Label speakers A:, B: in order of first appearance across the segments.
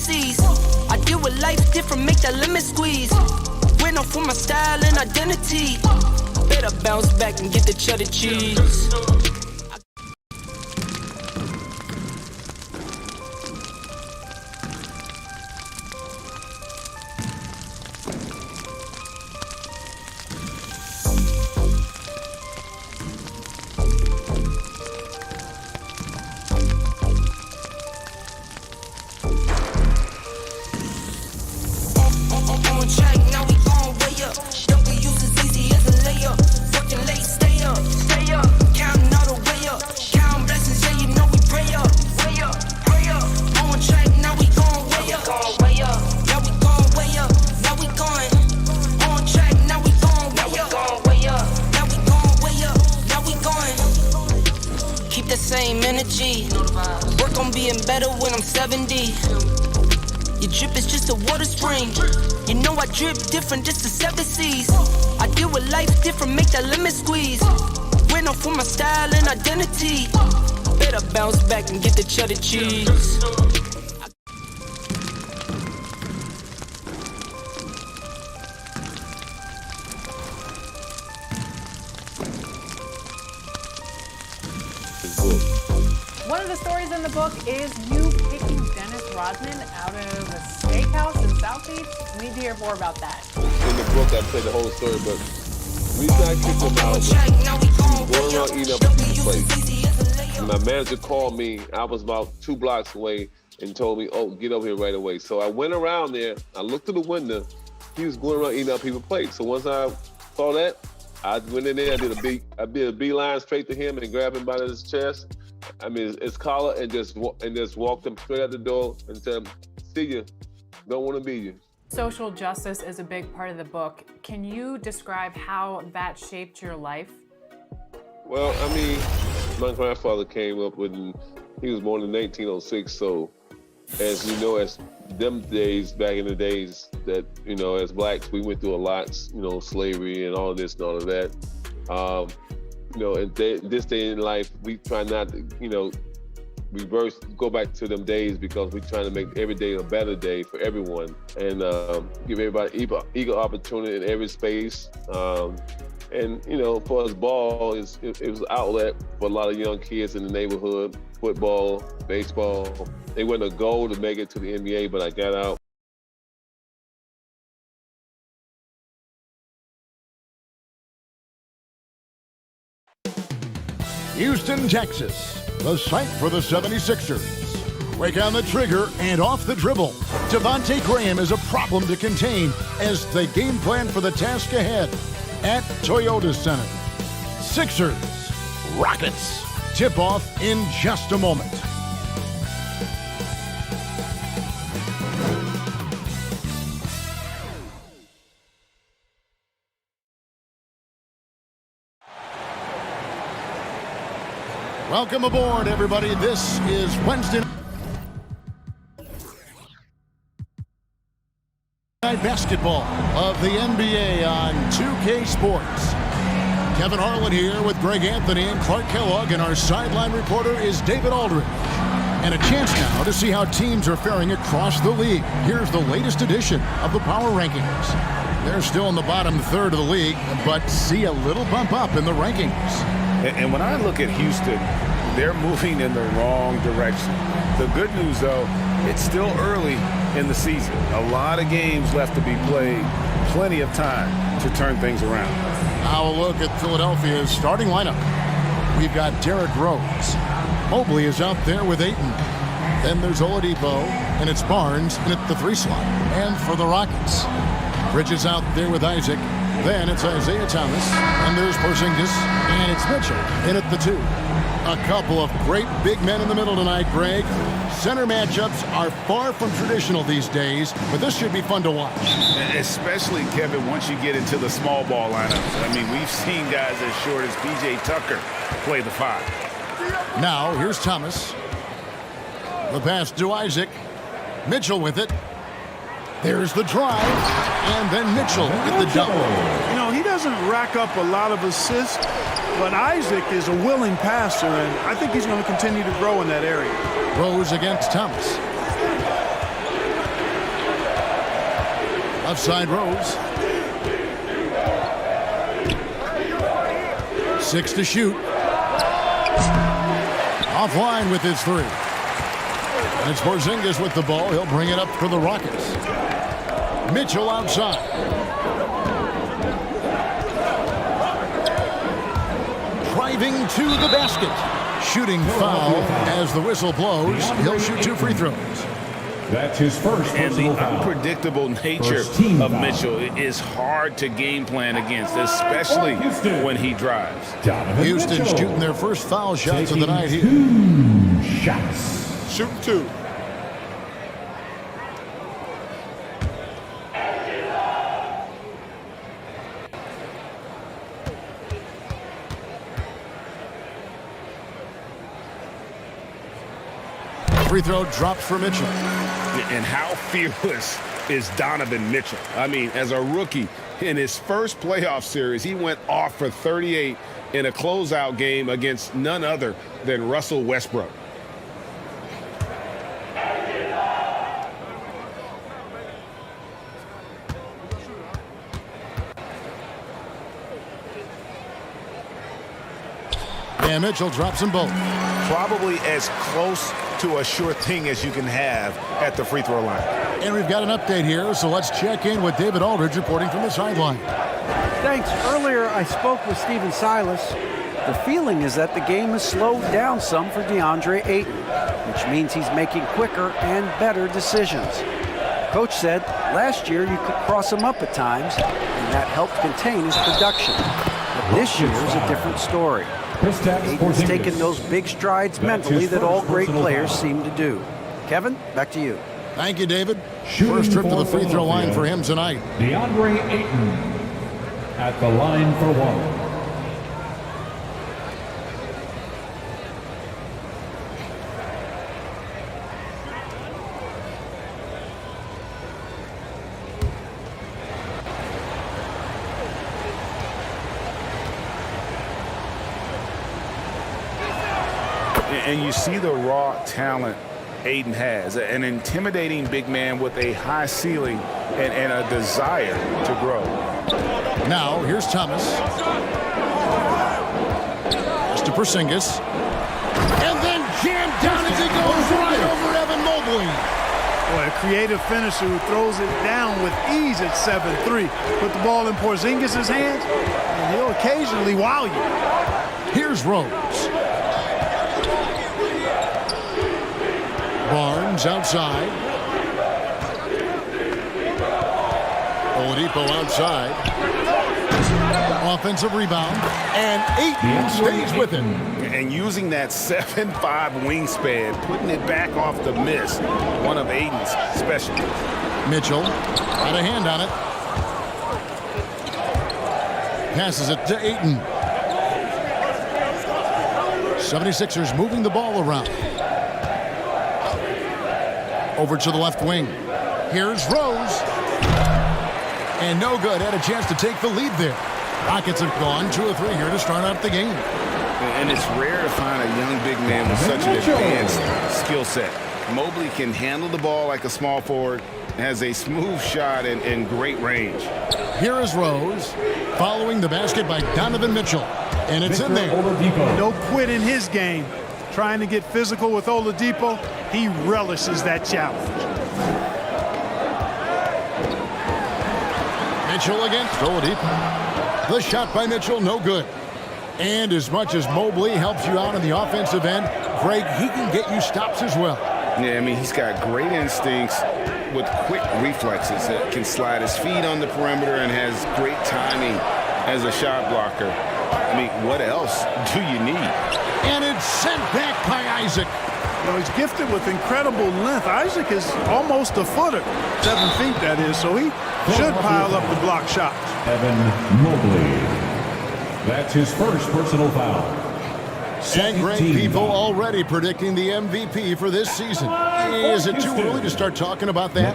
A: seas. I deal with life different, make that limit squeeze. Went off for my style and identity. Better bounce back and get the cheddar cheese. Same energy. Work on being better when I'm 70. Your drip is just a water spring. You know I drip different, just the 7 seas. I deal with life different, make that limit squeeze. Went off for my style and identity. Better bounce back and get the cheddar cheese.
B: One of the stories in the book is you kicking Dennis Rodman out of a steakhouse in South Beach. We need to hear more about that.
C: In the book, I say the whole story, but the reason I kicked him out was he was going around eating up a pizza place. And my manager called me. I was about 2 blocks away and told me, "Oh, get over here right away." So I went around there. I looked through the window. He was going around eating up people's plates. So once I saw that, I went in there. I did a beeline straight to him and grabbed him by his chest. I mean, his collar, and just walked him straight out the door and said, "See you. Don't want to be you."
B: Social justice is a big part of the book. Can you describe how that shaped your life?
C: Well, I mean, my grandfather came up with, he was born in 1906, so as we know, as them days, back in the days that, you know, as blacks, we went through a lot, you know, slavery and all this and all of that. You know, and this day in life, we try not to, you know, go back to them days, because we're trying to make every day a better day for everyone, and give everybody equal opportunity in every space. And, you know, for us, ball, it was an outlet for a lot of young kids in the neighborhood. Football, baseball. They went a goal to make it to the NBA, but I got out.
D: Houston, Texas, the site for the 76ers. Quick on the trigger and off the dribble. Devontae Graham is a problem to contain as they game plan for the task ahead at Toyota Center. Sixers, Rockets. Tip-off in just a moment. Welcome aboard, everybody. This is Wednesday Night Basketball of the NBA on 2K Sports. Kevin Harlan here with Greg Anthony and Clark Kellogg, and our sideline reporter is David Aldridge. And a chance now to see how teams are faring across the league. Here's the latest edition of the Power Rankings. They're still in the bottom third of the league, but see a little bump up in the rankings.
E: And when I look at Houston, they're moving in the wrong direction. The good news, though, it's still early in the season. A lot of games left to be played, plenty of time to turn things around.
D: Now a look at Philadelphia's starting lineup. We've got Derrick Rose. Mobley is out there with Ayton. Then there's Oladipo, and it's Barnes in at the 3 slot. And for the Rockets, Bridges out there with Isaac. Then it's Isaiah Thomas, and there's Porzingis, and it's Mitchell in at the 2. A couple of great big men in the middle tonight, Greg. Center matchups are far from traditional these days, but this should be fun to watch.
E: Especially, Kevin, once you get into the small ball lineups. I mean, we've seen guys as short as P.J. Tucker play the 5.
D: Now, here's Thomas. The pass to Isaac. Mitchell with it. There's the drive, and then Mitchell with the double.
F: You know, he doesn't rack up a lot of assists, but Isaac is a willing passer, and I think he's going to continue to grow in that area.
D: Rose against Thomas. Left Rose. 6 to shoot. Offline with his 3. And it's Porzingis with the ball. He'll bring it up for the Rockets. Mitchell outside. Driving to the basket. Shooting foul as the whistle blows. He'll shoot 2 free throws.
G: That's his first.
E: And the unpredictable nature of Mitchell is hard to game plan against, especially when he drives.
D: Houston's shooting their first foul shots of the night here.
G: 2 shots.
F: Shooting 2.
D: Free throw dropped for Mitchell.
E: And how fearless is Donovan Mitchell? I mean, as a rookie, in his first playoff series, he went off for 38 in a closeout game against none other than Russell Westbrook.
D: And Mitchell drops them both.
H: Probably as close to a sure thing as you can have at the free throw line.
D: And we've got an update here, so let's check in with David Aldridge reporting from the sideline.
I: Thanks. Earlier, I spoke with Stephen Silas. The feeling is that the game has slowed down some for DeAndre Ayton, which means he's making quicker and better decisions. Coach said last year you could cross him up at times, and that helped contain his production. But this year is a different story. Ayton's taken those big strides mentally that all great players seem to do. Kevin, back to you.
D: Thank you, David. First trip to the free throw line for him tonight.
G: DeAndre Ayton at the line for 1.
E: And you see the raw talent Ayton has, an intimidating big man with a high ceiling and a desire to grow.
D: Now, here's Thomas. To Porzingis. And then jammed down as he goes right over Evan Mobley.
F: Boy, a creative finisher who throws it down with ease at 7-3. Put the ball in Porzingis' hands, and he'll occasionally wow you.
D: Here's Rose. Barnes outside. Oladipo outside. Offensive rebound. And Ayton stays with it.
E: And using that 7'5" wingspan, putting it back off the miss, one of Ayton's specialties.
D: Mitchell had a hand on it. Passes it to Ayton. 76ers moving the ball around. Over to the left wing. Here's Rose. And no good. Had a chance to take the lead there. Rockets have gone 2 of 3 here to start out the game.
E: And it's rare to find a young big man with such an advanced skill set. Mobley can handle the ball like a small forward, has a smooth shot and great range.
D: Here is Rose, following the basket by Donovan Mitchell. And it's in there.
F: No quit in his game. Trying to get physical with Oladipo, he relishes that challenge.
D: Mitchell against Oladipo. The shot by Mitchell, no good. And as much as Mobley helps you out on the offensive end, Greg, he can get you stops as well.
E: Yeah, I mean, he's got great instincts with quick reflexes that can slide his feet on the perimeter and has great timing as a shot blocker. I mean, what else do you need?
D: And it's sent back by Isaac.
F: You know, he's gifted with incredible length. Isaac is almost a footer, 7 feet that is, so he should pile up the block shots.
G: Evan Mobley. That's his first personal foul.
D: And great people already predicting the MVP for this season. Is it too early to start talking about that?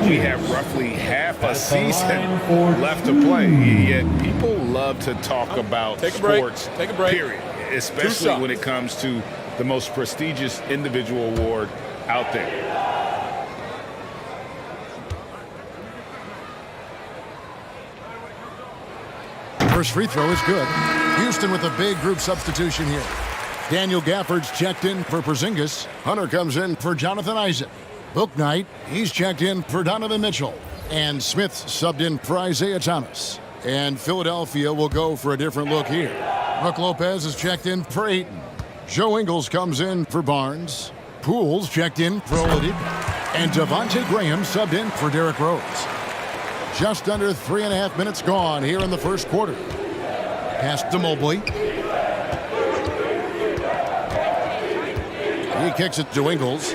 E: We have roughly half a season left to play, yet people love to talk about sports, period, especially when it comes to the most prestigious individual award out there.
D: First free throw is good. Houston with a big group substitution here. Daniel Gafford's checked in for Porzingis. Hunter comes in for Jonathan Isaac. Bouknight, he's checked in for Donovan Mitchell. And Smith subbed in for Isaiah Thomas. And Philadelphia will go for a different look here. Brook Lopez is checked in for Ayton. Joe Ingles comes in for Barnes. Poole's checked in for Oladipo. And Devontae Graham subbed in for Derrick Rose. Just under 3.5 minutes gone here in the first quarter. Pass to Mobley. He kicks it to Ingles.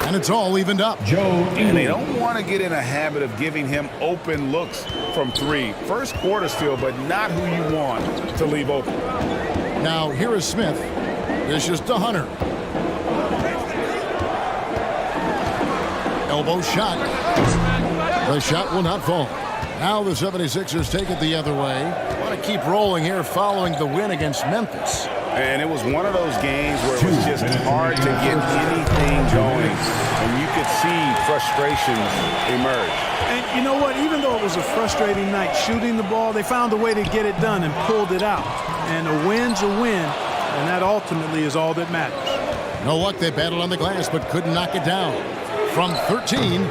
D: And it's all evened up.
E: And they don't want to get in a habit of giving him open looks from three. First quarter still, but not who you want to leave open.
D: Now here is Smith. Dishes to Hunter. Elbow shot. The shot will not fall. Now the 76ers take it the other way. Want to keep rolling here following the win against Memphis.
E: And it was one of those games where it was just hard to get anything going. And you could see frustrations emerge.
F: And you know what? Even though it was a frustrating night shooting the ball, they found a way to get it done and pulled it out. And a win's a win, and that ultimately is all that matters.
D: No luck, they battled on the glass but couldn't knock it down. From 13,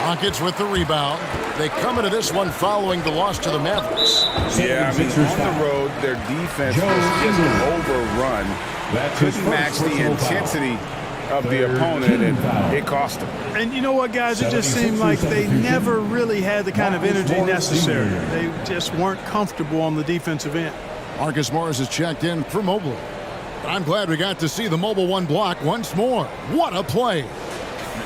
D: Rockets with the rebound. They come into this one following the loss to the Mavericks.
E: Yeah, I mean, on the road, their defense was just overrun. Couldn't match the intensity of the opponent, and it cost them.
F: And you know what, guys? It just seemed like they never really had the kind of energy necessary. They just weren't comfortable on the defensive end.
D: Marcus Morris is checked in for Mobley. But I'm glad we got to see the mobile one block once more. What a play!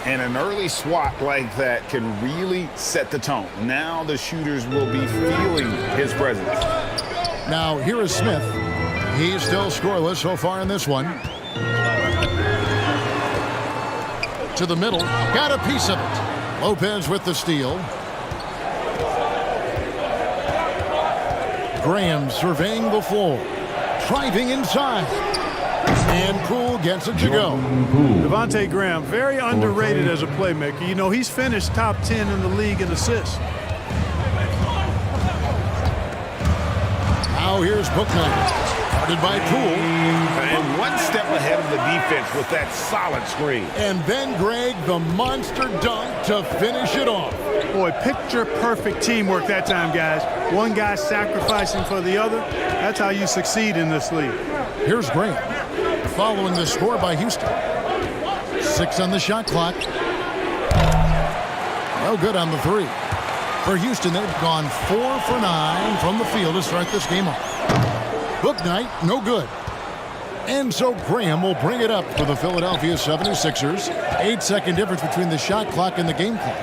E: And an early swat like that can really set the tone. Now the shooters will be feeling his presence.
D: Now here is Smith. He's still scoreless so far in this one. To the middle. Got a piece of it. Lopez with the steal. Graham surveying the floor. Driving inside. And Poole gets it to go.
F: Devontae Graham, very underrated as a playmaker. You know, he's finished top 10 in the league in assists.
D: Now here's Bouknight. Guarded by Poole.
E: And one step ahead of the defense with that solid screen.
D: And then Greg, the monster dunk to finish it off.
F: Boy, picture-perfect teamwork that time, guys. One guy sacrificing for the other. That's how you succeed in this league.
D: Here's Graham. Following the score by Houston. 6 on the shot clock. No good on the 3. For Houston, they've gone 4 for 9 from the field to start this game off. Bouknight, no good. And so Graham will bring it up for the Philadelphia 76ers. 8-second difference between the shot clock and the game clock.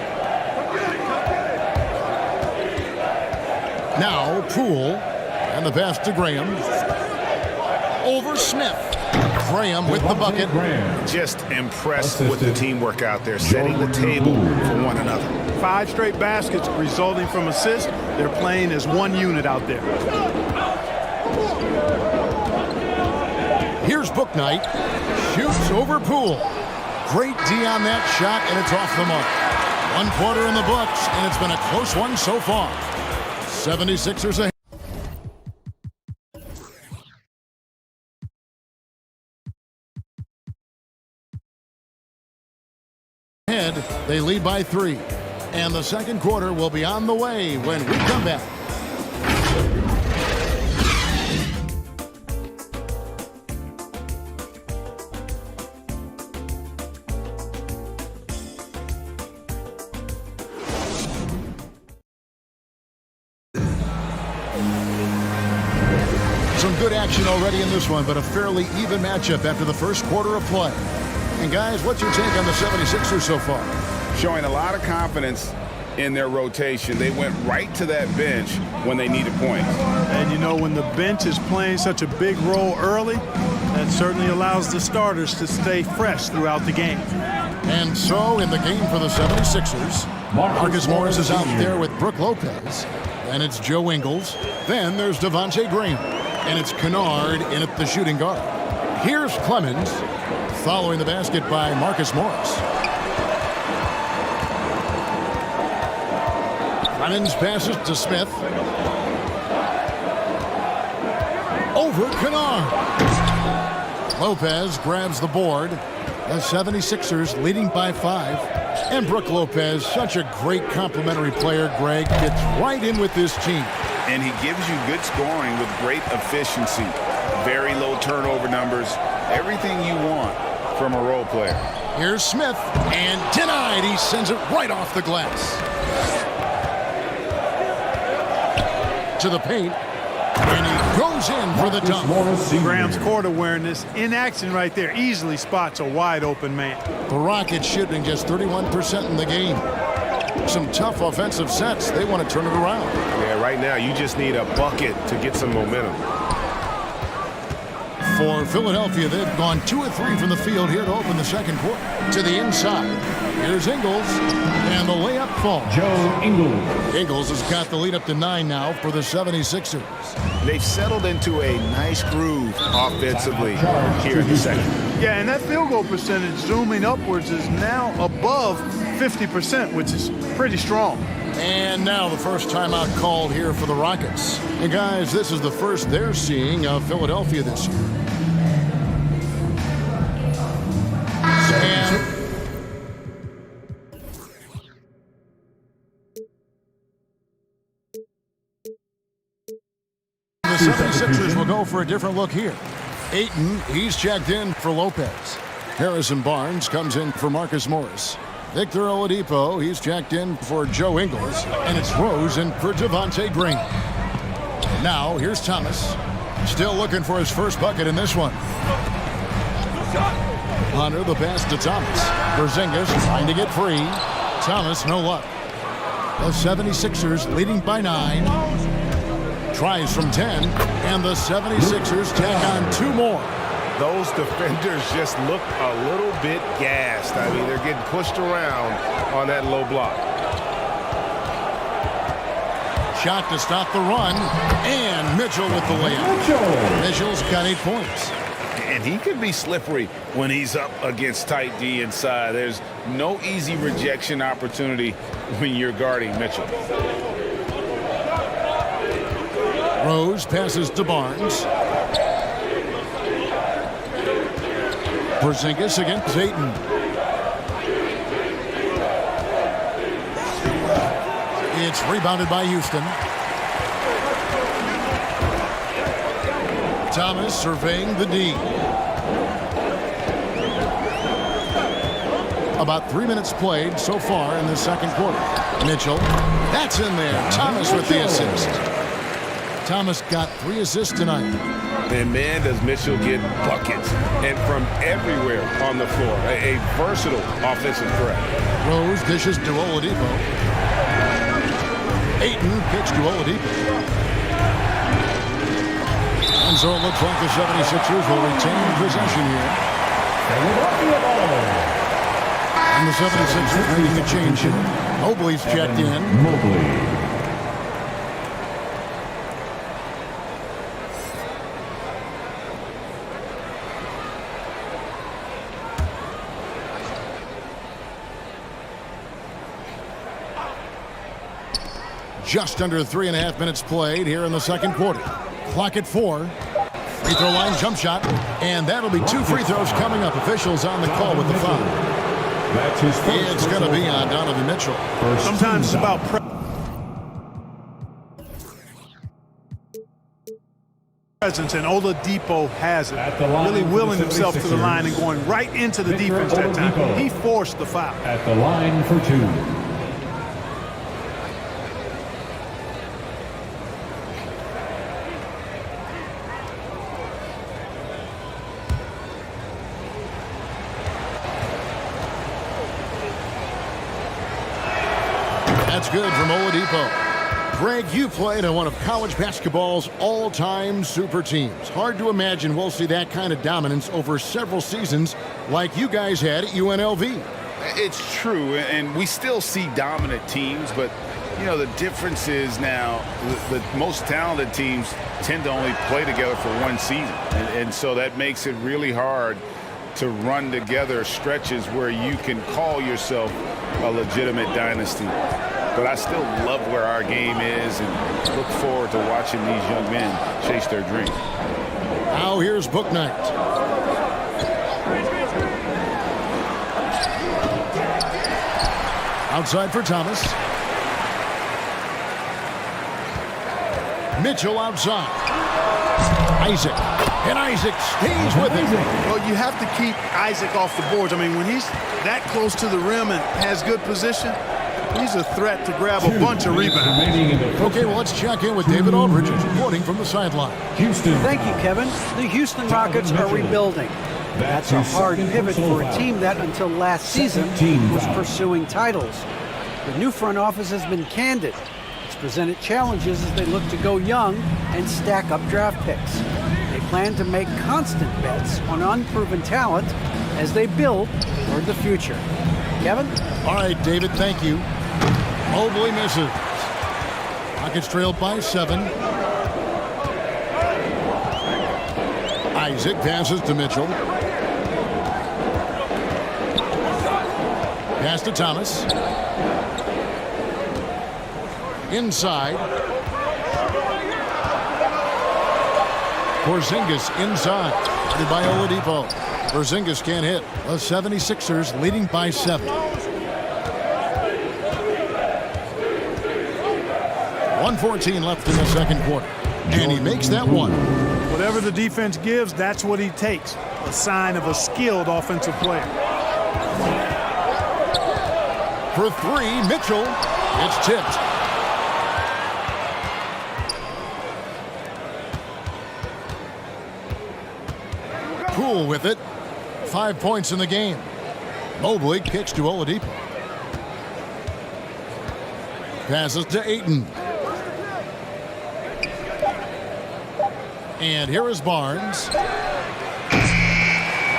D: Now Poole, and the pass to Graham. Over Smith. Graham with the bucket.
E: Just impressed with the teamwork out there, setting the table for one another.
F: 5 straight baskets resulting from assists. They're playing as one unit out there.
D: Here's Bouknight. Shoots over Poole. Great D on that shot, and it's off the mark. 1 quarter in the books, and it's been a close one so far. 76ers ahead. They lead by 3. And the second quarter will be on the way when we come back. Some good action already in this one, but a fairly even matchup after the first quarter of play. And guys, what's your take on the 76ers so far?
E: Showing a lot of confidence in their rotation. They went right to that bench when they needed points.
F: And you know, when the bench is playing such a big role early, that certainly allows the starters to stay fresh throughout the game.
D: And so in the game for the 76ers, Marcus Morris is out there with Brook Lopez. Then it's Joe Ingles. Then there's Devontae Graham. And it's Kennard in at the shooting guard. Here's Clemens following the basket by Marcus Morris. Clemens passes to Smith. over Kennard. Lopez grabs the board. The 76ers leading by 5. And Brook Lopez, such a great complimentary player, Greg, gets right in with this team.
E: And he gives you good scoring with great efficiency. Very low turnover numbers. Everything you want from a role player.
D: Here's Smith, and denied. He sends it right off the glass. To the paint, and he goes in for the dunk.
F: Graham's court awareness in action right there. Easily spots a wide open man.
D: The Rockets shooting just 31% in the game. Some tough offensive sets. They want to turn it around.
H: Yeah, right now you just need a bucket to get some momentum.
D: For Philadelphia, they've gone 2 of 3 from the field here to open the second quarter. To the inside. Here's Ingles, and the layup falls.
G: Joe Ingles.
D: Ingles has got the lead up to 9 now for the 76ers.
H: They've settled into a nice groove offensively here in the second.
F: Yeah, and that field goal percentage zooming upwards is now above 50%, which is pretty strong.
D: And now the first timeout called here for the Rockets. And guys, this is the first they're seeing of Philadelphia this year. And the 76ers will go for a different look here. Ayton, he's checked in for Lopez. Harrison Barnes comes in for Marcus Morris. Victor Oladipo, he's checked in for Joe Ingles. And it's Rose in for Devontae Green. Now, here's Thomas. Still looking for his first bucket in this one. Hunter, the pass to Thomas. Porzingis trying to get free. Thomas, no luck. The 76ers leading by 9. Tries from 10. And the 76ers tack on 2 more.
H: Those defenders just look a little bit gassed. I mean, they're getting pushed around on that low block.
D: Shot to stop the run. And Mitchell with the layup. Mitchell's got 8 points.
E: And he could be slippery when he's up against tight D inside. There's no easy rejection opportunity when you're guarding Mitchell.
D: Rose passes to Barnes. Porzingis against Ayton. It's rebounded by Houston. Thomas surveying the D. About 3 minutes played so far in the second quarter. Mitchell, that's in there. Thomas with the assist. Thomas got 3 assists tonight.
E: And man, does Mitchell get buckets, and from everywhere on the floor. A versatile offensive threat.
D: Rose dishes to Oladipo. Ayton kicks to Oladipo. And so it looks like the 76ers will retain possession here. And the 76ers making a change here. Mobley's checked in.
G: Mobley.
D: Just under 3.5 minutes played here in the second quarter. Clock at 4. Free throw line jump shot. And that'll be 2 free throws coming up. Officials on the call with the foul.
G: That's his first.
D: It's going to be on Donovan Mitchell.
F: Sometimes it's about presence, and Oladipo has it. Really willing himself to the line and going right into the defense that time. He forced the foul.
G: At the line for 2.
D: That's good from Oladipo. Greg, you played on one of college basketball's all-time super teams. Hard to imagine we'll see that kind of dominance over several seasons like you guys had at UNLV.
E: It's true, and we still see dominant teams, but you know, the difference is now the most talented teams tend to only play together for one season, and so that makes it really hard to run together stretches where you can call yourself a legitimate dynasty. But I still love where our game is and look forward to watching these young men chase their dream.
D: Now here's Book Knight. Outside for Thomas. Mitchell outside. Isaac. And Isaac stays with him.
F: Well, you have to keep Isaac off the boards. I mean, when he's that close to the rim and has good position, he's a threat to grab a bunch of rebounds.
D: Okay, well, let's check in with David Aldridge, reporting from the sideline.
I: Thank you, Kevin. The Houston Rockets are rebuilding. That's a hard pivot for a team that, until last season, was pursuing titles. The new front office has been candid. It's presented challenges as they look to go young and stack up draft picks. They plan to make constant bets on unproven talent as they build toward the future. Kevin?
D: All right, David, thank you. Mobley misses. Rockets trailed by 7. Isaac passes to Mitchell. Pass to Thomas. Inside. Porzingis inside. Headed by Oladipo. Porzingis can't hit. The 76ers leading by 7. 1:14 left in the second quarter. And he makes that one.
F: Whatever the defense gives, that's what he takes. A sign of a skilled offensive player.
D: For 3, Mitchell. It's tipped. Poole with it. 5 points in the game. Mobley kicks to Oladipo. Passes to Ayton. And here is Barnes.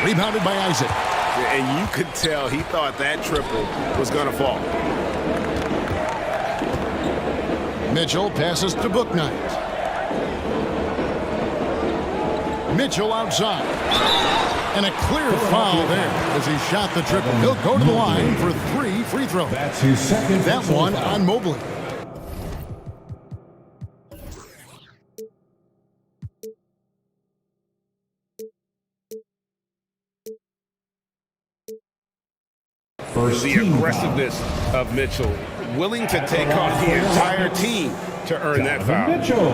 D: Rebounded by Isaac.
H: And you could tell he thought that triple was going to fall.
D: Mitchell passes to Book Knight. Mitchell outside. And a clear foul there as he shot the triple. He'll go to the line for 3 free throws.
G: That's his second.
D: That one on Mobley.
H: The aggressiveness of Mitchell, willing to take on the entire team to earn that foul.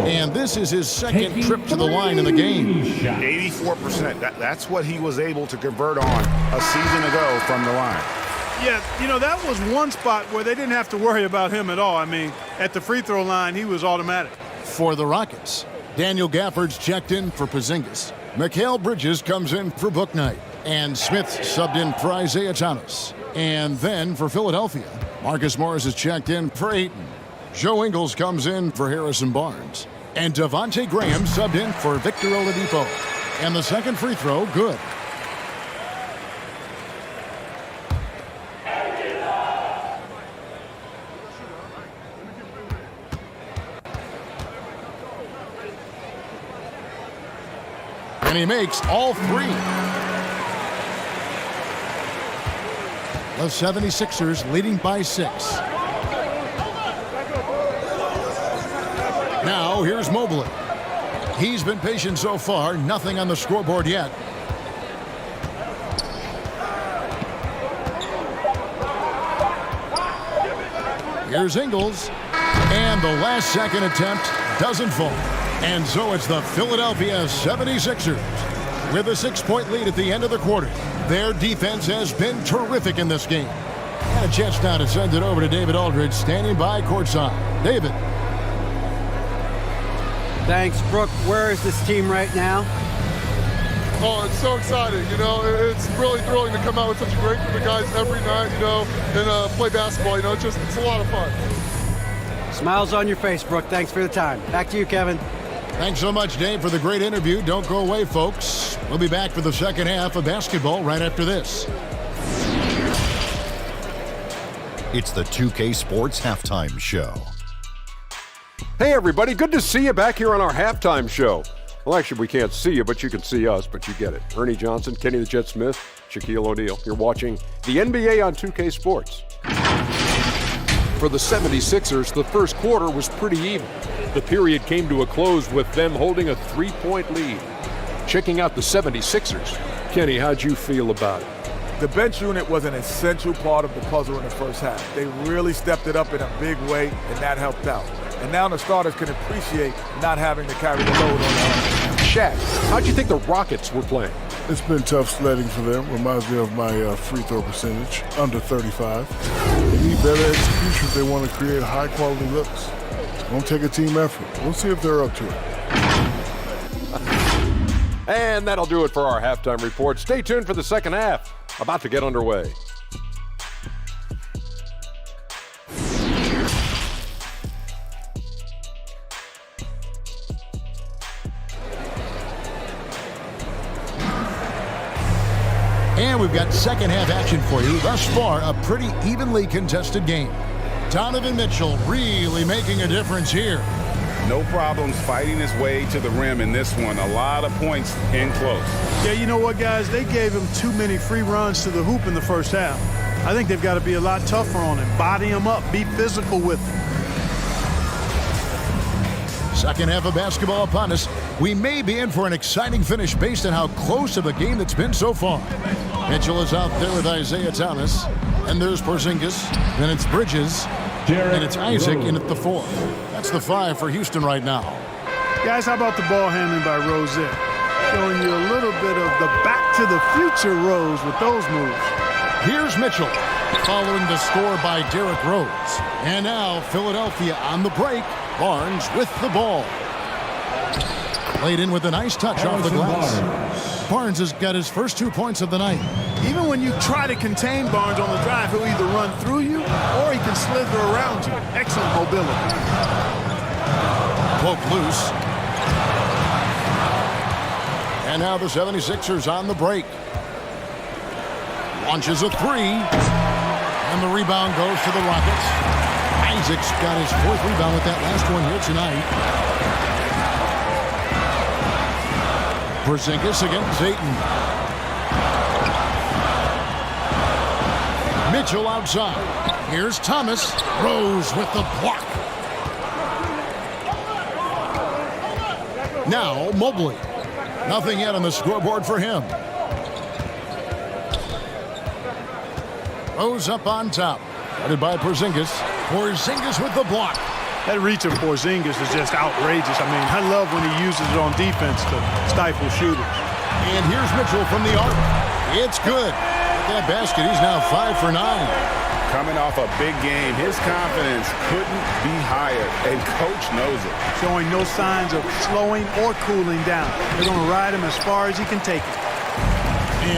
D: And this is his second trip to the line in the game.
H: 84%. That's what he was able to convert on a season ago from the line.
F: Yeah, you know, that was one spot where they didn't have to worry about him at all. I mean, at the free throw line, he was automatic.
D: For the Rockets, Daniel Gafford's checked in for Porzingis. Mikal Bridges comes in for Book Knight. And Smith subbed in for Isaiah Thomas. And then for Philadelphia, Marcus Morris is checked in for Ayton. Joe Ingles comes in for Harrison Barnes. And Devontae Graham subbed in for Victor Oladipo. And the second free throw, good. And he makes all 3. The 76ers leading by 6. Now here's Mobley. He's been patient so far. Nothing on the scoreboard yet. Here's Ingles. And the last second attempt doesn't fall. And so it's the Philadelphia 76ers with a 6-point lead at the end of the quarter. Their defense has been terrific in this game. And a chance now to send it over to David Aldridge, standing by courtside. David.
I: Thanks, Brooke. Where is this team right now?
J: Oh, it's so exciting. You know, it's really thrilling to come out with such a great group of guys every night, you know, and play basketball. You know, it's a lot of fun.
I: Smiles on your face, Brooke. Thanks for the time. Back to you, Kevin.
D: Thanks so much, Dave, for the great interview. Don't go away, folks. We'll be back for the second half of basketball right after this.
K: It's the 2K Sports Halftime Show.
L: Hey, everybody. Good to see you back here on our halftime show. Well, actually, we can't see you, but you can see us, but you get it. Ernie Johnson, Kenny the Jet Smith, Shaquille O'Neal. You're watching the NBA on 2K Sports. For the 76ers, the first quarter was pretty even. The period came to a close with them holding a 3-point lead. checking out the 76ers. Kenny, how'd you feel about it?
M: The bench unit was an essential part of the puzzle in the first half. They really stepped it up in a big way, and that helped out. And now the starters can appreciate not having to carry the load on them.
L: Shaq, how'd you think the Rockets were playing?
N: It's been tough sledding for them. Reminds me of my free throw percentage, under 35. They need better execution if they want to create high-quality looks. It's going to take a team effort. We'll see if they're up to it.
L: And that'll do it for our halftime report. Stay tuned for the second half, about to get underway.
D: And we've got second half action for you. Thus far, a pretty evenly contested game. Donovan Mitchell really making a difference here.
H: No problems fighting his way to the rim in this one. A lot of points in close.
F: Yeah, you know what, guys? They gave him too many free runs to the hoop in the first half. I think they've got to be a lot tougher on him. Body him up. Be physical with him.
D: Second half of basketball upon us. We may be in for an exciting finish based on how close of a game it's been so far. Mitchell is out there with Isaiah Thomas. And there's Porzingis. Then it's Bridges. And it's Isaac in at the 4. That's the 5 for Houston right now.
F: Guys, how about the ball handling by Rosier? Showing you a little bit of the back-to-the-future Rose with those moves.
D: Here's Mitchell following the score by Derrick Rose. And now Philadelphia on the break. Barnes with the ball. Played in with a nice touch off the glass. Barnes has got his first 2 points of the night.
F: Even when you try to contain Barnes on the drive, he'll either run through you or he can slither around you. Excellent mobility.
D: Poke loose. And now the 76ers on the break. Launches a 3. And the rebound goes to the Rockets. Isaac's got his 4th rebound with that last one here tonight. Porzingis against Ayton. Mitchell outside. Here's Thomas. Rose with the block. Now Mobley. Nothing yet on the scoreboard for him. Rose up on top. Headed by Porzingis. Porzingis with the block.
F: That reach of Porzingis is just outrageous. I mean, I love when he uses it on defense to stifle shooters.
D: And here's Mitchell from the arc. It's good. With that basket, he's now 5 for 9.
H: Coming off a big game, his confidence couldn't be higher, and coach knows it.
F: Showing no signs of slowing or cooling down. They're going to ride him as far as he can take it.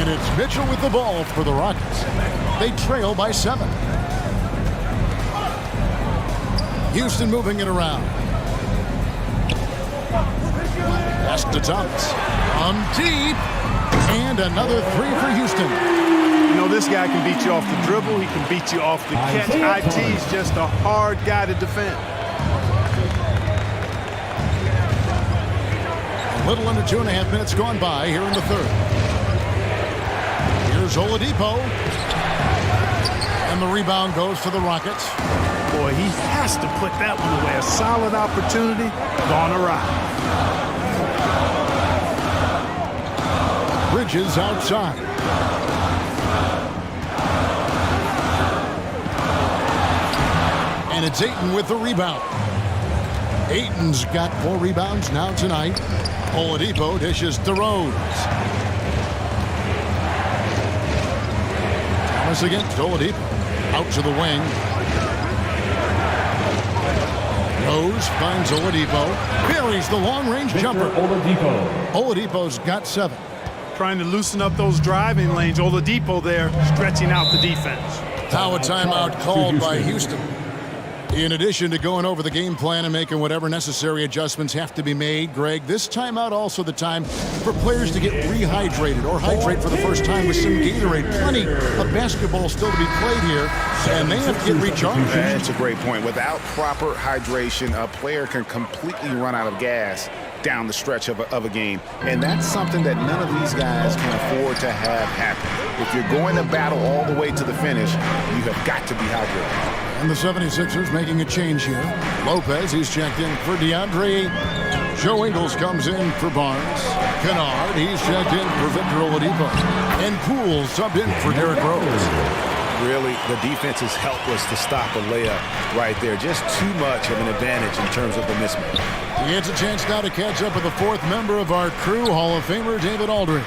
D: And it's Mitchell with the ball for the Rockets. They trail by 7. Houston moving it around. Pass to Thomas. On deep. And another 3 for Houston.
F: You know, this guy can beat you off the dribble. He can beat you off the catch. IT's just a hard guy to defend.
D: A little under 2.5 minutes gone by here in the third. Here's Oladipo. And the rebound goes to the Rockets.
F: Boy, he has to put that one away. A solid opportunity gone awry.
D: Bridges outside. And it's Ayton with the rebound. Ayton's got 4 rebounds now tonight. Oladipo dishes to Rose. Thomas against Oladipo. Out to the wing. Rose finds Oladipo. Buries the long-range jumper. Oladipo's got 7.
F: Trying to loosen up those driving lanes. Oladipo there stretching out the defense.
D: Now a timeout called by Houston. In addition to going over the game plan and making whatever necessary adjustments have to be made, Greg, this timeout also the time for players to get rehydrated or hydrate for the first time with some Gatorade. Plenty of basketball still to be played here, and they have to get recharged.
H: That's a great point. Without proper hydration, a player can completely run out of gas down the stretch of a game. And that's something that none of these guys can afford to have happen. If you're going to battle all the way to the finish, you have got to be hydrated.
D: And the 76ers making a change here. Lopez, he's checked in for DeAndre Ayton. Joe Ingles comes in for Barnes. Kennard, he's checked in for Victor Oladipo. And Poole subbed in for Derrick Rose.
E: Really, the defense is helpless to stop a layup right there. Just too much of an advantage in terms of the mismatch.
D: He gets a chance now to catch up with the fourth member of our crew, Hall of Famer David Aldridge.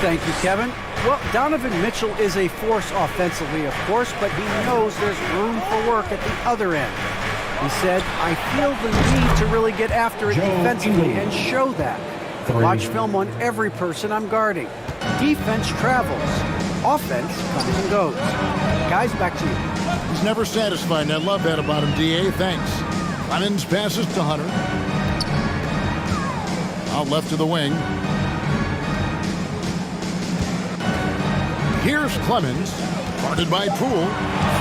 I: Thank you, Kevin. Well, Donovan Mitchell is a force offensively, of course, but he knows there's room for work at the other end. He said, I feel the need to really get after it defensively and show that. Watch film on every person I'm guarding. Defense travels. Offense comes and goes. Guys, back to you.
D: He's never satisfied, and I love that about him, D.A. Thanks. Clemens passes to Hunter. Out left to the wing. Here's Clemens, guarded by Poole.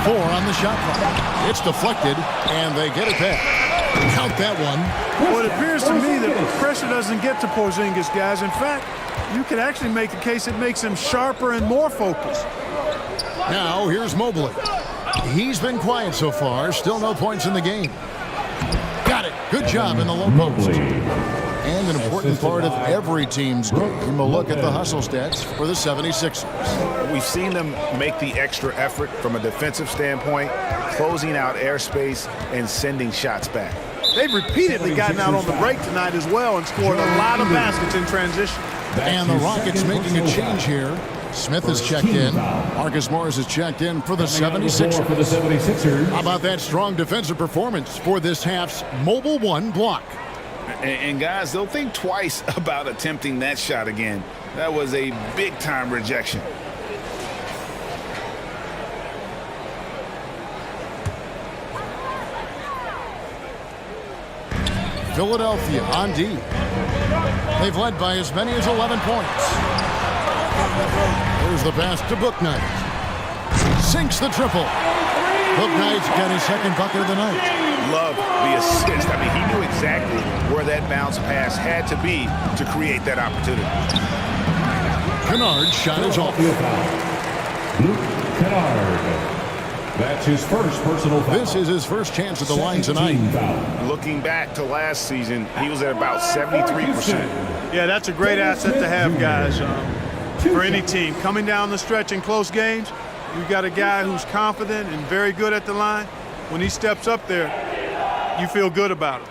D: 4 on the shot clock. It's deflected, and they get it back. Count that one.
F: Well, it appears to me that pressure doesn't get to Porzingis, guys. In fact, you could actually make the case it makes him sharper and more focused.
D: Now, here's Mobley. He's been quiet so far. Still no points in the game. Got it. Good job in the low post. And an important part of every team's game, a look at the hustle stats for the 76ers.
H: We've seen them make the extra effort from a defensive standpoint, closing out airspace and sending shots back.
F: They've repeatedly gotten out on the break tonight as well and scored a lot of baskets in transition.
D: And the Rockets making a change here. Smith is checked in. Marcus Morris is checked in for the 76ers. How about that strong defensive performance for this half's Mobile 1 block?
H: And guys, they'll think twice about attempting that shot again. That was a big-time rejection.
D: Philadelphia on D. They've led by as many as 11 points. There's the pass to Bouknight. Sinks the triple. Bouknight's got his second bucket of the night.
H: Love the assist. I mean, he knew exactly where that bounce pass had to be to create that opportunity.
D: Kennard's shot is off.
G: Luke Kennard. That's his first personal foul.
D: This is his first chance at the line tonight.
H: Looking back to last season, he was at about 73%.
F: Yeah, that's a great asset to have, guys, for any team. Coming down the stretch in close games, you've got a guy who's confident and very good at the line. When he steps up there, you feel good about it.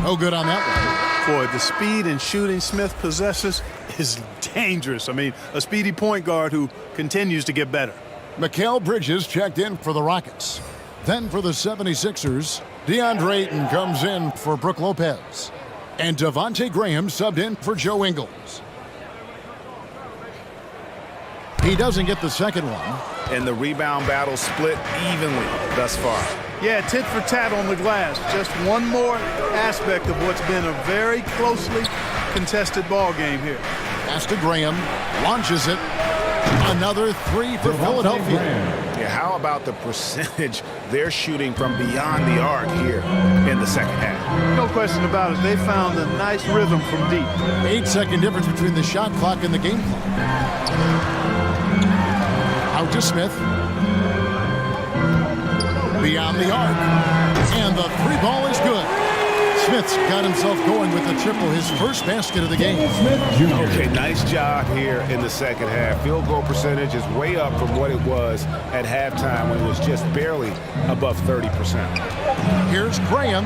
D: No good on that one.
F: Boy, the speed and shooting Smith possesses is dangerous. I mean, a speedy point guard who continues to get better.
D: Mikal Bridges checked in for the Rockets. Then for the 76ers, DeAndre Ayton comes in for Brook Lopez. And Devontae Graham subbed in for Joe Ingles. He doesn't get the second one.
H: And the rebound battle split evenly thus far.
F: Yeah, tit for tat on the glass. Just one more aspect of what's been a very closely contested ball game here.
D: Pass to Graham, launches it. Another three for Philadelphia.
H: Yeah, how about the percentage they're shooting from beyond the arc here in the second half?
F: No question about it. They found a nice rhythm from deep.
D: 8-second difference between the shot clock and the game clock. Out to Smith. Beyond the arc. And the three ball is good. Smith's got himself going with the triple, his first basket of the game.
H: Okay, nice job here in the second half. Field goal percentage is way up from what it was at halftime when it was just barely above 30%.
D: Here's Graham.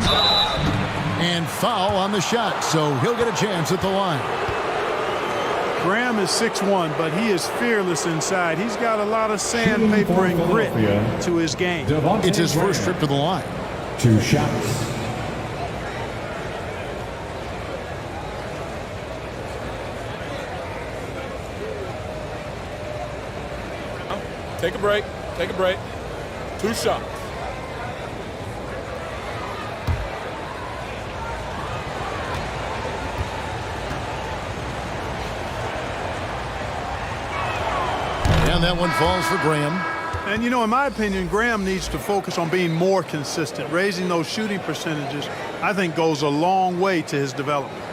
D: And foul on the shot, so he'll get a chance at the line.
F: Graham is 6'1", but he is fearless inside. He's got a lot of sandpaper and grit to his game.
D: It's his first trip to the line.
G: 2 shots.
O: Take a break. Take a break. 2 shots.
D: And that one falls for Graham.
F: And, you know, in my opinion, Graham needs to focus on being more consistent. Raising those shooting percentages, I think, goes a long way to his development.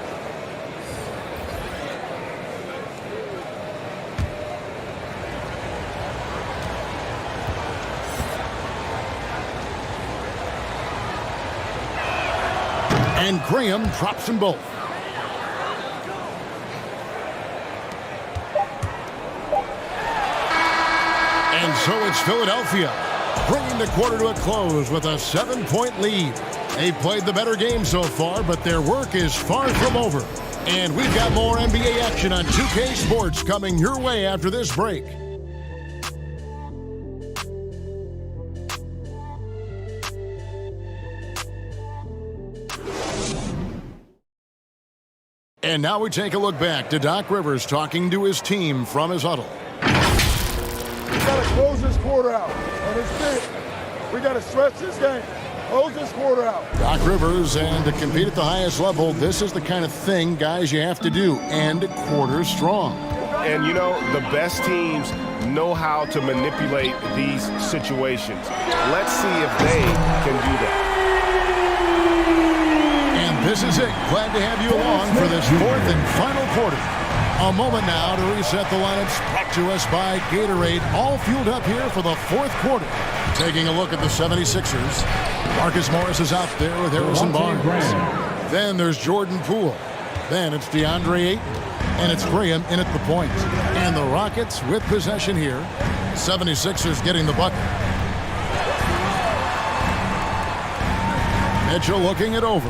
D: And Graham drops them both. And so it's Philadelphia, bringing the quarter to a close with a 7-point lead. They've played the better game so far, but their work is far from over. And we've got more NBA action on 2K Sports coming your way after this break. And now we take a look back to Doc Rivers talking to his team from his huddle.
N: We got to close this quarter out, and it's big. We got to stretch this game. Close this quarter out.
D: Doc Rivers, and to compete at the highest level, this is the kind of thing, guys, you have to do, and quarter strong.
E: And, you know, the best teams know how to manipulate these situations. Let's see if they can do that.
D: And this is it. Glad to have you along for this fourth and final quarter. A moment now to reset the lineups, brought to us by Gatorade, all fueled up here for the fourth quarter. Taking a look at the 76ers. Marcus Morris is out there with Harrison Barnes. Then there's Jordan Poole. Then it's DeAndre Ayton. And it's Graham in at the point. And the Rockets with possession here. 76ers getting the bucket. Mitchell looking it over.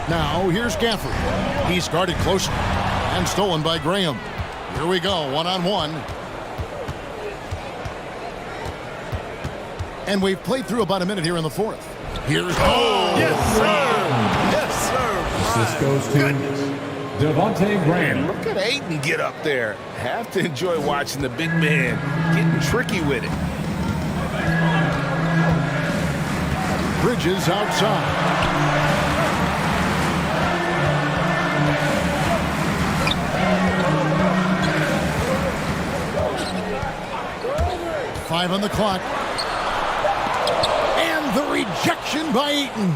D: Now here's Gafford. He's guarded closely and stolen by Graham. Here we go, one-on-one. And we've played through about a minute here in the fourth. Here's
E: Yes, sir. Yes, sir.
G: This goes to Devontae Graham.
E: And look at Ayton get up there. Have to enjoy watching the big man getting tricky with it.
D: Bridges outside. Five on the clock. And the rejection by Ayton.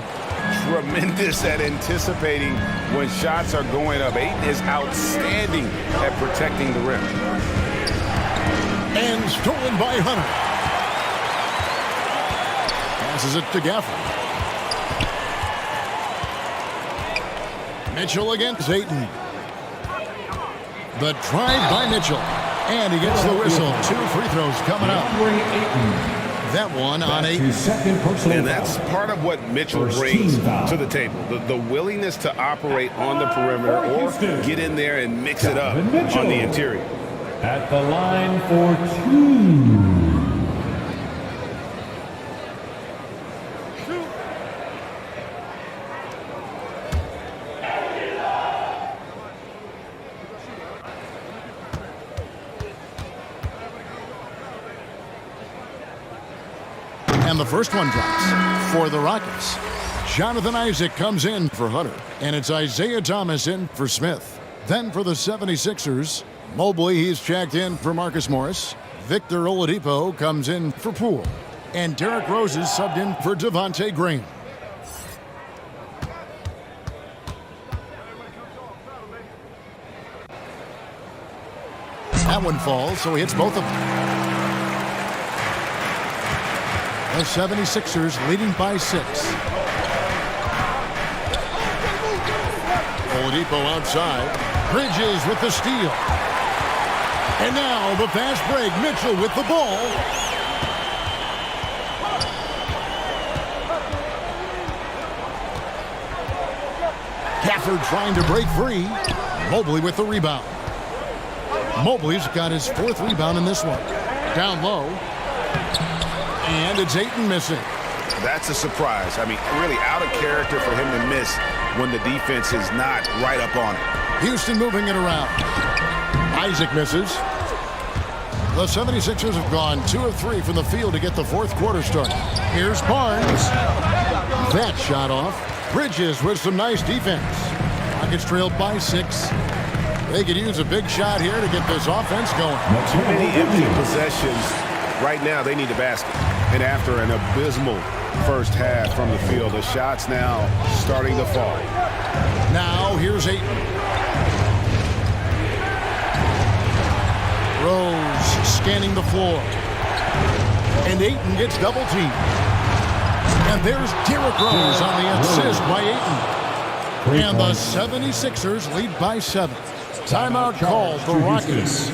E: Tremendous at anticipating when shots are going up. Ayton is outstanding at protecting the rim.
D: And stolen by Hunter. Passes it to Gafford. Mitchell against Ayton. The drive by Mitchell. And he gets the whistle. 2 free throws coming up. That one on Ayton.
E: And that's part of what Mitchell brings to the table. The willingness to operate on the perimeter or get in there and mix it up on the interior.
G: At the line for 2.
D: And the first one drops for the Rockets. Jonathan Isaac comes in for Hunter. And it's Isaiah Thomas in for Smith. Then for the 76ers, Mobley, he's checked in for Marcus Morris. Victor Oladipo comes in for Poole. And Derrick Rose is subbed in for Devontae Graham. That one falls, so he hits both of them. The 76ers leading by 6. Oladipo outside. Bridges with the steal. And now the fast break. Mitchell with the ball. Gafford trying to break free. Mobley with the rebound. Mobley's got his 4th rebound in this one. Down low. And it's Ayton missing.
E: That's a surprise. I mean, really out of character for him to miss when the defense is not right up on it.
D: Houston moving it around. Isaac misses. The 76ers have gone 2 of 3 from the field to get the fourth quarter started. Here's Barnes. That shot off. Bridges with some nice defense. Rockets trailed by 6. They could use a big shot here to get this offense going.
E: Too many empty possessions. Right now, they need a basket. And after an abysmal first half from the field, the shots now starting to fall.
D: Now, here's Ayton. Rose scanning the floor. And Ayton gets double teamed. And there's Derrick Rose on the assist by Ayton. And the 76ers lead by 7. Timeout called for Rockets.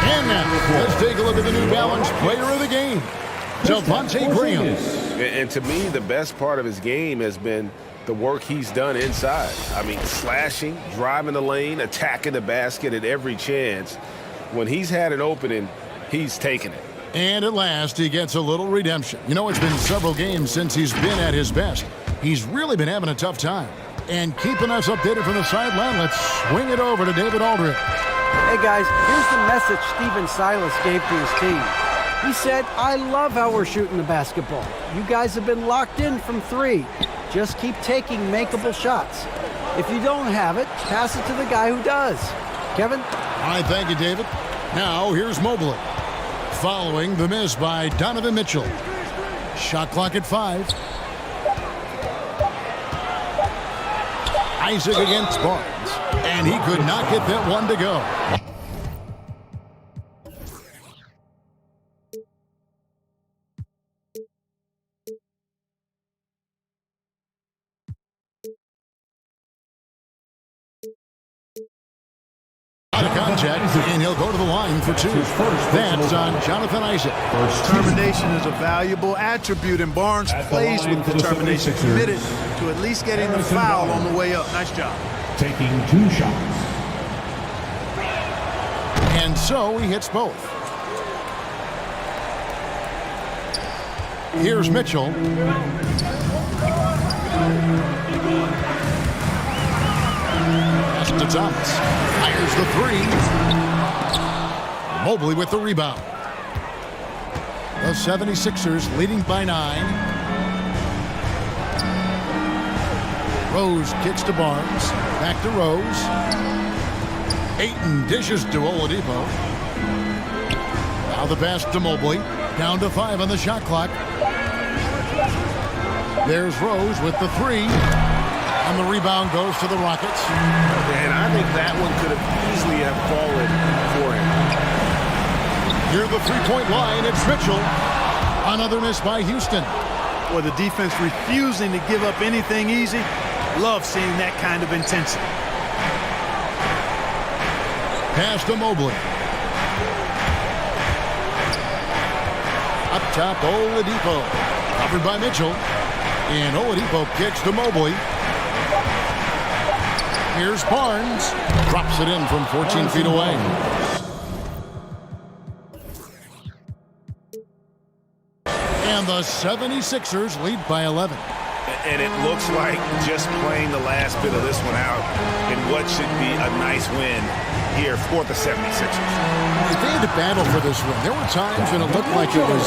D: And now, let's take a look at the New Balance player of the game, Devontae Graham.
E: And to me, the best part of his game has been the work he's done inside. I mean, slashing, driving the lane, attacking the basket at every chance. When he's had an opening, he's taken it.
D: And at last, he gets a little redemption. You know, it's been several games since he's been at his best. He's really been having a tough time. And keeping us updated from the sideline, let's swing it over to David Aldridge.
I: Hey guys, here's the message Stephen Silas gave to his team. He said, I love how we're shooting the basketball. You guys have been locked in from 3. Just keep taking makeable shots. If you don't have it, pass it to the guy who does. Kevin?
D: All right, thank you, David. Now, here's Mobley. Following the miss by Donovan Mitchell. Shot clock at 5. Isaac against Barnes. And he could not get that one to go. Out of contact, and he'll go to the line for 2. That's on Jonathan Isaac.
F: Determination is a valuable attribute, and Barnes plays with determination, committed to at least getting the foul on the way up. Nice job.
G: Taking 2 shots.
D: And so he hits both. Here's Mitchell. Pass to Thomas. Fires the 3. Mobley with the rebound. The 76ers leading by 9. Rose kicks to Barnes. Back to Rose. Ayton dishes to Oladipo. Now the pass to Mobley. Down to 5 on the shot clock. There's Rose with the 3. And the rebound goes to the Rockets.
E: And I think that one could have easily have fallen for him.
D: Near the three-point line, it's Mitchell. Another miss by Houston.
F: Or the defense refusing to give up anything easy. Love seeing that kind of intensity.
D: Pass to Mobley. Up top, Oladipo. Covered by Mitchell. And Oladipo kicks to Mobley. Here's Barnes. Drops it in from 14 feet away. And the 76ers lead by 11.
E: And it looks like just playing the last bit of this one out in what should be a nice win here for the 76ers.
D: They had to battle for this win. There were times when it looked like it was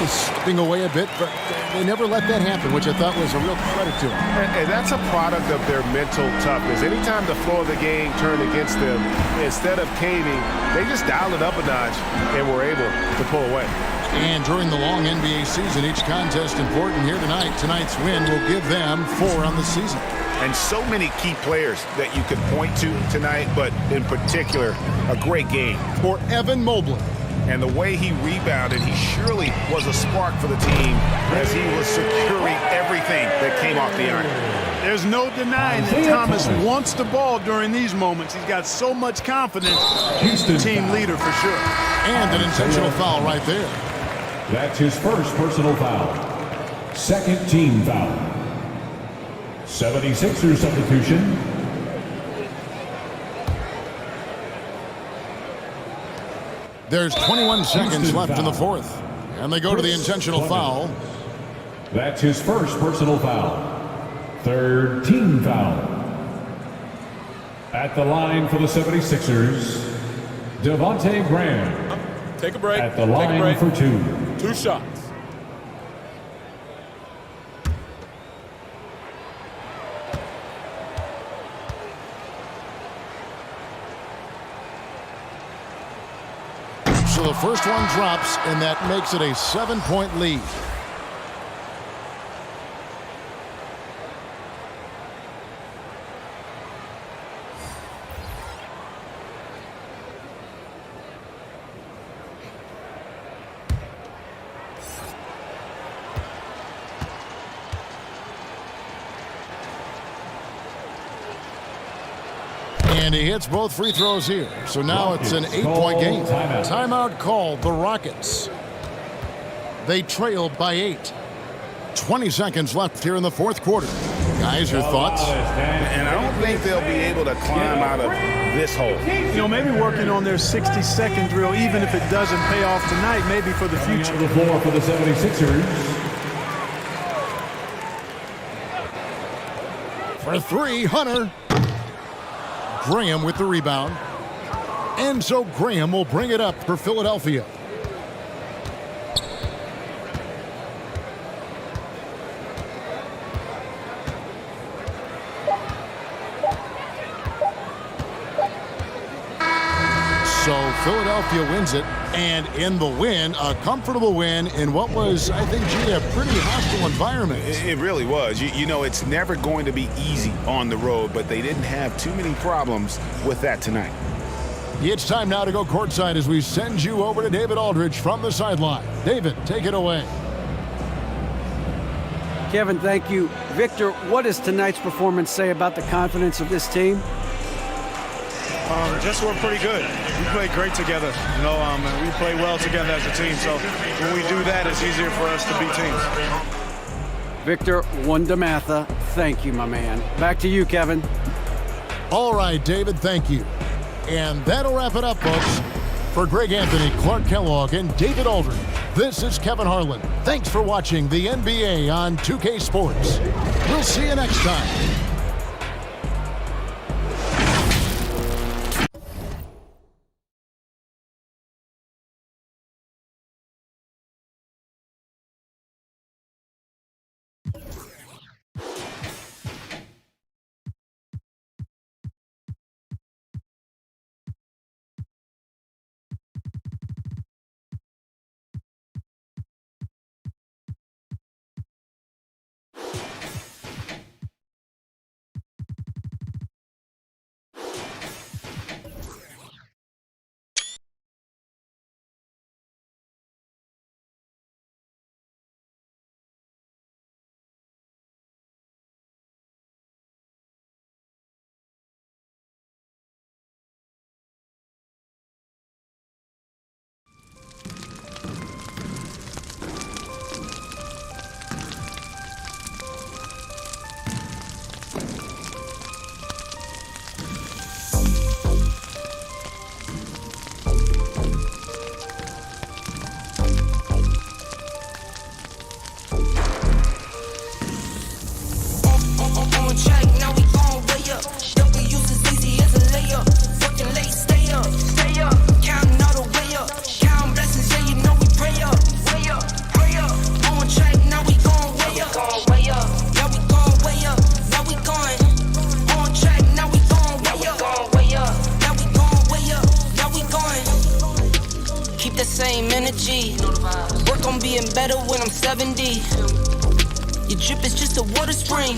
D: slipping away a bit, but they never let that happen, which I thought was a real credit to them.
E: And that's a product of their mental toughness. Anytime the flow of the game turned against them, instead of caving, they just dialed it up a notch and were able to pull away.
D: And during the long NBA season, each contest important here tonight. Tonight's win will give them 4 on the season.
E: And so many key players that you could point to tonight, but in particular, a great game.
D: For Evan Mobley.
E: And the way he rebounded, he surely was a spark for the team as he was securing everything that came off the iron.
F: There's no denying that Thomas wants the ball during these moments. He's got so much confidence. He's the team leader for sure.
D: And an intentional foul right there.
G: That's his first personal foul. Second team foul. 76ers substitution.
D: There's 21 seconds left in the fourth. And they go to the intentional foul.
G: That's his first personal foul. Third team foul. At the line for the 76ers, Devontae Graham.
O: Take a break.
G: At the line for 2.
O: 2 shots.
D: So the first one drops, and that makes it a 7-point lead. And he hits both free throws here. So now it's an 8-point game. Timeout called the Rockets. They trailed by 8. 20 seconds left here in the fourth quarter. Guys, your thoughts?
E: And I don't think they'll be able to climb out of this hole.
F: You know, maybe working on their 60-second drill, even if it doesn't pay off tonight, maybe for the future.
G: The floor for the 76ers.
D: For 3, Hunter. Graham with the rebound. And so Graham will bring it up for Philadelphia. So Philadelphia wins it, and in the win, a comfortable win in what was, I think, G, a pretty hostile environment.
H: It really was. You know, it's never going to be easy on the road, but they didn't have too many problems with that tonight.
D: It's time now to go courtside as we send you over to David Aldridge from the sideline. David, take it away.
I: Kevin, thank you. Victor, what does tonight's performance say about the confidence of this team?
F: Just we're pretty good. We play great together, you know, and we play well together as a team. So when we do that, it's easier for us to beat teams.
I: Victor Wondermatha, thank you, my man. Back to you, Kevin.
D: All right, David, thank you. And that'll wrap it up, folks. For Greg Anthony, Clark Kellogg, and David Aldridge, this is Kevin Harlan. Thanks for watching the NBA on 2K Sports. We'll see you next time.
A: Same energy. Work on being better when I'm 70. Your drip is just a water spring.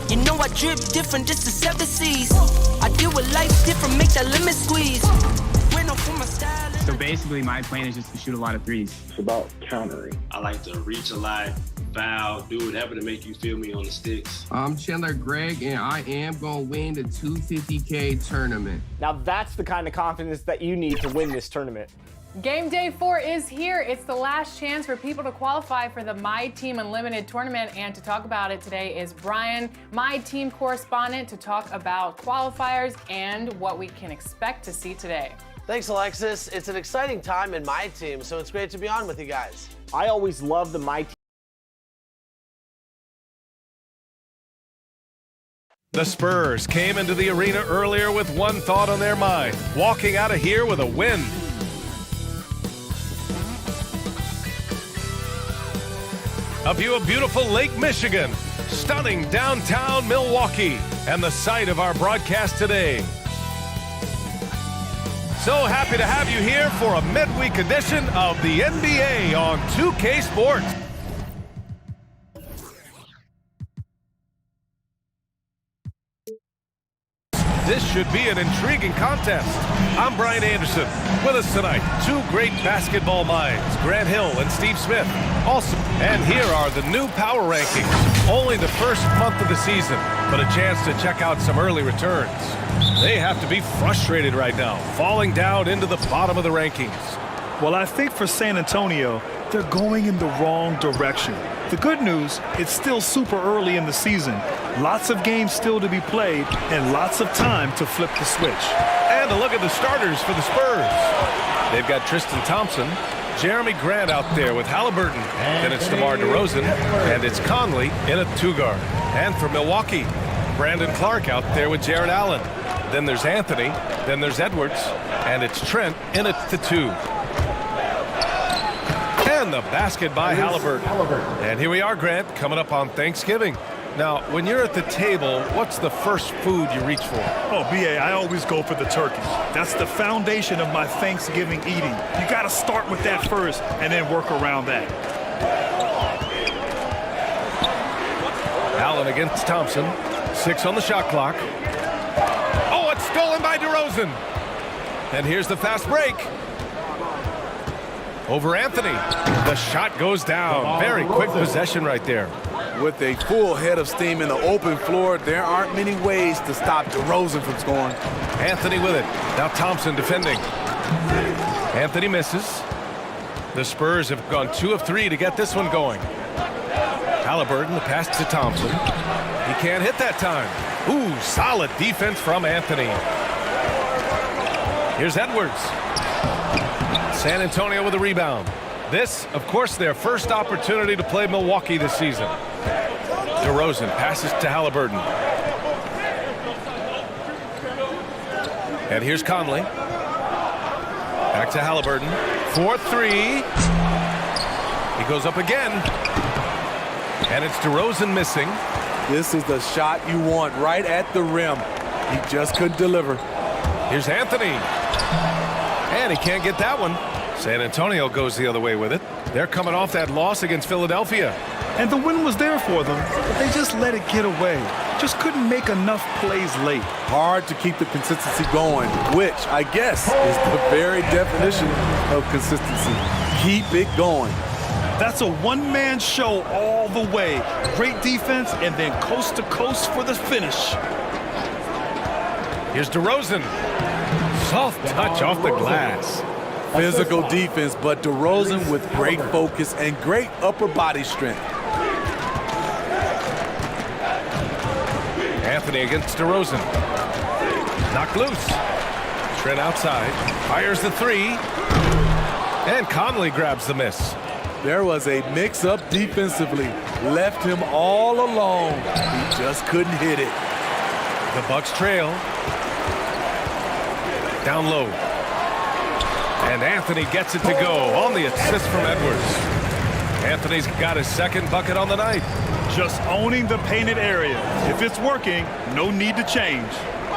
A: You know I drip different, just the 7 C's. I deal with life different, make that limit squeeze.
P: So basically my plan is just to shoot a lot of threes.
Q: It's about countering.
R: I like to reach a lot, foul, do whatever to make you feel me on the sticks.
S: I'm Chandler Gregg, and I am going to win the 250K tournament.
T: Now that's the kind of confidence that you need to win this tournament.
B: Game day 4 is here. It's the last chance for people to qualify for the My Team Unlimited tournament. And to talk about it today is Brian, My Team correspondent, to talk about qualifiers and what we can expect to see today.
U: Thanks, Alexis. It's an exciting time in My Team, so it's great to be on with you guys.
T: I always love the My Team.
V: The Spurs came into the arena earlier with one thought on their mind, walking out of here with a win. A view of beautiful Lake Michigan, stunning downtown Milwaukee, and the site of our broadcast today. So happy to have you here for a midweek edition of the NBA on 2K Sports. This should be an intriguing contest. I'm Brian Anderson. With us tonight, two great basketball minds, Grant Hill and Steve Smith. Also And here are the new power rankings. Only the first month of the season, but a chance to check out some early returns. They have to be frustrated right now, falling down into the bottom of the rankings.
C: Well, I think for San Antonio, they're going in the wrong direction. The good news, it's still super early in the season. Lots of games still to be played and lots of time to flip the switch.
V: And a look at the starters for the Spurs. They've got Tristan Thompson, Jeremy Grant out there with Halliburton. Then it's DeMar DeRozan, and it's Conley in a two-guard. And for Milwaukee, Brandon Clark out there with Jared Allen. Then there's Anthony, then there's Edwards, and it's Trent in at the two. And the basket by Halliburton. And here we are, Grant, coming up on Thanksgiving. Now, when you're at the table, what's the first food you reach for?
C: Oh, B.A., I always go for the turkey. That's the foundation of my Thanksgiving eating. You got to start with that first and then work around that.
V: Allen against Thompson. 6 on the shot clock. Oh, it's stolen by DeRozan. And here's the fast break. Over Anthony. The shot goes down. Very quick possession right there.
M: With a full head of steam in the open floor, there aren't many ways to stop DeRozan from scoring.
V: Anthony with it. Now Thompson defending. Anthony misses. The Spurs have gone 2 of 3 to get this one going. Halliburton, the pass to Thompson. He can't hit that time. Ooh, solid defense from Anthony. Here's Edwards. San Antonio with a rebound. This, of course, their first opportunity to play Milwaukee this season. DeRozan passes to Halliburton. And here's Conley. Back to Halliburton. 4-3. He goes up again. And it's DeRozan missing.
M: This is the shot you want right at the rim. He just couldn't deliver.
V: Here's Anthony. And he can't get that one. San Antonio goes the other way with it. They're coming off that loss against Philadelphia.
C: And the win was there for them, but they just let it get away. Just couldn't make enough plays late.
M: Hard to keep the consistency going, which I guess is the very definition of consistency. Keep it going.
C: That's a one-man show all the way. Great defense and then coast to coast for the finish.
V: Here's DeRozan. Soft touch off the glass.
M: Physical defense, but DeRozan with great focus and great upper body strength.
V: Anthony against DeRozan. Knocked loose. Trent outside. Fires the three. And Conley grabs the miss.
M: There was a mix-up defensively. Left him all alone. He just couldn't hit it.
V: The Bucks trail. Down low. And Anthony gets it to go on the assist from Edwards. Anthony's got his second bucket on the night.
C: Just owning the painted area. If it's working, no need to change.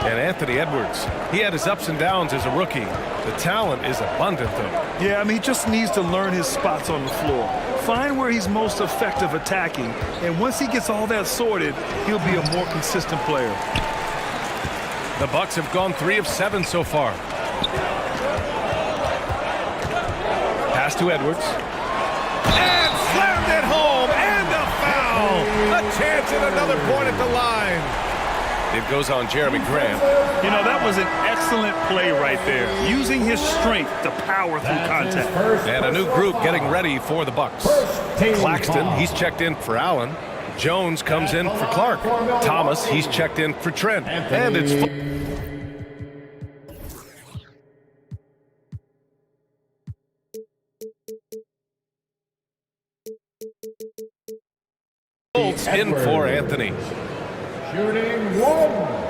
V: And Anthony Edwards, he had his ups and downs as a rookie. The talent is abundant, though.
C: Yeah, I mean, he just needs to learn his spots on the floor. Find where he's most effective attacking. And once he gets all that sorted, he'll be a more consistent player.
V: The Bucks have gone 3 of 7 so far. Pass to Edwards. And slammed it home. And a foul. A chance at another point at the line. It goes on Jeremy Grant.
C: You know, that was an excellent play right there. Using his strength to power through contact.
V: And a new group getting ready for the Bucks. Claxton, he's checked in for Allen. Jones comes in for Clark. Thomas, he's checked in for Trent. And it's Fultz in for Anthony.
G: Shooting 1.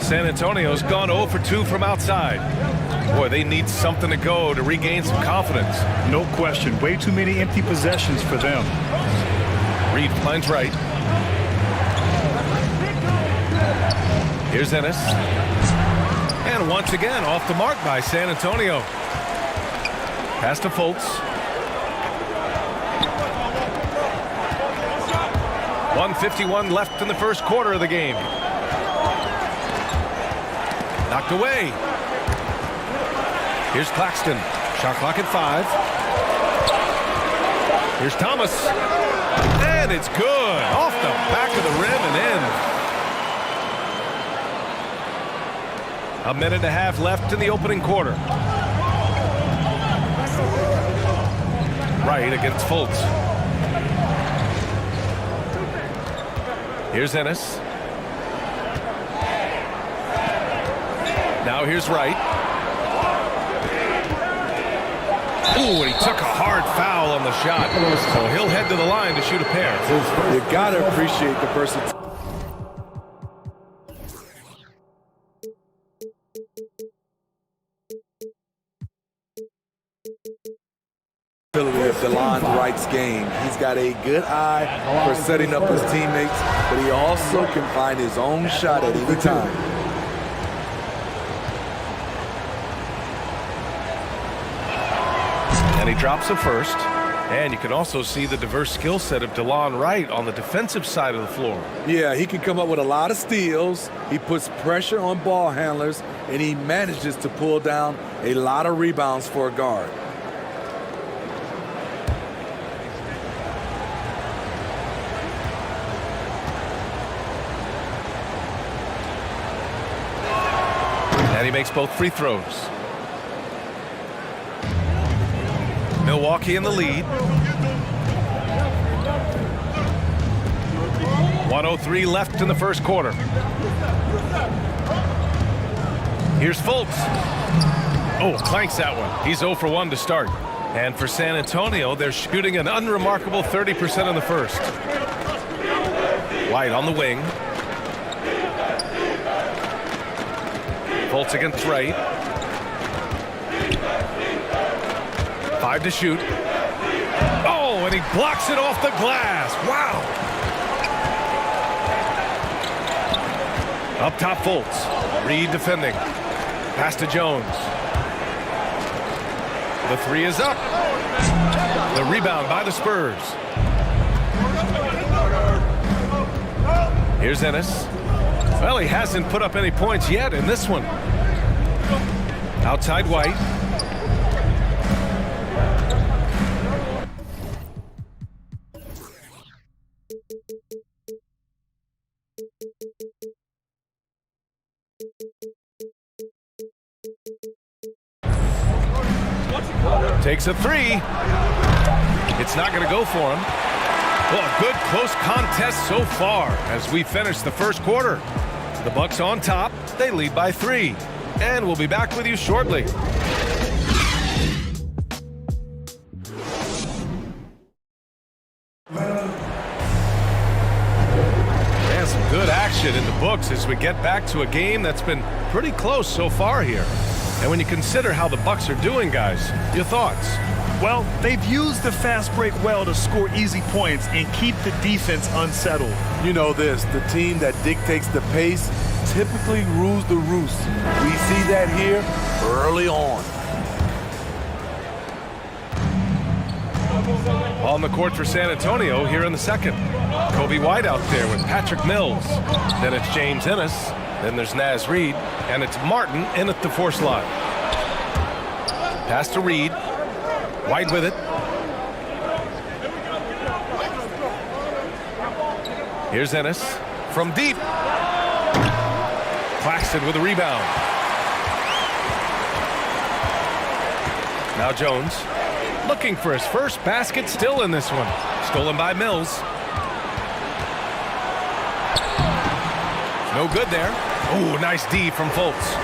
V: San Antonio's gone 0 for 2 from outside. Boy, they need something to go to regain some confidence.
C: No question. Way too many empty possessions for them.
V: Reed finds right. Here's Ennis. And once again, off the mark by San Antonio. Pass to Fultz. 1:51 left in the first quarter of the game. Knocked away. Here's Claxton. Shot clock at 5. Here's Thomas. And it's good. Off the back of the rim and in. A minute and a half left in the opening quarter. Wright against Fultz. Here's Ennis. Now here's Wright. Ooh, and he took a hard foul on the shot. So he'll head to the line to shoot a pair.
J: You gotta appreciate the versatility of DeLon Wright's game. He's got a good eye for setting up his teammates, but he also can find his own shot at any time.
V: And he drops a first. And you can also see the diverse skill set of DeLon Wright on the defensive side of the floor.
J: Yeah, he can come up with a lot of steals. He puts pressure on ball handlers, and he manages to pull down a lot of rebounds for a guard.
V: And he makes both free throws. Milwaukee in the lead. 1:03 left in the first quarter. Here's Fultz. Oh, clanks that one. He's 0 for 1 to start. And for San Antonio, they're shooting an unremarkable 30% in the first. White on the wing. Fultz against Wright. 5 to shoot. Oh, and he blocks it off the glass. Wow. Up top, Fultz. Reed defending. Pass to Jones. The three is up. The rebound by the Spurs. Here's Ennis. Well, he hasn't put up any points yet in this one. Outside White. Takes a three. It's not going to go for him. Well, a good close contest so far as we finish the first quarter. The Bucks on top. They lead by 3. And we'll be back with you shortly. And some good action in the books as we get back to a game that's been pretty close so far here. And when you consider how the Bucks are doing, guys, your thoughts?
C: Well, they've used the fast break well to score easy points and keep the defense unsettled.
J: You know this, the team that dictates the pace typically rules the roost. We see that here early on.
V: On the court for San Antonio here in the second. Kobe White out there with Patrick Mills. Then it's James Ennis. Then there's Naz Reid. And it's Martin in at the 4 slot. Pass to Reid. White with it. Here's Ennis from deep. Claxton with a rebound. Now Jones looking for his first basket, still in this one. Stolen by Mills. No good there. Oh, nice D from Fultz.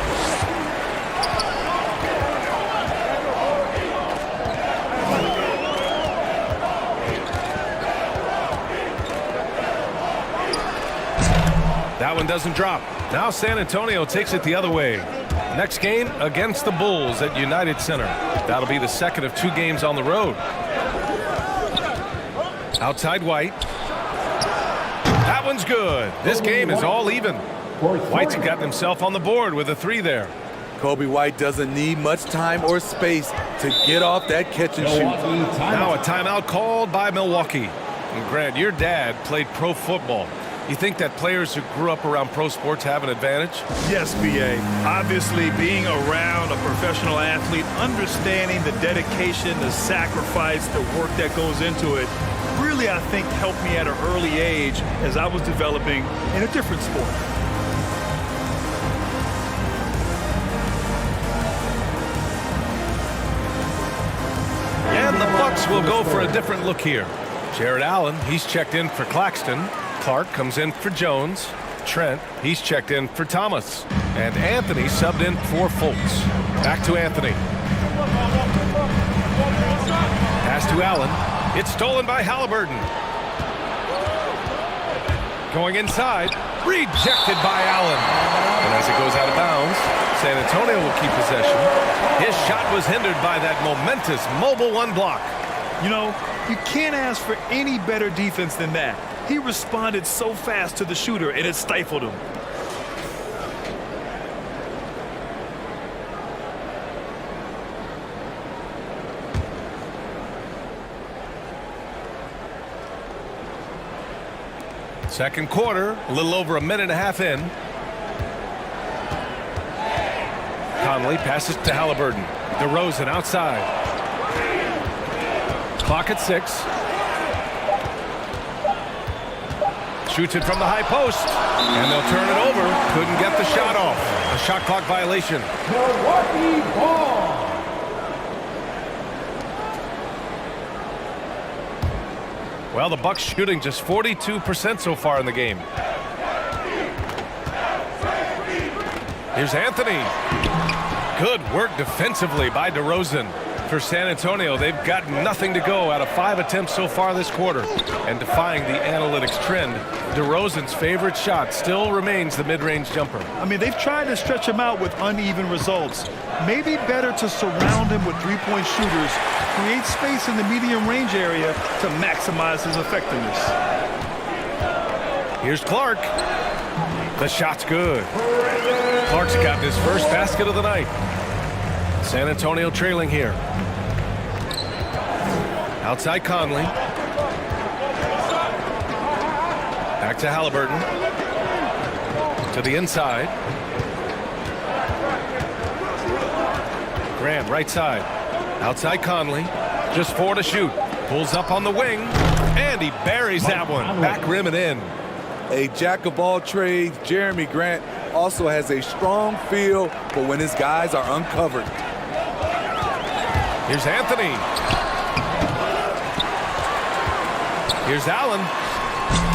V: That one doesn't drop. Now San Antonio takes it the other way. Next game against the Bulls at United Center. That'll be the second of 2 games on the road. Outside White. That one's good. This game is all even. White's gotten himself on the board with a 3 there.
J: Kobe White doesn't need much time or space to get off that catch and shoot.
V: Now a timeout called by Milwaukee. And Grant, your dad played pro football. You think that players who grew up around pro sports have an advantage?
C: Yes, B.A. Obviously, being around a professional athlete, understanding the dedication, the sacrifice, the work that goes into it, really, I think, helped me at an early age as I was developing in a different sport.
V: And the Bucs will go for a different look here. Jared Allen, he's checked in for Claxton. Clark comes in for Jones. Trent, he's checked in for Thomas. And Anthony subbed in for Fultz. Back to Anthony. Pass to Allen. It's stolen by Halliburton. Going inside. Rejected by Allen. And as it goes out of bounds, San Antonio will keep possession. His shot was hindered by that momentous mobile one block.
C: You know, you can't ask for any better defense than that. He responded so fast to the shooter, and it stifled him.
V: Second quarter, a little over a minute and a half in. Conley passes to Halliburton. DeRozan outside. Clock at 6. Shoots it from the high post, and they'll turn it over. Couldn't get the shot off. A shot clock violation.
G: Milwaukee ball.
V: Well, the Bucs shooting just 42% so far in the game. Here's Anthony. Good work defensively by DeRozan. For San Antonio, they've got nothing to go out of 5 attempts so far this quarter. And defying the analytics trend, DeRozan's favorite shot still remains the mid-range jumper.
C: I mean, they've tried to stretch him out with uneven results. Maybe better to surround him with three-point shooters, create space in the medium range area to maximize his effectiveness.
V: Here's Clark. The shot's good. Clark's got his first basket of the night. San Antonio trailing here. Outside Conley. Back to Halliburton. To the inside. Grant right side. Outside Conley. Just 4 to shoot. Pulls up on the wing. And he buries that one. Back rim and in.
J: A jack of all trades, Jeremy Grant also has a strong feel for when his guys are uncovered.
V: Here's Anthony. Here's Allen.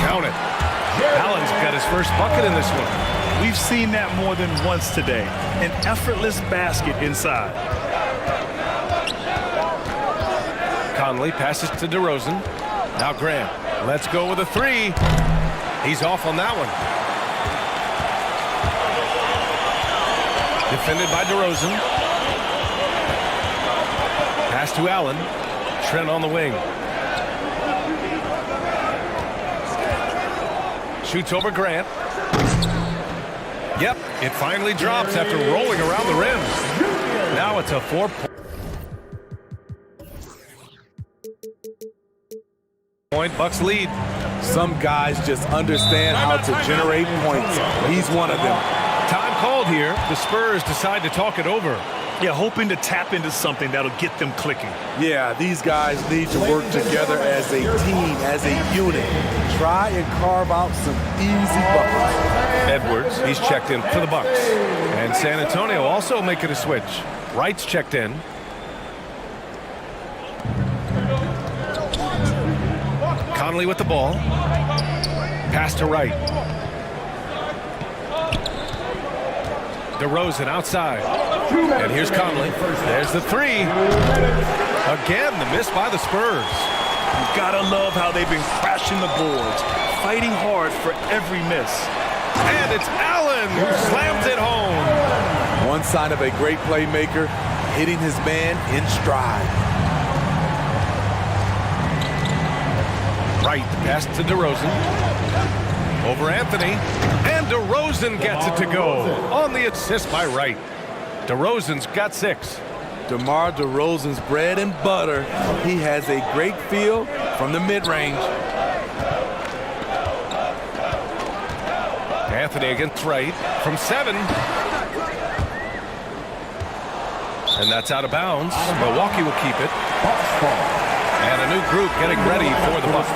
V: Count it. Allen's got his first bucket in this one.
C: We've seen that more than once today. An effortless basket inside.
V: Conley passes to DeRozan. Now Grant. Let's go with a 3. He's off on that one. Defended by DeRozan. Pass to Allen. Trent on the wing. Shoots over Grant. Yep, it finally drops after rolling around the rim. Now it's a 4-point Bucs lead.
J: Some guys just understand how to generate points. He's one of them.
V: Time called here. The Spurs decide to talk it over.
C: Yeah, hoping to tap into something that'll get them clicking.
J: Yeah, these guys need to work together as a team, as a unit. Try and carve out some easy buckets.
V: Edwards, he's checked in for the Bucs. And San Antonio also making a switch. Wright's checked in. Conley with the ball. Pass to Wright. DeRozan outside. And here's Conley. There's the 3. Again, the miss by the Spurs.
C: You gotta love how they've been crashing the boards, fighting hard for every miss.
V: And it's Allen who slams it home.
J: One sign of a great playmaker, hitting his man in stride.
V: Wright, pass to DeRozan. Over Anthony. And DeRozan gets it to go on the assist by Wright. DeRozan's got 6.
J: DeMar DeRozan's bread and butter. He has a great feel from the mid-range.
V: Anthony against Wright from 7. And that's out of bounds. Milwaukee will keep it. And a new group getting ready for the Bucks.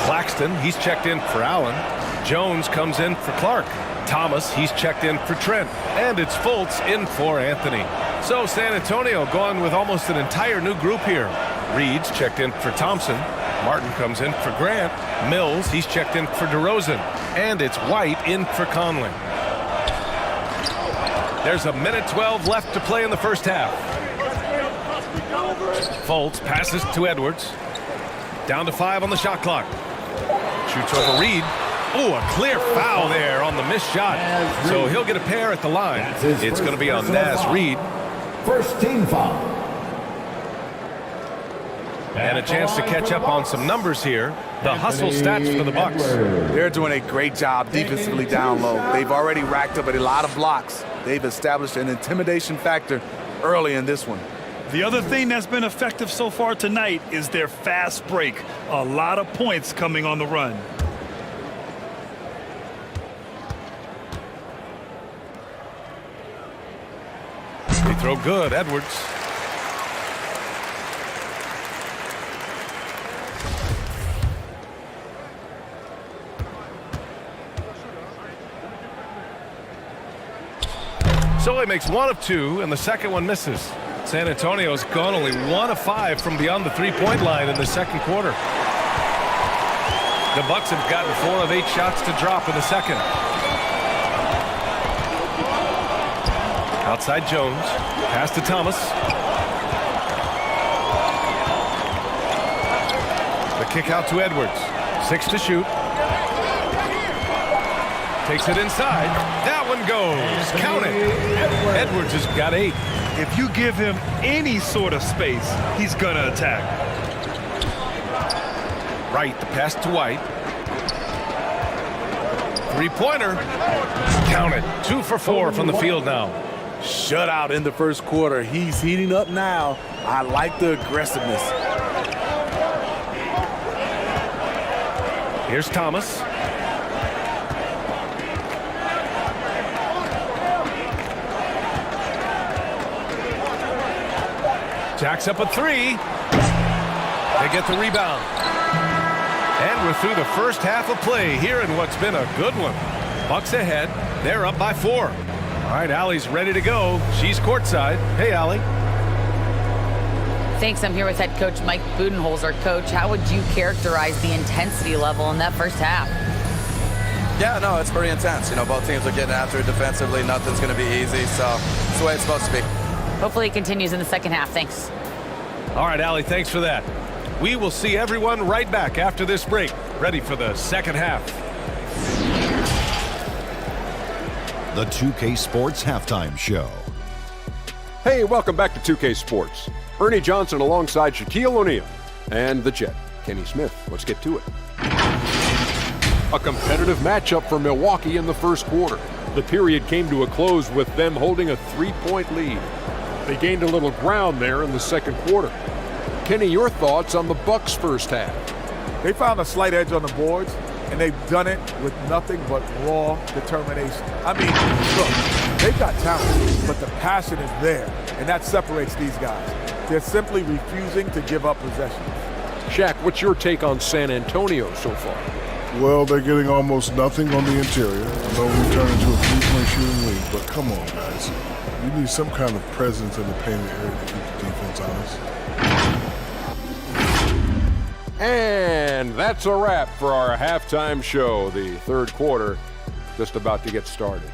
V: Claxton, he's checked in for Allen. Jones comes in for Clark. Thomas, he's checked in for Trent. And it's Fultz in for Anthony. So San Antonio going with almost an entire new group here. Reed's checked in for Thompson. Martin comes in for Grant. Mills, he's checked in for DeRozan. And it's White in for Conley. There's a minute 12 left to play in the first half. Fultz passes to Edwards. Down to 5 on the shot clock. Shoots over Reed. Ooh, a clear foul there on the missed shot. So he'll get a pair at the line. It's going to be on Naz Reed.
G: First team foul.
V: And a chance to catch up on some numbers here. The hustle stats for the Bucks.
J: They're doing a great job defensively down low. They've already racked up a lot of blocks. They've established an intimidation factor early in this one.
C: The other thing that's been effective so far tonight is their fast break. A lot of points coming on the run.
V: They throw good, Edwards. So he makes 1 of 2, and the second one misses. San Antonio's gone only 1 of 5 from beyond the three-point line in the second quarter. The Bucks have gotten 4 of 8 shots to drop in the second. Outside Jones, pass to Thomas. The kick out to Edwards. 6 to shoot. Takes it inside. That one goes. Count it. Edwards has got 8.
C: If you give him any sort of space, he's going to attack.
V: Wright, the pass to White. Three-pointer. Count it. 2 for 4 from the field now.
J: Shutout in the first quarter. He's heating up now. I like the aggressiveness.
V: Here's Thomas. Jacks up a 3. They get the rebound. And we're through the first half of play here in what's been a good one. Bucks ahead. They're up by 4. All right, Allie's ready to go. She's courtside. Hey, Allie.
K: Thanks. I'm here with head coach Mike Budenholzer. Coach, how would you characterize the intensity level in that first half?
Q: Yeah, no, it's pretty intense. You know, both teams are getting after it defensively. Nothing's going to be easy, so it's the way it's supposed to be.
K: Hopefully it continues in the second half. Thanks.
V: All right, Allie, thanks for that. We will see everyone right back after this break. Ready for the second half.
W: The 2K Sports Halftime Show.
L: Hey, welcome back to 2K Sports. Ernie Johnson alongside Shaquille O'Neal and the Jet, Kenny Smith. Let's get to it. A competitive matchup for Milwaukee in the first quarter. The period came to a close with them holding a 3-point lead. They gained a little ground there in the second quarter. Kenny, your thoughts on the Bucks' first half?
M: They found a slight edge on the boards, and they've done it with nothing but raw determination. I mean, look, they've got talent, but the passion is there, and that separates these guys. They're simply refusing to give up possession.
L: Shaq, what's your take on San Antonio so far?
N: Well, they're getting almost nothing on the interior. I know we turned into a 3-point shooting league, but come on, guys. You need some kind of presence in the painted area to keep the defense honest.
L: And that's a wrap for our halftime show. The third quarter just about to get started.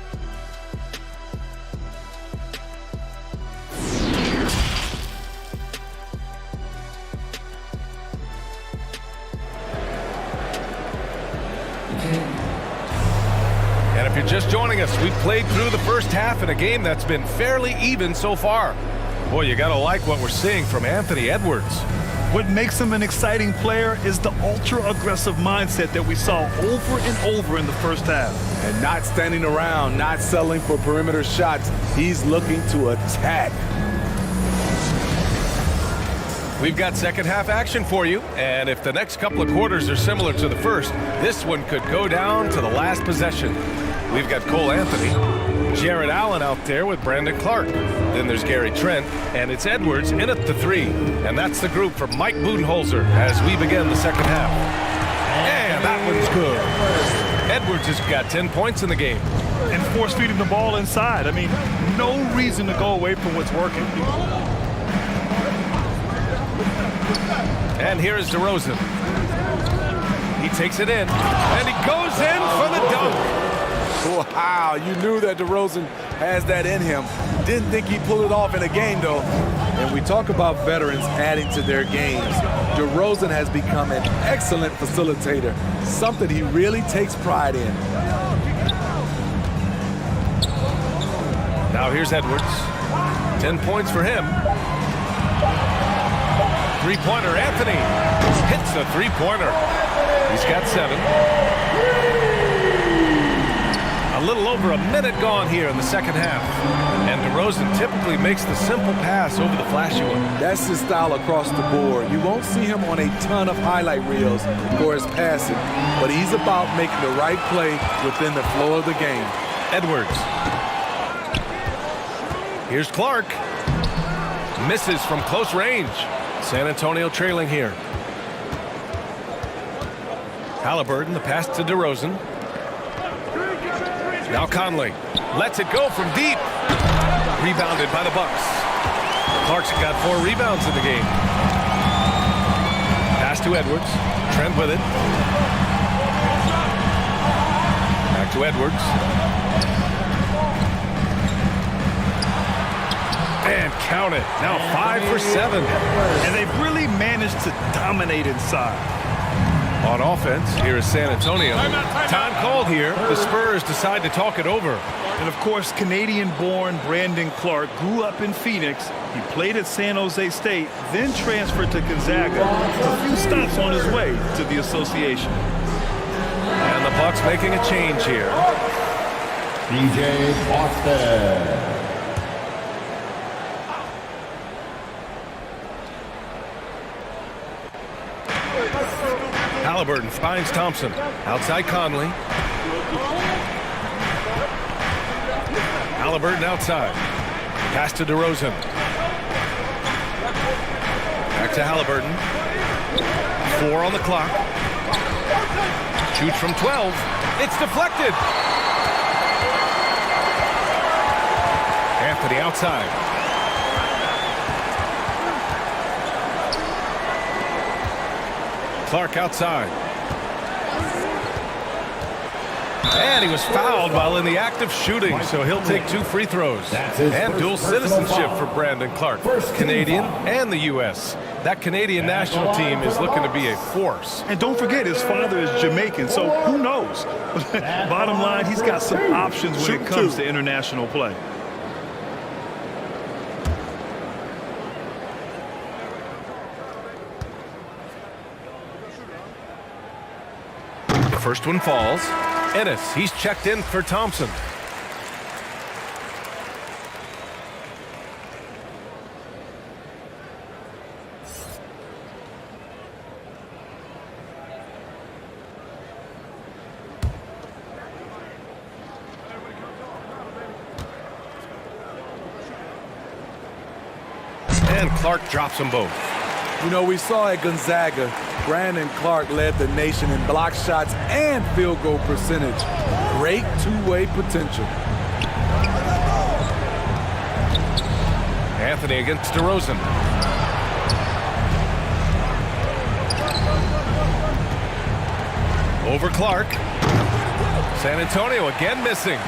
V: And if you're just joining us, we've played through the first half in a game that's been fairly even so far. Boy, you gotta like what we're seeing from Anthony Edwards.
C: What makes him an exciting player is the ultra-aggressive mindset that we saw over and over in the first half.
J: And not standing around, not settling for perimeter shots. He's looking to attack.
V: We've got second half action for you, and if the next couple of quarters are similar to the first, this one could go down to the last possession. we've got Cole Anthony. Jared Allen out there with Brandon Clark. Then there's Gary Trent, and it's Edwards in at the 3. And that's the group for Mike Budenholzer as we begin the second half. And that one's good. Edwards has got 10 points in the game.
C: And force feeding the ball inside. I mean, no reason to go away from what's working.
V: And here is DeRozan. He takes it in, and he goes in for the dunk.
J: Wow, you knew that DeRozan has that in him. Didn't think he'd pull it off in a game, though. And we talk about veterans adding to their games. DeRozan has become an excellent facilitator, something he really takes pride in.
V: Now here's Edwards. 10 points for him. Three-pointer, Anthony hits the three-pointer. He's got 7. A little over a minute gone here in the second half. And DeRozan typically makes the simple pass over the flashy one.
J: That's his style across the board. You won't see him on a ton of highlight reels for his passing, but he's about making the right play within the flow of the game.
V: Edwards. Here's Clark. Misses from close range. San Antonio trailing here. Halliburton, the pass to DeRozan. Now Conley lets it go from deep. Rebounded by the Bucks. Clark's got 4 rebounds in the game. Pass to Edwards. Trent with it. Back to Edwards. And count it. Now 5 for 7.
C: And they've really managed to dominate inside.
V: On offense, here is San Antonio. Time called here. The Spurs decide to talk it over.
C: And of course, Canadian-born Brandon Clark grew up in Phoenix. He played at San Jose State, then transferred to Gonzaga. A few stops on his way to the association.
V: And the Bucks making a change here.
G: DJ Boston.
V: Halliburton finds Thompson. Outside Conley. Halliburton outside. Pass to DeRozan. Back to Halliburton. 4 on the clock. Shoots from 12. It's deflected. Anthony outside. Clark outside. And he was fouled while in the act of shooting, so he'll take 2 free throws. And dual citizenship for Brandon Clark, Canadian and the U.S. That Canadian national team is looking to be a force.
C: And don't forget, his father is Jamaican, so who knows? Bottom line, he's got some options when it comes to international play.
V: First one falls. Ennis, he's checked in for Thompson. And Clark drops them both.
J: You know, we saw at Gonzaga, Brandon Clark led the nation in block shots and field goal percentage. Great two-way potential.
V: Anthony against DeRozan. Over Clark. San Antonio again missing.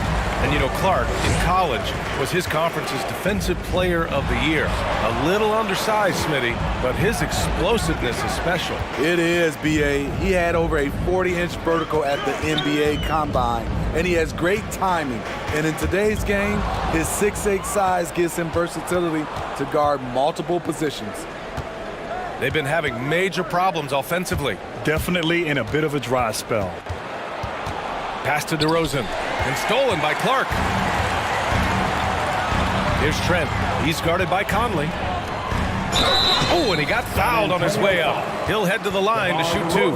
V: And you know, Clark in college was his conference's defensive player of the year. A little undersized, Smitty, but his explosiveness is special.
J: It is, B.A. He had over a 40-inch vertical at the NBA Combine, and he has great timing. And in today's game, his 6'8" size gives him versatility to guard multiple positions.
V: They've been having major problems offensively.
C: Definitely in a bit of a dry spell.
V: Pass to DeRozan. And stolen by Clark. Here's Trent. He's guarded by Conley. Oh, and he got fouled on his way up. He'll head to the line to shoot 2.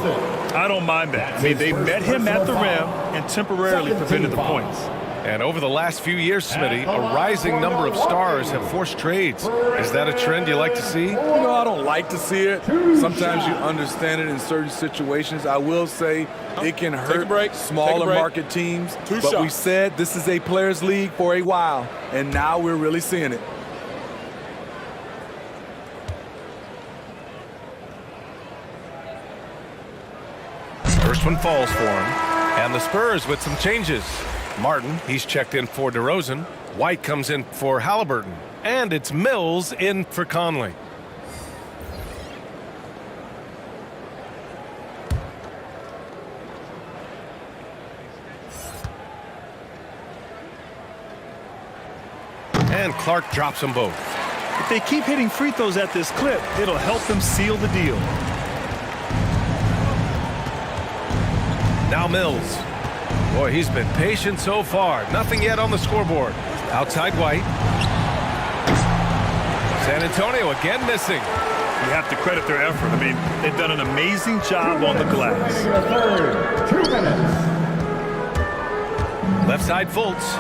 C: I don't mind that. I mean, they met him at the rim and temporarily prevented the points.
V: And over the last few years, Smitty, a rising number of stars have forced trades. Is that a trend you like to see?
J: You know, I don't like to see it. Sometimes you understand it in certain situations. I will say it can hurt smaller market teams. But we said this is a players' league for a while, and now we're really seeing it.
V: First one falls for him. And the Spurs with some changes. Martin, he's checked in for DeRozan. White comes in for Halliburton. And it's Mills in for Conley. And Clark drops them both.
C: If they keep hitting free throws at this clip, it'll help them seal the deal.
V: Now Mills. Boy, he's been patient so far. Nothing yet on the scoreboard. Outside White. San Antonio again missing.
C: You have to credit their effort. I mean, they've done an amazing job on the glass.
G: 2 minutes.
V: Left side Fultz.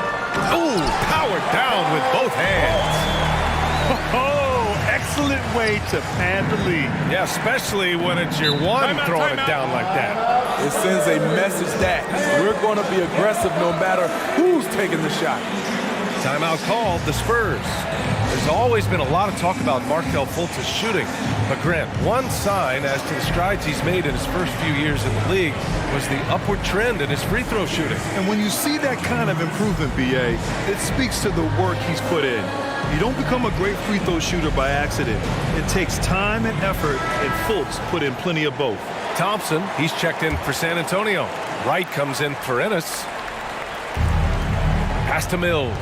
V: Ooh, powered down with both hands.
C: Oh, excellent way to pad the lead.
V: Yeah, especially when it's your one throwing it down like that.
J: It sends a message that we're going to be aggressive no matter who's taking the shot.
V: Timeout called, the Spurs. There's always been a lot of talk about Markelle Fultz's shooting. But Grant, one sign as to the strides he's made in his first few years in the league was the upward trend in his free throw shooting.
C: And when you see that kind of improvement, BA, it speaks to the work he's put in. You don't become a great free throw shooter by accident. It takes time and effort, and Fultz put in plenty of both.
V: Thompson, he's checked in for San Antonio. Wright comes in for Ennis. Pass to Mills.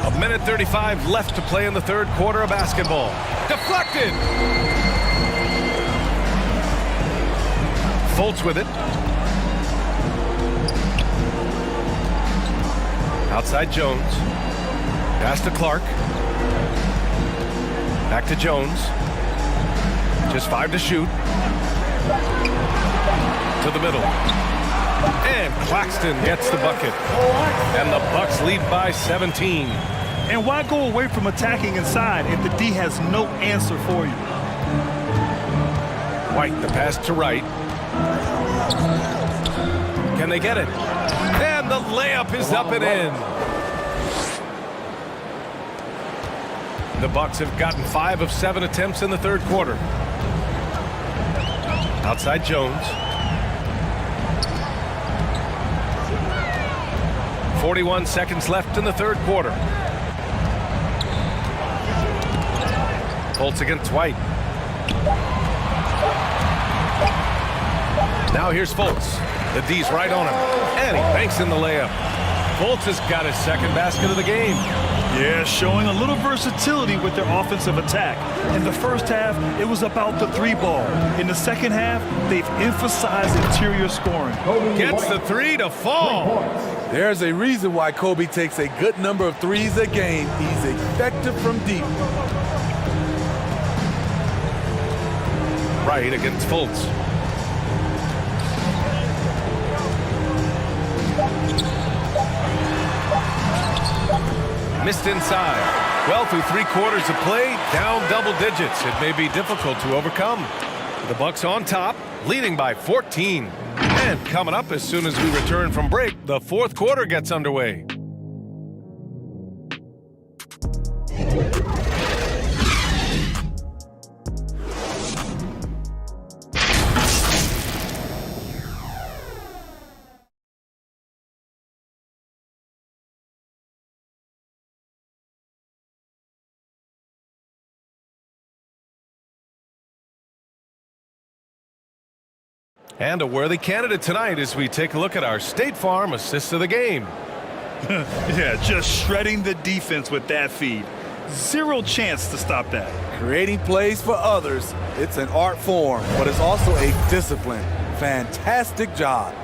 V: A minute 35 left to play in the third quarter of basketball. Deflected! Fultz with it. Outside Jones. Pass to Clark. Back to Jones. Just 5 to shoot. To the middle. And Claxton gets the bucket. And the Bucks lead by 17.
C: And why go away from attacking inside if the D has no answer for you?
V: White, the pass to Wright. Can they get it? And the layup is up and in. The Bucks have gotten 5 of 7 attempts in the third quarter. Outside Jones. 41 seconds left in the third quarter. Fultz against White. Now here's Fultz. The D's right on him. And he banks in the layup. Fultz has got his second basket of the game.
C: Yeah, showing a little versatility with their offensive attack. In the first half, it was about the 3 ball. In the second half, they've emphasized interior scoring.
V: Gets the 3 to fall.
J: There's a reason why Kobe takes a good number of threes a game. He's effective from deep.
V: Right against Fultz. Missed inside. Well, through 3 quarters of play, down double digits. It may be difficult to overcome. The Bucks on top, leading by 14. And coming up as soon as we return from break, the fourth quarter gets underway. And a worthy candidate tonight as we take a look at our State Farm assist of the game.
C: Yeah, just shredding the defense with that feed. Zero chance to stop that.
J: Creating plays for others, it's an art form, but it's also a discipline. Fantastic job.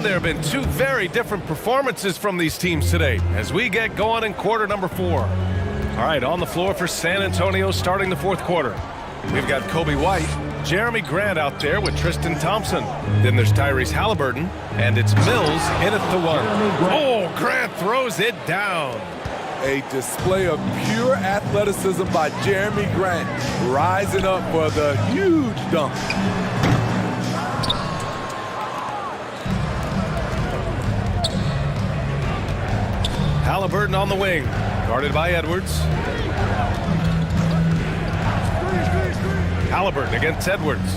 V: And there have been two very different performances from these teams today as we get going in quarter number 4. All right, on the floor for San Antonio starting the fourth quarter. We've got Kobe White, Jeremy Grant out there with Tristan Thompson. Then there's Tyrese Halliburton, and it's Mills in at the 1. Oh, Grant throws it down.
J: A display of pure athleticism by Jeremy Grant, rising up for the huge dunk.
V: Halliburton on the wing, guarded by Edwards. Halliburton against Edwards.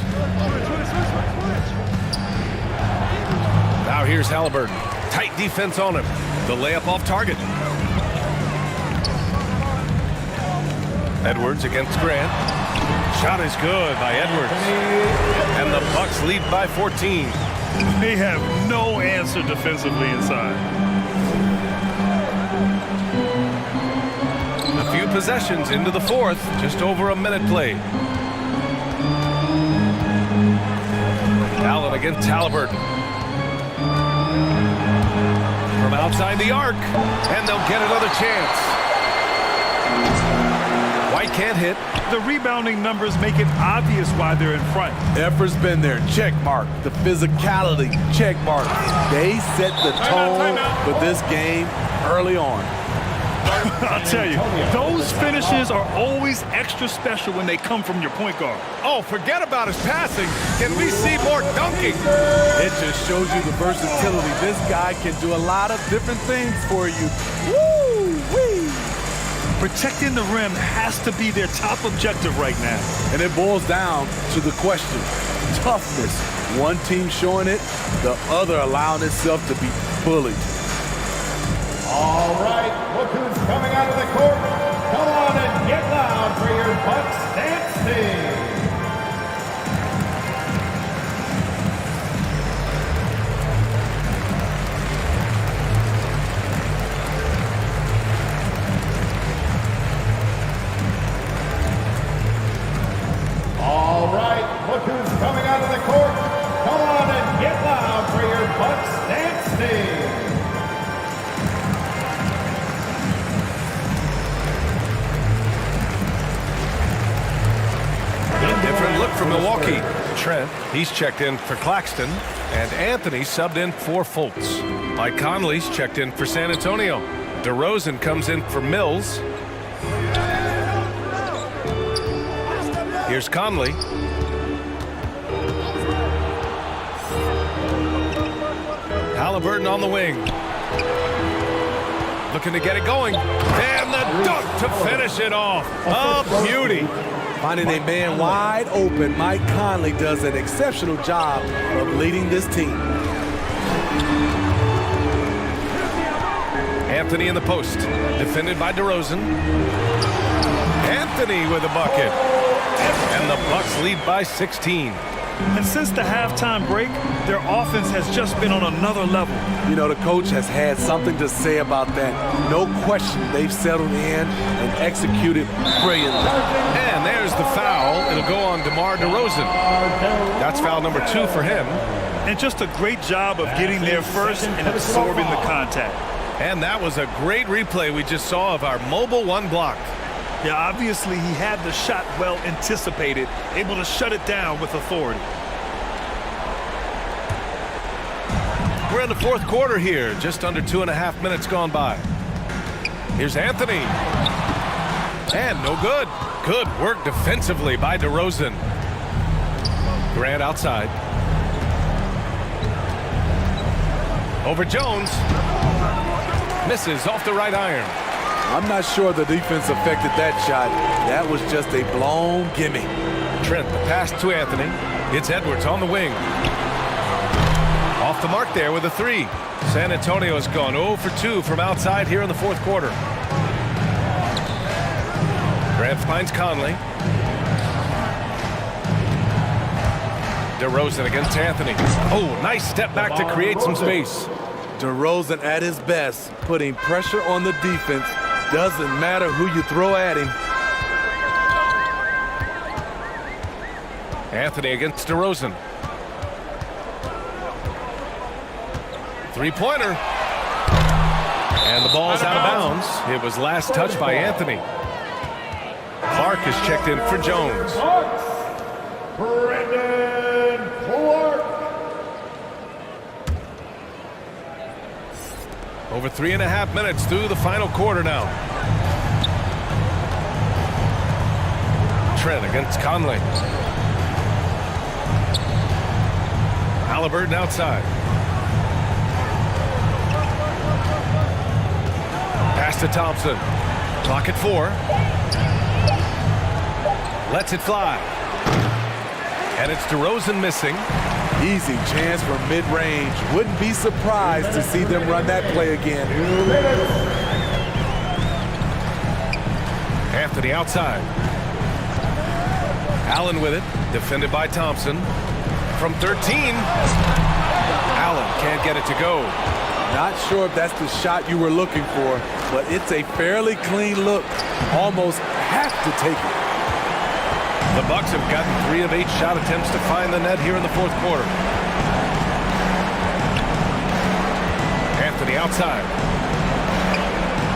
V: Now here's Halliburton. Tight defense on him. The layup off target. Edwards against Grant. Shot is good by Edwards. And the Bucks lead by 14.
C: They have no answer defensively inside.
V: A few possessions into the fourth. Just over a minute played. Allen against Halliburton. From outside the arc. And they'll get another chance. White can't hit.
C: The rebounding numbers make it obvious why they're in front.
J: Effort's been there, check mark. The physicality, check mark. They set the tone for this game early on.
C: I'll tell you, those finishes are always extra special when they come from your point guard.
V: Oh, forget about his passing. Can we see more dunking?
J: It just shows you the versatility. This guy can do a lot of different things for you. Woo-wee!
C: Protecting the rim has to be their top objective right now.
J: And it boils down to the question, toughness. One team showing it, the other allowing itself to be bullied.
G: All right, look who's coming out of the court. Come on and get loud for your Bucks dance team. All right, look who's coming out of the court. Come on and get loud for your Bucks dance team.
V: Different look for Milwaukee. Trent, he's checked in for Claxton, and Anthony subbed in for Fultz. Mike Conley's checked in for San Antonio. DeRozan comes in for Mills. Here's Conley. Halliburton on the wing. Looking to get it going. And the dunk to finish it off. A beauty.
J: Finding a man wide open, Mike Conley does an exceptional job of leading this team.
V: Anthony in the post, defended by DeRozan. Anthony with a bucket. And the Bucks lead by 16.
C: And since the halftime break, their offense has just been on another level.
J: You know, the coach has had something to say about that. No question, they've settled in and executed brilliantly.
V: And there's the foul. It'll go on DeMar DeRozan. That's foul number 2 for him.
C: And just a great job of getting there first and absorbing the contact.
V: And that was a great replay we just saw of our mobile one block.
C: Yeah, obviously he had the shot well anticipated, able to shut it down with authority.
V: We're in the fourth quarter here, just under 2.5 minutes gone by. Here's Anthony. And no good. Good work defensively by DeRozan. Grant outside. Over Jones. Misses off the right iron.
J: I'm not sure the defense affected that shot. That was just a blown gimme.
V: Trent, the pass to Anthony. It's Edwards on the wing. Off the mark there with a 3. San Antonio has gone 0 for 2 from outside here in the fourth quarter. Grant finds Conley. DeRozan against Anthony. Oh, nice step back to create some space.
J: DeRozan at his best, putting pressure on the defense. Doesn't matter who you throw at him.
V: Anthony against DeRozan. Three-pointer. And the ball's out of bounds. It was last touched by Anthony. Clark is checked in for Jones.
G: Brandon Clark.
V: Over 3.5 minutes through the final quarter now. Trent against Conley. Halliburton outside. Pass to Thompson. Clock at 4. Lets it fly. And it's DeRozan missing.
J: Easy chance for mid-range. Wouldn't be surprised to see them run that play again.
V: Anthony outside. Allen with it. Defended by Thompson. From 13. Allen can't get it to go.
J: Not sure if that's the shot you were looking for, but it's a fairly clean look. Almost have to take it.
V: The Bucks have gotten 3 of 8 shot attempts to find the net here in the fourth quarter. Anthony outside.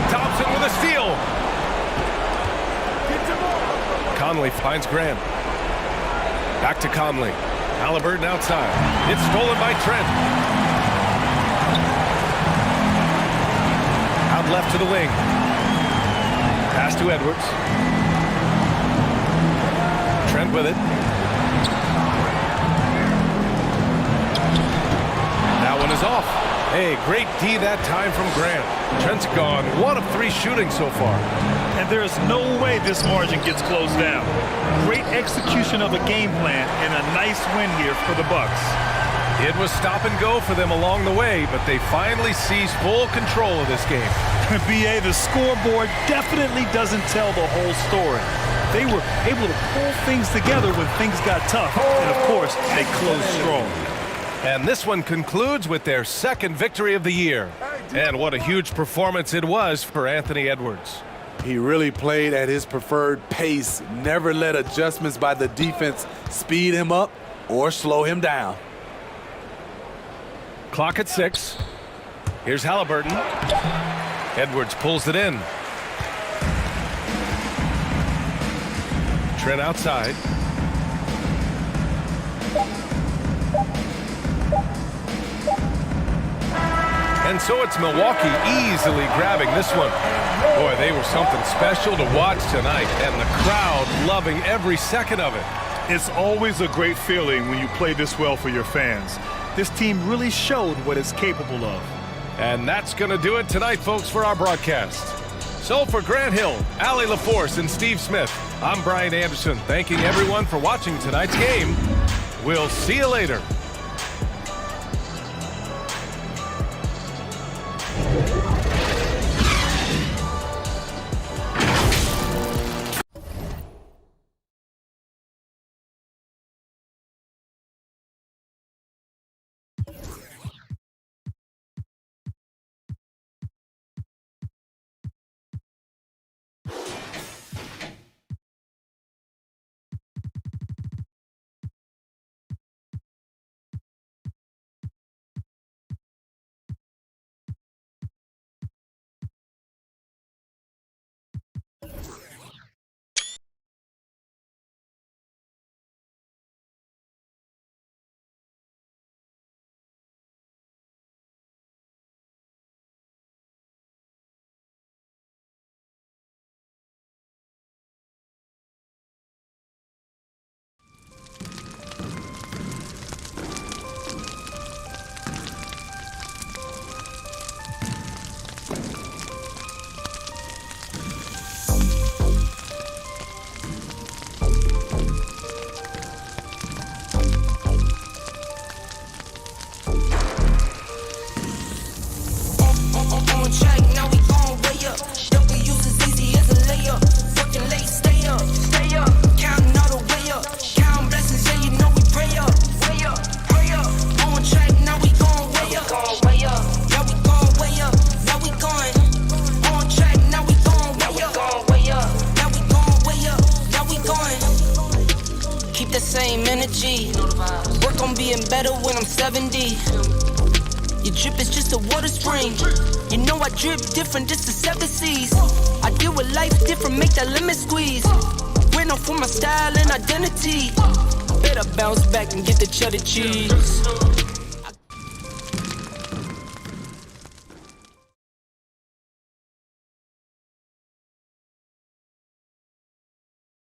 V: Thompson with a steal. Conley finds Grant. Back to Conley. Halliburton outside. It's stolen by Trent. Out left to the wing. Pass to Edwards. Trent with it. That one is off. Hey, great D that time from Grant. Trent's gone 1 of 3 shooting so far.
C: And there's no way this margin gets closed down. Great execution of a game plan and a nice win here for the Bucks.
V: It was stop and go for them along the way, but they finally seized full control of this game.
C: BA, the scoreboard definitely doesn't tell the whole story. They were able to pull things together when things got tough, and of course, they closed strong.
V: And this one concludes with their second victory of the year. And what a huge performance it was for Anthony Edwards.
J: He really played at his preferred pace, never let adjustments by the defense speed him up or slow him down.
V: Clock at 6. Here's Halliburton. Edwards pulls it in. Trent outside. And so it's Milwaukee easily grabbing this one. Boy, they were something special to watch tonight, and the crowd loving every second of it.
C: It's always a great feeling when you play this well for your fans. This team really showed what it's capable of.
V: And that's going to do it tonight, folks, for our broadcast. So for Grant Hill, Allie LaForce, and Steve Smith, I'm Brian Anderson, thanking everyone for watching tonight's game. We'll see you later.
A: Same energy. Work on being better when I'm 70. You Your drip is just a water spring. You know I drip different, just the 7 seas. I deal with life different, make that lemon squeeze. Ran off for my style and identity. Better bounce back and get the cheddar cheese.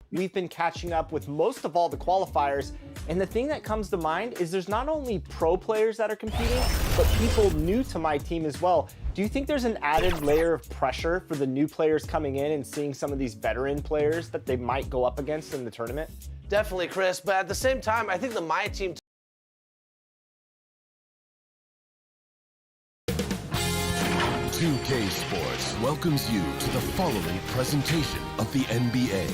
T: We've been catching up with most of all the qualifiers, and the thing that comes to mind is there's not only pro players that are competing, but people new to my team as well. Do you think there's an added layer of pressure for the new players coming in and seeing some of these veteran players that they might go up against in the tournament?
U: Definitely, Chris, but at the same time, I think the My Team
W: 2K Sports welcomes you to the following presentation of the NBA.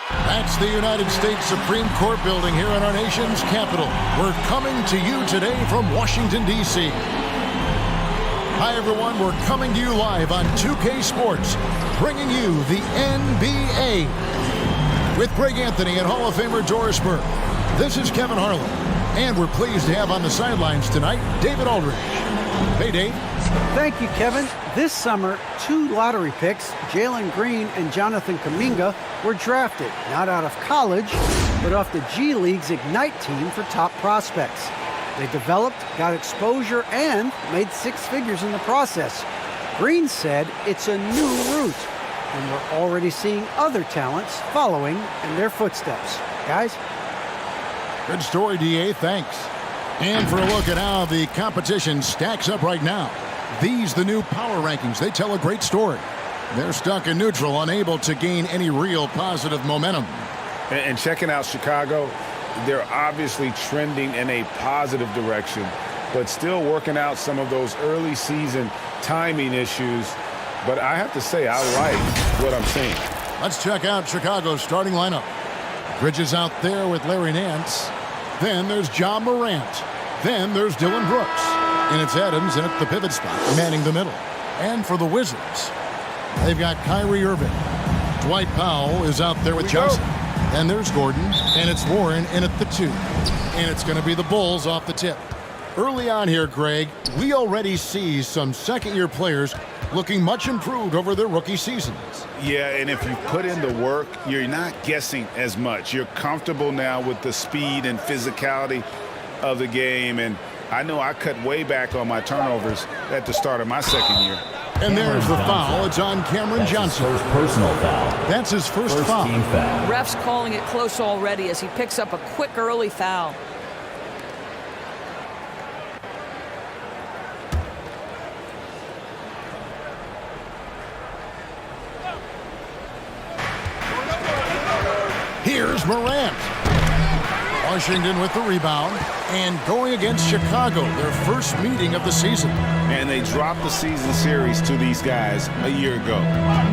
D: That's the United States Supreme Court building here in our nation's capital. We're coming to you today from Washington, D.C. Hi, everyone. We're coming to you live on 2K Sports, bringing you the NBA with Greg Anthony and Hall of Famer Doris Burke. This is Kevin Harlan, and we're pleased to have on the sidelines tonight David Aldridge. Hey, Dave.
I: Thank you, Kevin. This summer, 2 lottery picks, Jalen Green and Jonathan Kuminga, were drafted not out of college, but off the G League's Ignite team for top prospects. They developed, got exposure, and made 6 figures in the process. Green said it's a new route, and we're already seeing other talents following in their footsteps. Guys?
D: Good story, DA. Thanks. And for a look at how the competition stacks up right now, these the new power rankings. They tell a great story. They're stuck in neutral, unable to gain any real positive momentum.
E: And checking out Chicago, they're obviously trending in a positive direction, but still working out some of those early season timing issues. But I have to say, I like what I'm seeing.
D: Let's check out Chicago's starting lineup. Bridges out there with Larry Nance. Then there's John Morant. Then there's Dylan Brooks. And it's Adams in at the pivot spot, manning the middle. And for the Wizards, they've got Kyrie Irving. Dwight Powell is out there with Johnson. And there's Gordon. And it's Warren in at the 2. And it's going to be the Bulls off the tip. Early on here, Greg, we already see some second-year players looking much improved over their rookie seasons.
E: Yeah, and if you put in the work, you're not guessing as much. You're comfortable now with the speed and physicality of the game. And I know I cut way back on my turnovers at the start of my second year.
D: And there's the foul. It's on Cameron Johnson.
H: First personal foul.
D: That's his first foul.
H: Team foul.
O: Ref's calling it close already as he picks up a quick early foul.
D: Here's Morant. Washington with the rebound and going against Chicago, their first meeting of the season.
E: And they dropped the season series to these guys a year ago.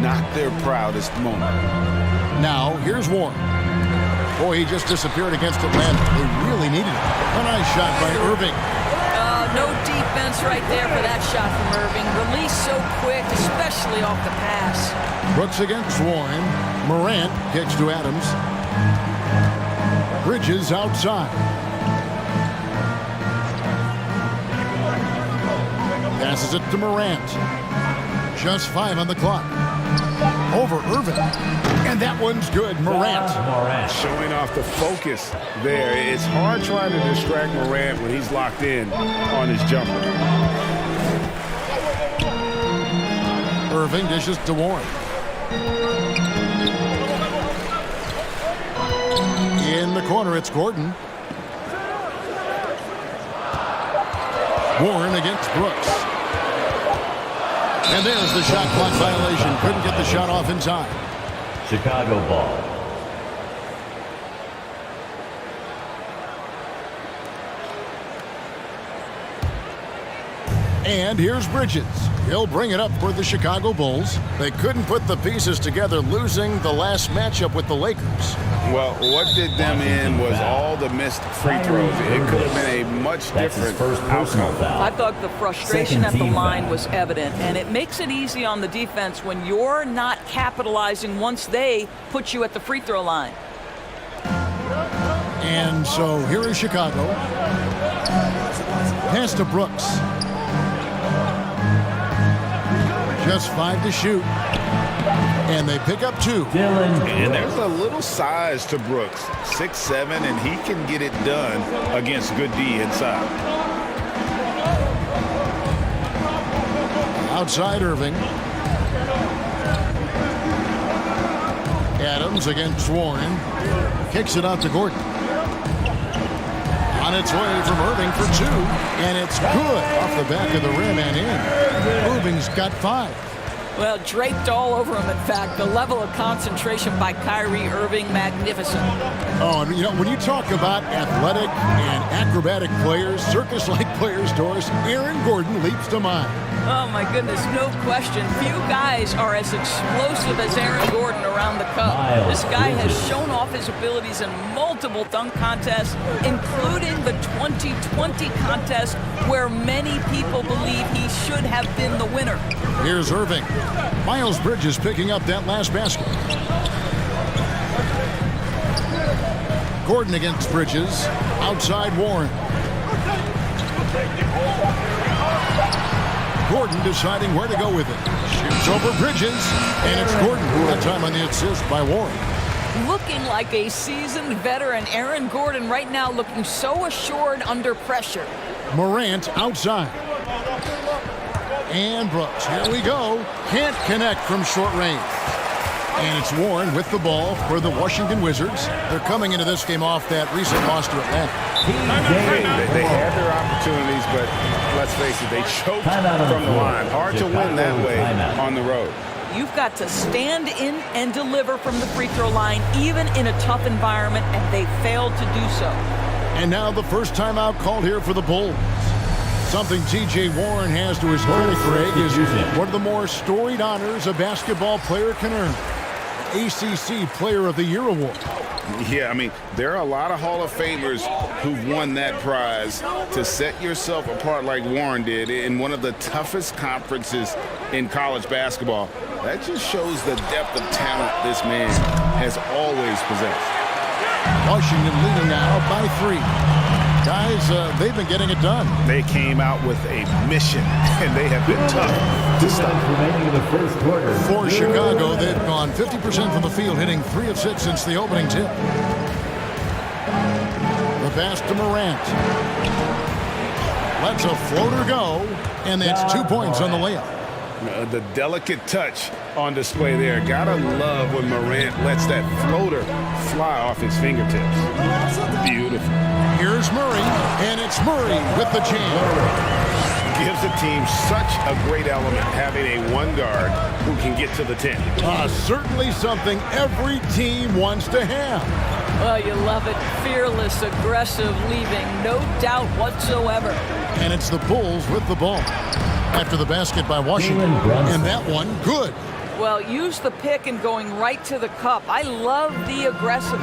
E: Not their proudest moment.
D: Now, here's Warren. Boy, he just disappeared against Atlanta. They really needed it. A nice shot by Irving.
O: No defense right there for that shot from Irving. Release so quick, especially off the pass.
D: Brooks against Warren. Morant kicks to Adams. Bridges outside. Passes it to Morant. Just 5 on the clock. Over Irving. And that one's good. Morant.
E: Showing off the focus there. It's hard trying to distract Morant when he's locked in on his jumper.
D: Irving dishes to Warren. In the corner, it's Gordon. Warren against Brooks. And there's the shot clock violation. Couldn't get the shot off in time.
H: Chicago ball.
D: And here's Bridges. He'll bring it up for the Chicago Bulls. They couldn't put the pieces together, losing the last matchup with the Lakers.
E: Well, what did them in was all the missed free throws. It could have been a much different outcome.
O: I thought the frustration at the line was evident, and it makes it easy on the defense when you're not capitalizing once they put you at the free throw line.
D: And so here is Chicago. Pass to Brooks. Just 5 to shoot. And they pick up 2.
E: And there's a little size to Brooks, 6'7", and he can get it done against good D inside.
D: Outside Irving. Adams against Warren. Kicks it out to Gordon. On its way from Irving for 2. And it's good off the back of the rim and in. Irving's got 5.
O: Well, draped all over him, in fact. The level of concentration by Kyrie Irving, magnificent.
D: Oh, and you know, when you talk about athletic and acrobatic players, circus-like players, Doris, Aaron Gordon leaps to mind.
O: Oh, my goodness, no question. Few guys are as explosive as Aaron Gordon around the cup. This guy has shown off his abilities in multiple dunk contests, including the 2020 contest, where many people believe he should have been the winner.
D: Here's Irving. Miles Bridges picking up that last basket. Gordon against Bridges. Outside Warren. Gordon deciding where to go with it. Shoots over Bridges. And it's Gordon. That time on the assist by Warren.
O: Looking like a seasoned veteran, Aaron Gordon right now looking so assured under pressure.
D: Morant outside. And Brooks, here we go. Can't connect from short range. And it's Warren with the ball for the Washington Wizards. They're coming into this game off that recent loss to Atlanta.
E: They had their opportunities, but let's face it, they choked from the line. Hard to win that way on the road.
O: You've got to stand in and deliver from the free throw line, even in a tough environment, and they failed to do so.
D: And now the first timeout called here for the Bulls. Something T.J. Warren has to his credit, Greg, is one of the more storied honors a basketball player can earn. ACC Player of the Year award.
E: Yeah, I mean, there are a lot of Hall of Famers who've won that prize. To set yourself apart like Warren did in one of the toughest conferences in college basketball, that just shows the depth of talent this man has always possessed.
D: Washington leading now by 3. Guys, they've been getting it done.
E: They came out with a mission, and they have been tough to stop.
D: For Chicago, they've gone 50% from the field, hitting 3 of 6 since the opening tip. The pass to Morant. Lets a floater go, and that's 2 points on the layup.
E: The delicate touch on display there. Gotta love when Morant lets that floater fly off his fingertips. Beautiful.
D: Here's Murray, and it's Murray with the jam.
E: Gives the team such a great element having a one guard who can get to the 10.
D: Certainly something every team wants to have.
O: Well, you love it. Fearless, aggressive, leaving no doubt whatsoever.
D: And it's the Bulls with the ball. After the basket by Washington, and that one, good.
O: Well, use the pick and going right to the cup. I love the aggressiveness.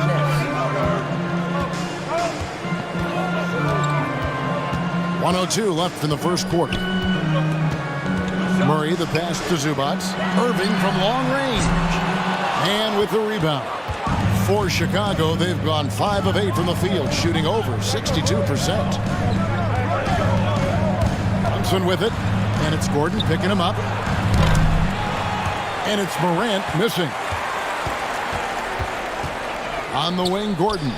D: 1:02 left in the first quarter. Murray, the pass to Zubac. Irving from long range. And with the rebound. For Chicago, they've gone 5 of 8 from the field, shooting over 62%. Thompson with it. And it's Gordon picking him up. And it's Morant missing. On the wing, Gordon.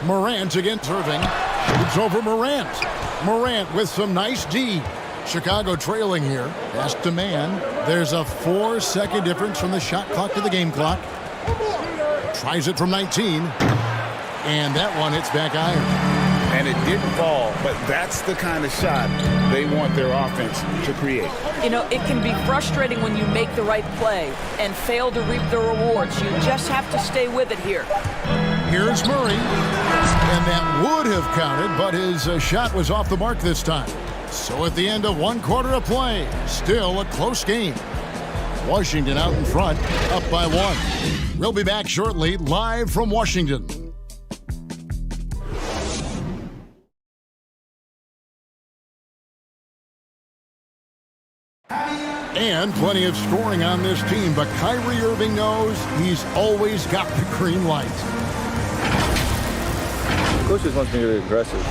D: Morant against Irving. Shoots over Morant. Morant with some nice D. Chicago trailing here. Pass to man. There's a 4-second difference from the shot clock to the game clock. Tries it from 19. And that one hits back iron.
E: And it didn't fall, but that's the kind of shot they want their offense to create.
O: You know, it can be frustrating when you make the right play and fail to reap the rewards. You just have to stay with it here.
D: Here's Murray. And that would have counted, but his shot was off the mark this time. So at the end of 1 quarter of play, still a close game. Washington out in front, up by 1. We'll be back shortly, live from Washington. And plenty of scoring on this team, but Kyrie Irving knows he's always got the green light.
F: Coach just wants me to be aggressive,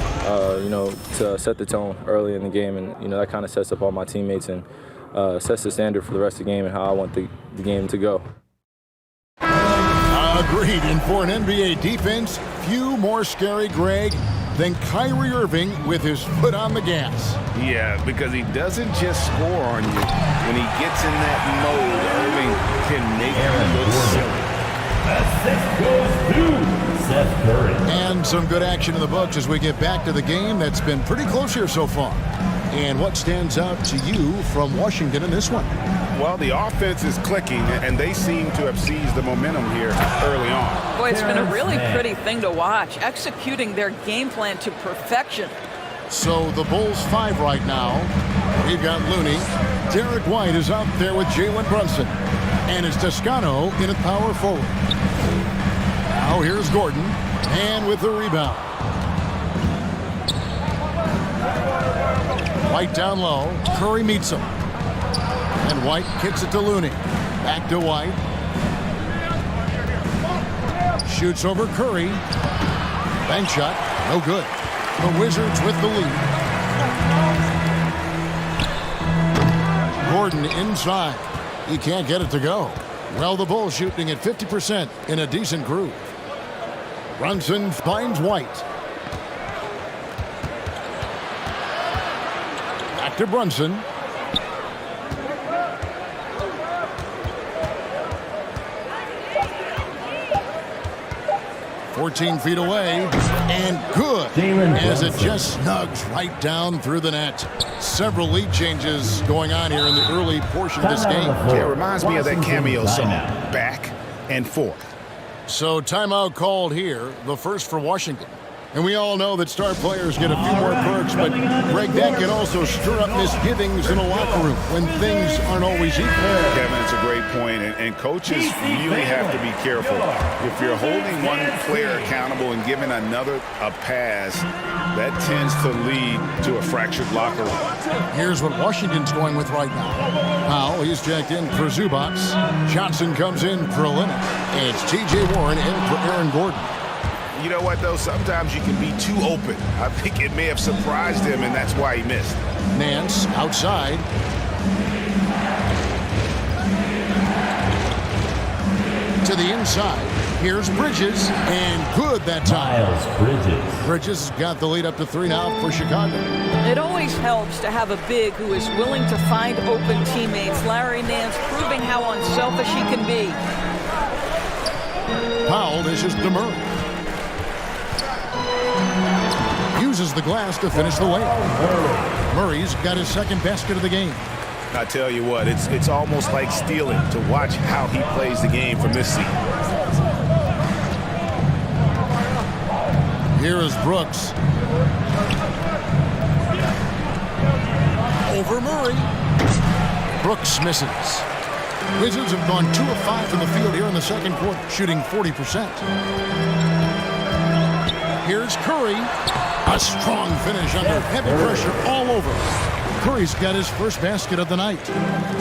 F: to set the tone early in the game, and that kind of sets up all my teammates and sets the standard for the rest of the game and how I want the game to go.
D: Agreed, and for an NBA defense, few more scary, Greg, than Kyrie Irving with his foot on the gas.
E: Yeah, because he doesn't just score on you. When he gets in that mode, Irving can make him look silly.
H: Assist goes to Seth Curry.
D: And some good action in the books as we get back to the game that's been pretty close here so far. And what stands out to you from Washington in this one?
E: Well, the offense is clicking, and they seem to have seized the momentum here early on.
O: Boy, it's been a really pretty thing to watch, executing their game plan to perfection.
D: So the Bulls 5 right now. We've got Looney. Derek White is out there with Jalen Brunson. And it's Toscano in at power forward. Now here's Gordon, and with the rebound. White down low. Curry meets him. And White kicks it to Looney. Back to White. Shoots over Curry. Bank shot. No good. The Wizards with the lead. Gordon inside. He can't get it to go. Well, the Bulls shooting at 50% in a decent groove. Brunson finds White. Back to Brunson. "14 feet away, and good, as it just snugs right down through the net. Several lead changes going on here in the early portion of this game.
E: Yeah, it reminds me of that cameo song, Back and Forth.
D: So timeout called here, the first for Washington. And we all know that star players get a few more perks, but Greg, that can also stir up misgivings in a locker room when things aren't always equal.
E: Kevin, it's a great point, and coaches really have to be careful. If you're holding one player accountable and giving another a pass, that tends to lead to a fractured locker room.
D: Here's what Washington's going with right now. Powell, he's checked in for Zubats. Johnson comes in for Leonard. And it's T.J. Warren in for Aaron Gordon.
E: You know what, though? Sometimes you can be too open. I think it may have surprised him, and that's why he missed.
D: Nance outside. To the inside. Here's Bridges, and good that time.
H: Miles
D: Bridges got the lead up to 3 now for Chicago.
O: It always helps to have a big who is willing to find open teammates. Larry Nance proving how unselfish he can be.
D: Powell dishes to Murray. Uses the glass to finish the layup. Murray's got his second basket of the game.
E: I tell you what, it's almost like stealing to watch how he plays the game from this seat.
D: Here is Brooks. Over Murray. Brooks misses. Wizards have gone 2 of 5 from the field here in the second quarter, shooting 40%. Here's Curry. A strong finish under heavy pressure all over. Curry's got his first basket of the night.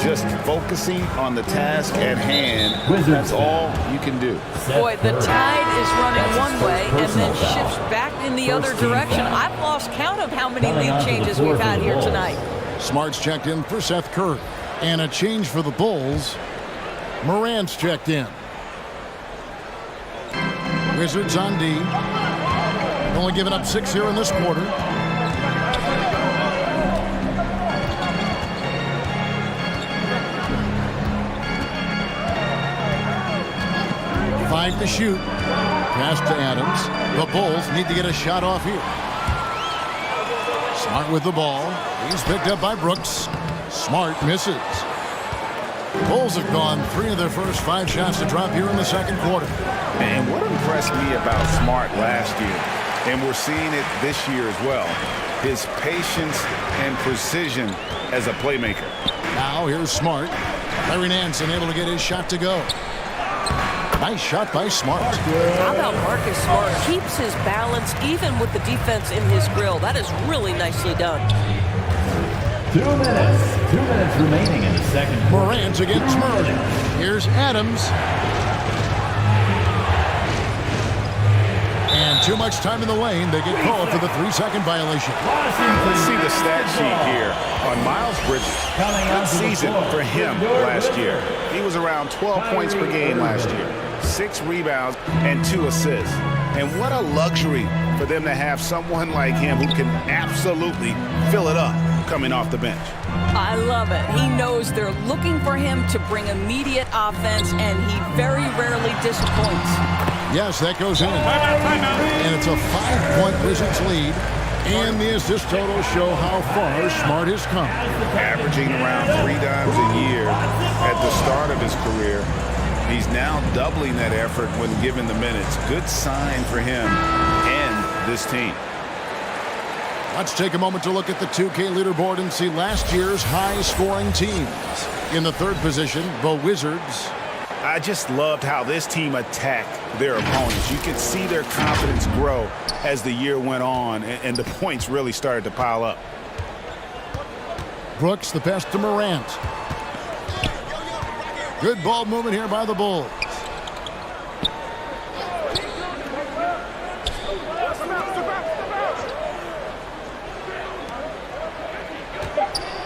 E: Just focusing on the task at hand, that's all you can do.
O: Boy, the tide is running one way and then shifts back in the other direction. I've lost count of how many lead changes we've had here tonight.
D: Smart's checked in for Seth Curry. And a change for the Bulls. Morant's checked in. Wizards on D. Only giving up 6 here in this quarter. Five to shoot. Pass to Adams. The Bulls need to get a shot off here. Smart with the ball. He's picked up by Brooks. Smart misses. Bulls have gone 3 of their first 5 shots to drop here in the second quarter.
E: And what impressed me about Smart last year, and we're seeing it this year as well, his patience and precision as a playmaker.
D: Now here's Smart. Larry Nance unable to get his shot to go. Nice shot by Smart.
P: How about Marcus Smart? Keeps his balance even with the defense in his grill. That is really nicely done.
H: 2 minutes remaining in the second quarter.
D: Morant against Murray. Here's Adams. And too much time in the lane. They get called for the 3-second violation.
E: Let's see the stat sheet here on Miles Bridges. Good season for him last year. He was around 12 points per game last year, 6 rebounds and 2 assists. And what a luxury for them to have someone like him who can absolutely fill it up coming off the bench.
O: I love it. He knows they're looking for him to bring immediate offense, and he very rarely disappoints.
D: Yes, that goes in. And it's a 5-point Wizards lead. And the assist totals show how far Smart has come.
E: Averaging around 3 dimes a year at the start of his career. He's now doubling that effort when given the minutes. Good sign for him and this team.
D: Let's take a moment to look at the 2K leaderboard and see last year's high-scoring teams. In the third position, the Wizards.
E: I just loved how this team attacked their opponents. You could see their confidence grow as the year went on, and the points really started to pile up.
D: Brooks, the pass to Morant. Good ball movement here by the Bulls.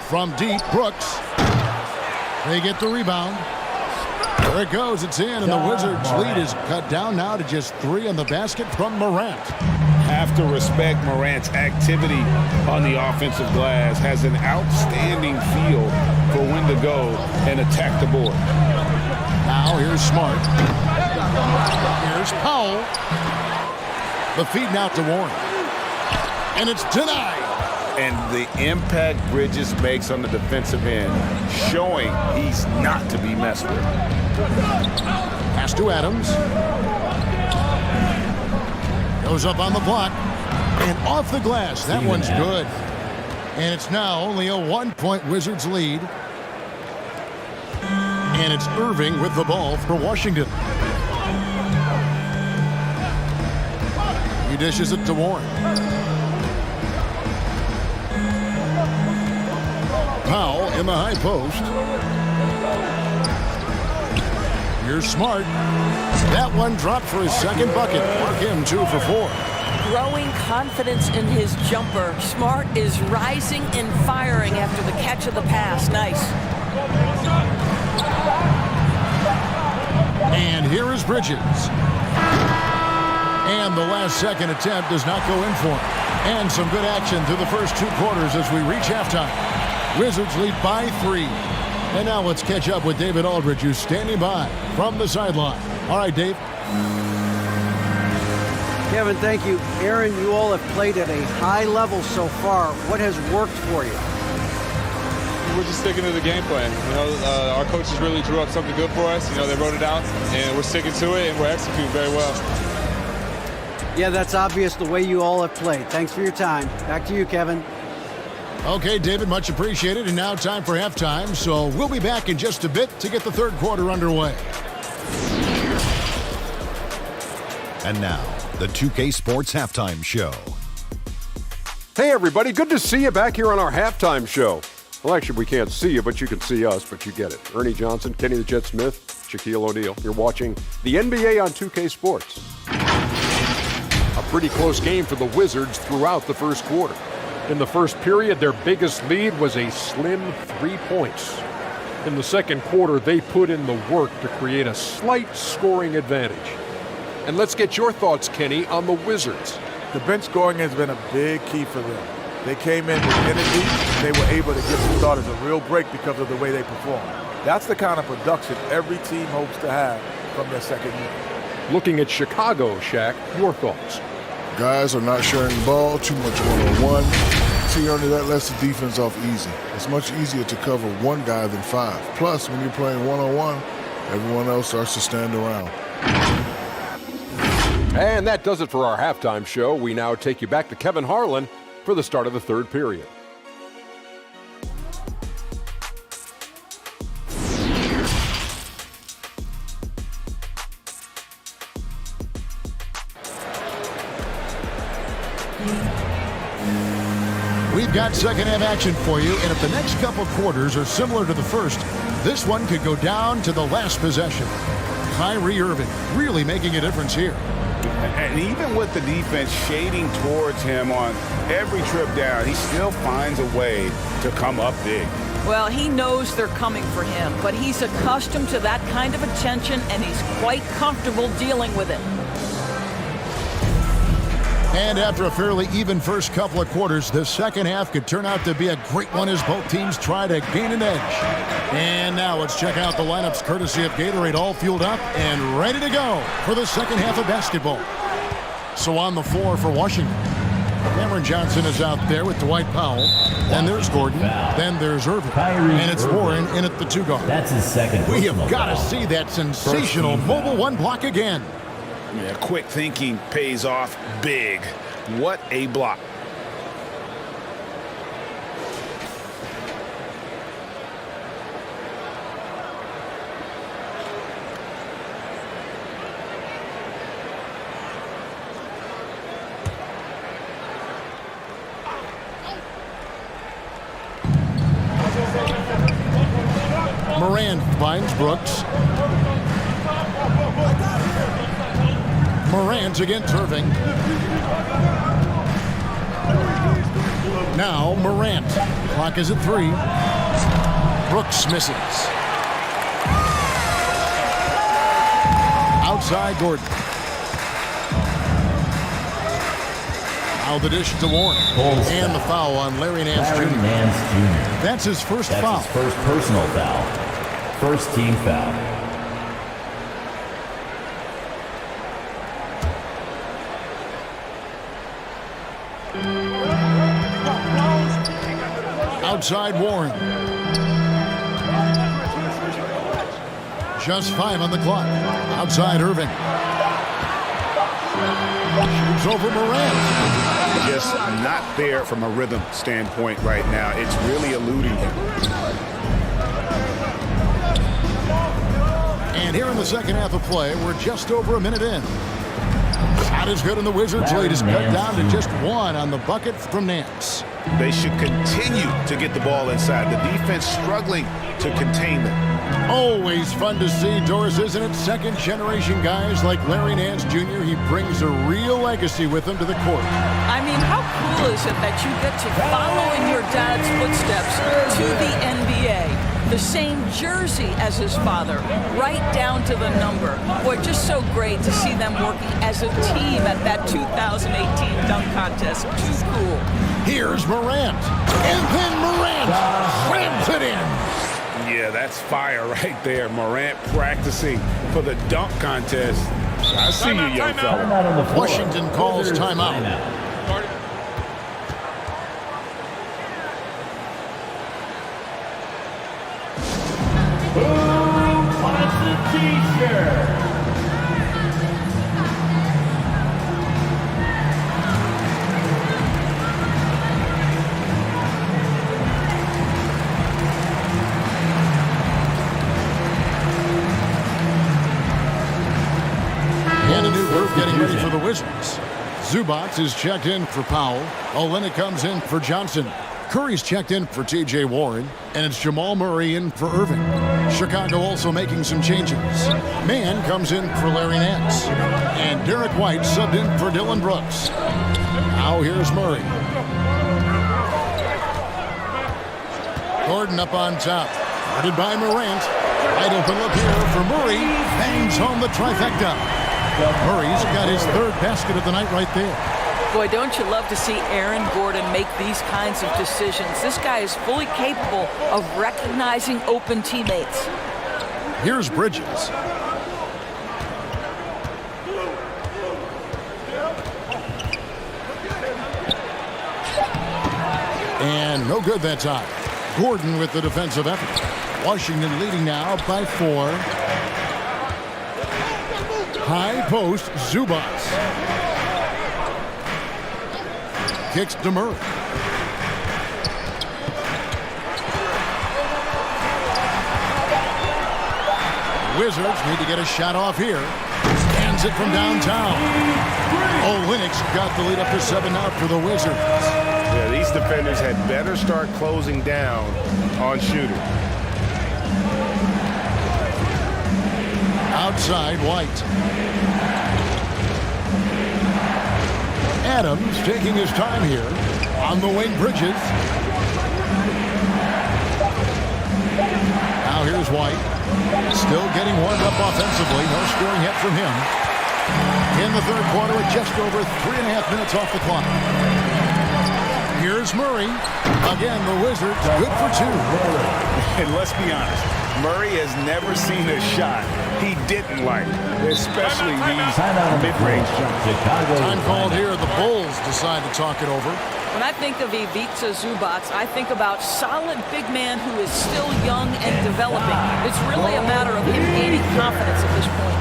D: From deep, Brooks. They get the rebound. There it goes. It's in, and the Wizards' lead is cut down now to just 3 on the basket from Morant.
E: Have to respect Morant's activity on the offensive glass. Has an outstanding feel for when to go and attack the board.
D: Now here's Smart. Here's Powell. The feed now to Warren. And it's denied.
E: And the impact Bridges makes on the defensive end, showing he's not to be messed with.
D: Pass to Adams. Goes up on the block. And off the glass. That one's good. And it's now only a 1-point Wizards lead. And it's Irving with the ball for Washington. He dishes it to Warren. Powell in the high post. Here's Smart. That one dropped for his second bucket. Mark him 2 for 4.
P: Growing confidence in his jumper. Smart is rising and firing after the catch of the pass. Nice.
D: And here is Bridges. And the last second attempt does not go in for him. And some good action through the first 2 quarters as we reach halftime. Wizards lead by 3. And now let's catch up with David Aldridge, who's standing by from the sideline. All right, Dave.
I: Kevin, thank you. Aaron, you all have played at a high level so far. What has worked for you?
B: We're just sticking to the game plan. Our coaches really drew up something good for us. They wrote it out, and we're sticking to it, and we're executing very well.
I: Yeah, that's obvious the way you all have played. Thanks for your time. Back to you, Kevin.
D: Okay, David, much appreciated. And now time for halftime. So we'll be back in just a bit to get the third quarter underway.
R: And now, the 2K Sports Halftime Show.
L: Hey, everybody. Good to see you back here on our halftime show. Well, actually, we can't see you, but you can see us, but you get it. Ernie Johnson, Kenny the Jet Smith, Shaquille O'Neal. You're watching the NBA on 2K Sports. A pretty close game for the Wizards throughout the first quarter. In the first period, their biggest lead was a slim 3 points. In the second quarter, they put in the work to create a slight scoring advantage. And let's get your thoughts, Kenny, on the Wizards.
M: The bench scoring has been a big key for them. They came in with energy. They were able to give the starters a real break because of the way they performed. That's the kind of production every team hopes to have from their second unit.
L: Looking at Chicago, Shaq, your thoughts?
N: Guys are not sharing the ball, too much one-on-one. See, Ernie, that lets the defense off easy. It's much easier to cover one guy than 5. Plus, when you're playing one-on-one, everyone else starts to stand around.
L: And that does it for our halftime show. We now take you back to Kevin Harlan for the start of the third period.
D: We've got second half action for you, and if the next couple quarters are similar to the first, this one could go down to the last possession. Kyrie Irving really making a difference here.
E: And even with the defense shading towards him on every trip down, he still finds a way to come up big.
O: Well, he knows they're coming for him, but he's accustomed to that kind of attention, and he's quite comfortable dealing with it.
D: And after a fairly even first couple of quarters, the second half could turn out to be a great one as both teams try to gain an edge. And now let's check out the lineups courtesy of Gatorade, all fueled up and ready to go for the second half of basketball. So on the floor for Washington, Cameron Johnson is out there with Dwight Powell. Then there's Gordon. Then there's Irving. And it's Warren in at the 2 guard.
H: That's his second.
D: We have got to see that sensational mobile 1 block again.
E: Yeah, quick thinking pays off big. What a block.
D: Moran finds Brooks. Morant against Irving. Now Morant. Clock is at 3. Brooks misses. Outside Gordon. Now the dish to Warren. And the foul on Larry Nance Jr. That's his first foul.
H: His first personal foul. First team foul.
D: Outside Warren. Just 5 on the clock. Outside Irving. Shoots over Morant.
E: Just not there from a rhythm standpoint right now. It's really eluding him.
D: And here in the second half of play, we're just over a minute in. Shot is good, and the Wizards lead is cut down to just 1 on the bucket from Nance.
E: They should continue to get the ball inside. The defense struggling to contain them.
D: Always fun to see, Doris, isn't it? Second-generation guys like Larry Nance Jr., he brings a real legacy with him to the court.
O: I mean, how cool is it that you get to follow in your dad's footsteps to the NBA? The same jersey as his father, right down to the number. Boy, just so great to see them working as a team at that 2018 dunk contest. Too cool.
D: Here's Morant. And then Morant slams it in.
E: Yeah, that's fire right there. Morant practicing for the dunk contest. I see you, young fella.
D: Washington calls timeout.
H: Who wants a t-shirt?
D: And a new group getting ready for the Wizards. Zubac is checked in for Powell. Olynyk comes in for Johnson. Curry's checked in for T.J. Warren, and it's Jamal Murray in for Irving. Chicago also making some changes. Mann comes in for Larry Nance, and Derek White subbed in for Dylan Brooks. Now here's Murray. Gordon up on top, guarded by Morant. Wide open look here for Murray. Bangs home the trifecta. Murray's got his 3rd basket of the night right there.
O: Boy, don't you love to see Aaron Gordon make these kinds of decisions? This guy is fully capable of recognizing open teammates.
D: Here's Bridges. And no good that time. Gordon with the defensive effort. Washington leading now by 4. High post, Zubac. Kicks to Murray. Wizards need to get a shot off here. Scans it from downtown. Olynyk's got the lead up to 7 out for the Wizards.
E: Yeah, these defenders had better start closing down on Shooter.
D: Outside, White. Adams taking his time here. On the wing, Bridges. Now here's White. Still getting warmed up offensively. No scoring yet from him. In the third quarter at just over 3.5 minutes off the clock. Here's Murray. Again, the Wizards good for 2.
E: And let's be honest, Murray has never seen a shot he didn't like, especially these mid-range shots.
D: Time called here. The Bulls decide to talk it over.
O: When I think of Ivica Zubac, I think about solid big man who is still young and developing. It's really a matter of him gaining confidence at this point.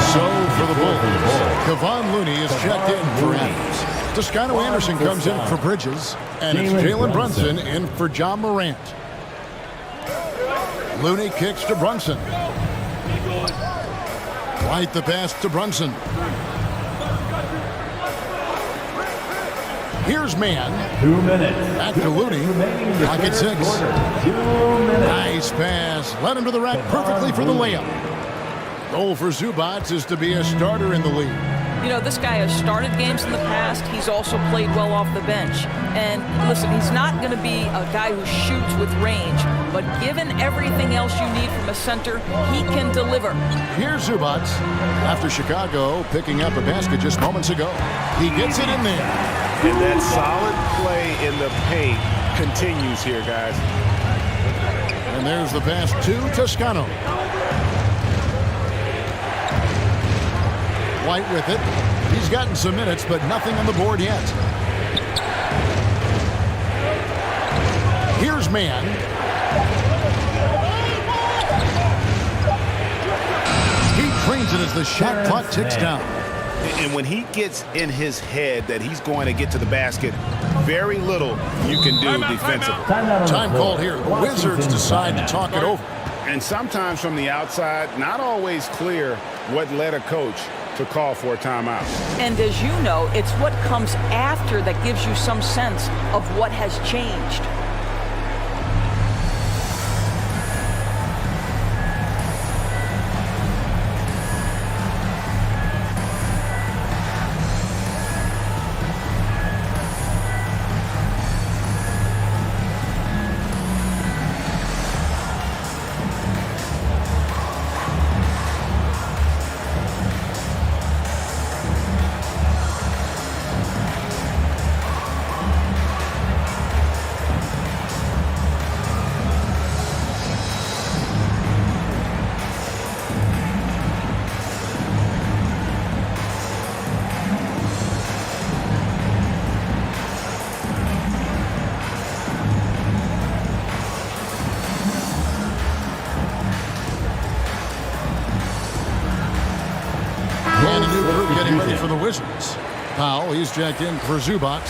D: So for the Bulls, Kevon Looney is checked in for Adams. Toscano Anderson comes in for Bridges, and it's Jalen Brunson in for John Morant. Looney kicks to Brunson. White the pass to Brunson. Here's Mann.
H: 2 minutes.
D: Back to Looney. Clock at 6. Nice pass. Led him to the rack perfectly for the layup. Goal for Zubac is to be a starter in the league.
O: You know, this guy has started games in the past. He's also played well off the bench. And listen, he's not going to be a guy who shoots with range, but given everything else you need from a center, he can deliver.
D: Here's Zubac after Chicago picking up a basket just moments ago. He gets it in there.
E: And that solid play in the paint continues here, guys.
D: And there's the pass to Toscano. White with it. He's gotten some minutes, but nothing on the board yet. Here's Mann. He trains it as the shot clock ticks down.
E: And when he gets in his head that he's going to get to the basket, very little you can do defensively.
D: Time called here. The Wizards decide to talk it over.
E: And sometimes from the outside, not always clear what led a coach to call for a timeout.
O: And as you know, it's what comes after that gives you some sense of what has changed.
D: And a new group getting ready for the Wizards. Powell, he's checked in for Zubac.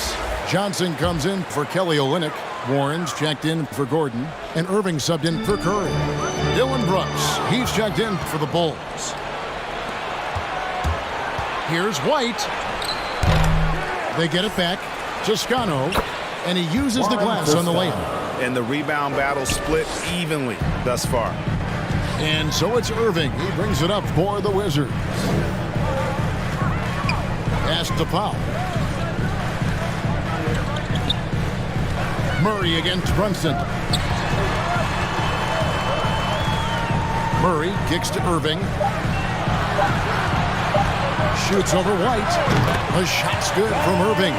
D: Johnson comes in for Kelly Olynyk. Warren's checked in for Gordon. And Irving subbed in for Curry. Dylan Brooks, he's checked in for the Bulls. Here's White. They get it back. Toscano. And he uses the glass on the layup.
E: And the rebound battle split evenly thus far.
D: And so it's Irving. He brings it up for the Wizards. Pass to Powell. Murray against Brunson. Murray kicks to Irving. Shoots over White. The shot's good from Irving.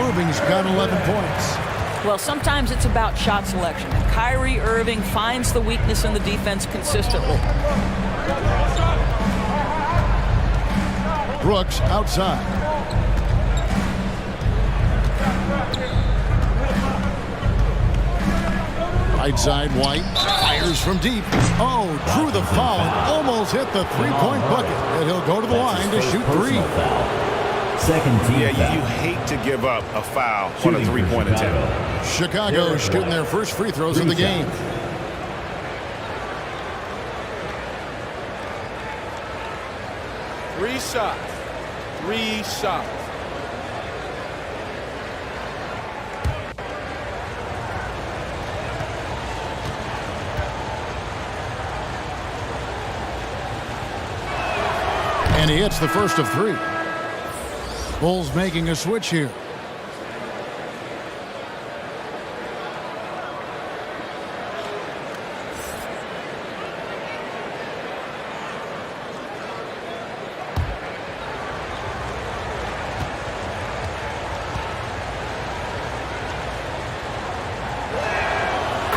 D: Irving's got 11 points.
O: Well, sometimes it's about shot selection. Kyrie Irving finds the weakness in the defense consistently.
D: Brooks outside. Right side, White fires from deep. Oh, drew the foul and almost hit the three-point bucket. And he'll go to the line to shoot three.
H: Second team.
E: Yeah, you hate to give up a foul on a three-point attempt.
D: Chicago shooting their first free throws of the game.
M: Three shots.
D: And he hits the first of three. Bulls making a switch here.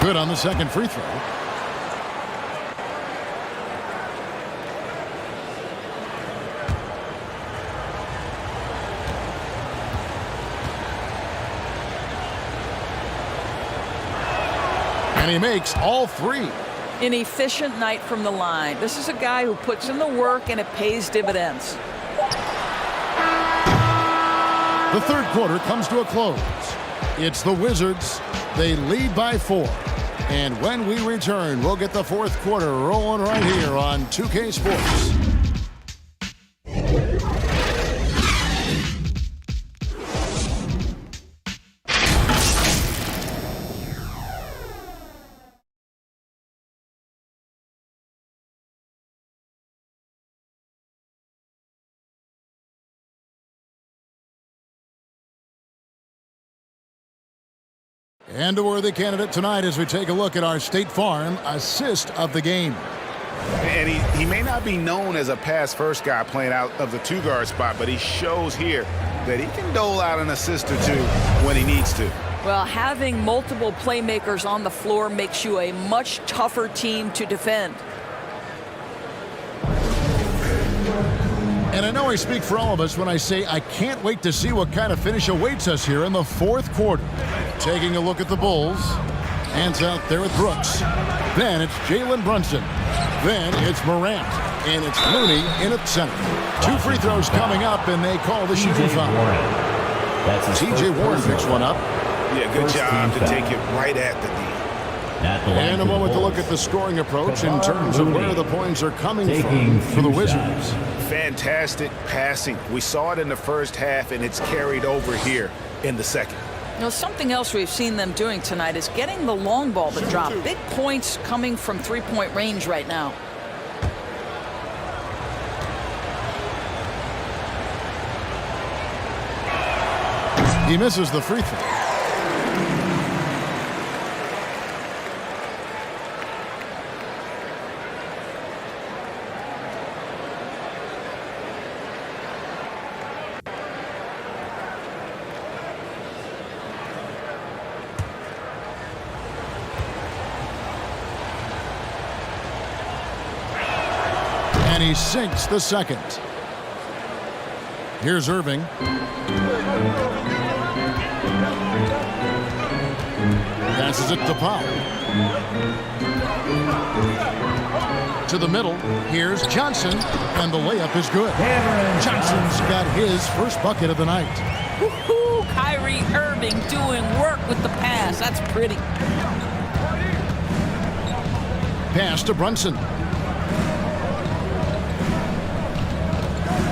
D: Good on the second free throw. And he makes all three.
O: An efficient night from the line. This is a guy who puts in the work and it pays dividends.
D: The third quarter comes to a close. It's the Wizards. They lead by 4. And when we return, we'll get the fourth quarter rolling right here on 2K Sports. And a worthy candidate tonight as we take a look at our State Farm assist of the game.
E: And he may not be known as a pass-first guy playing out of the two-guard spot, but he shows here that he can dole out an assist or two when he needs to.
O: Well, having multiple playmakers on the floor makes you a much tougher team to defend.
D: And I know I speak for all of us when I say I can't wait to see what kind of finish awaits us here in the fourth quarter. Taking a look at the Bulls. Hands out there with Brooks. Then it's Jalen Brunson. Then it's Morant. And it's Looney in at center. 2 free throws coming up, and they call the shooting foul. T.J. Warren picks one up.
E: Yeah, good job to take it right at the D.
D: And a moment to look at the scoring approach in terms of where the points are coming from for the Wizards.
E: Fantastic passing. We saw it in the first half, and it's carried over here in the second.
O: You know, something else we've seen them doing tonight is getting the long ball to drop. Big points coming from three-point range right now.
D: He misses the free throw. And he sinks the second. Here's Irving. Passes it to Powell. To the middle. Here's Johnson. And the layup is good. Johnson's got his first bucket of the night.
O: Woohoo! Kyrie Irving doing work with the pass. That's pretty.
D: Pass to Brunson.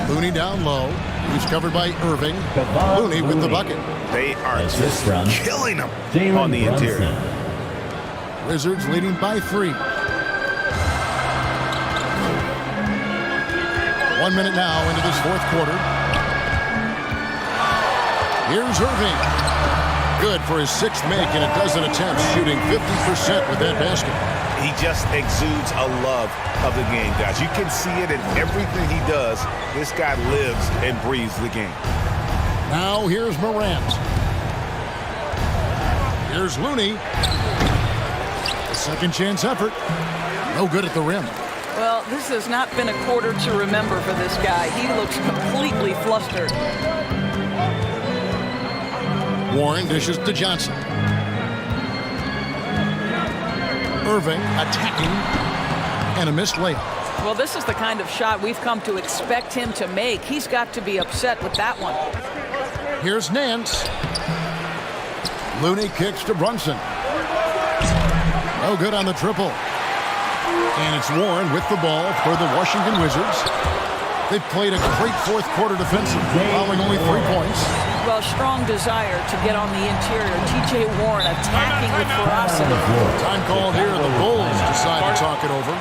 D: Looney down low. He's covered by Irving. Looney with the bucket.
E: They are just killing them on the interior.
D: Wizards leading by 3. 1 minute now into this fourth quarter. Here's Irving. Good for his 6th make and a dozen attempts, shooting 50% with that basket.
E: He just exudes a love of the game, guys. You can see it in everything he does. This guy lives and breathes the game.
D: Now here's Morant. Here's Looney. A second chance effort. No good at the rim.
O: Well, this has not been a quarter to remember for this guy. He looks completely flustered.
D: Warren dishes to Johnson. Irving attacking, and a missed layup.
O: Well, this is the kind of shot we've come to expect him to make. He's got to be upset with that one.
D: Here's Nance. Looney kicks to Brunson. No good on the triple. And it's Warren with the ball for the Washington Wizards. They've played a great fourth quarter defensive, allowing only 3 points.
O: Well, strong desire to get on the interior. T.J. Warren attacking with ferocity.
D: Time called here. The Bulls decide to talk it over.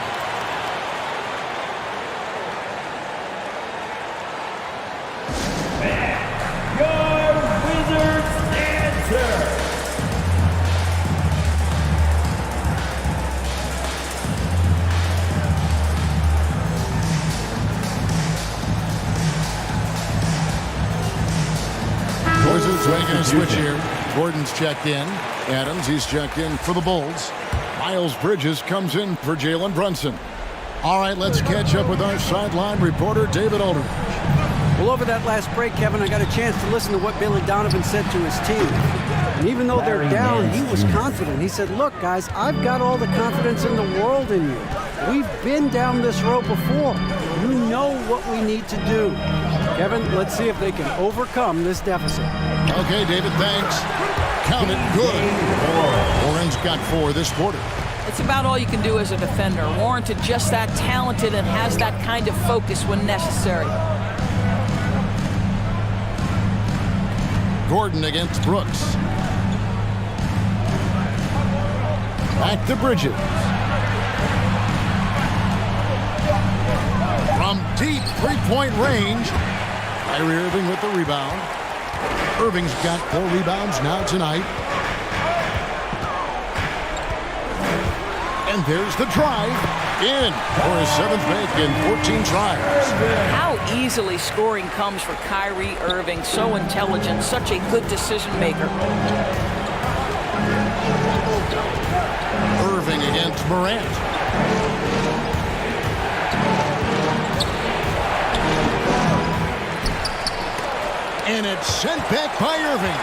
H: Your Wizards answer.
D: Wizards making a switch here. Gordon's checked in. Adams, he's checked in for the Bulls. Miles Bridges comes in for Jalen Brunson. All right, let's catch up with our sideline reporter, David Aldridge.
I: Well, over that last break, Kevin, I got a chance to listen to what Billy Donovan said to his team. And even though they're down, he was confident. He said, look, guys, I've got all the confidence in the world in you. We've been down this road before. You know what we need to do. Kevin, let's see if they can overcome this deficit.
D: Okay, David, thanks. Count it good. Warren's got 4 this quarter.
O: It's about all you can do as a defender. Warranted just that talented and has that kind of focus when necessary.
D: Gordon against Brooks. Back to Bridges. From deep three-point range. Kyrie Irving with the rebound. Irving's got 4 rebounds now tonight. And there's the drive. In for his 7th make in 14 tries.
O: How easily scoring comes for Kyrie Irving. So intelligent, such a good decision maker.
D: Irving against Morant. And it's sent back by Irving.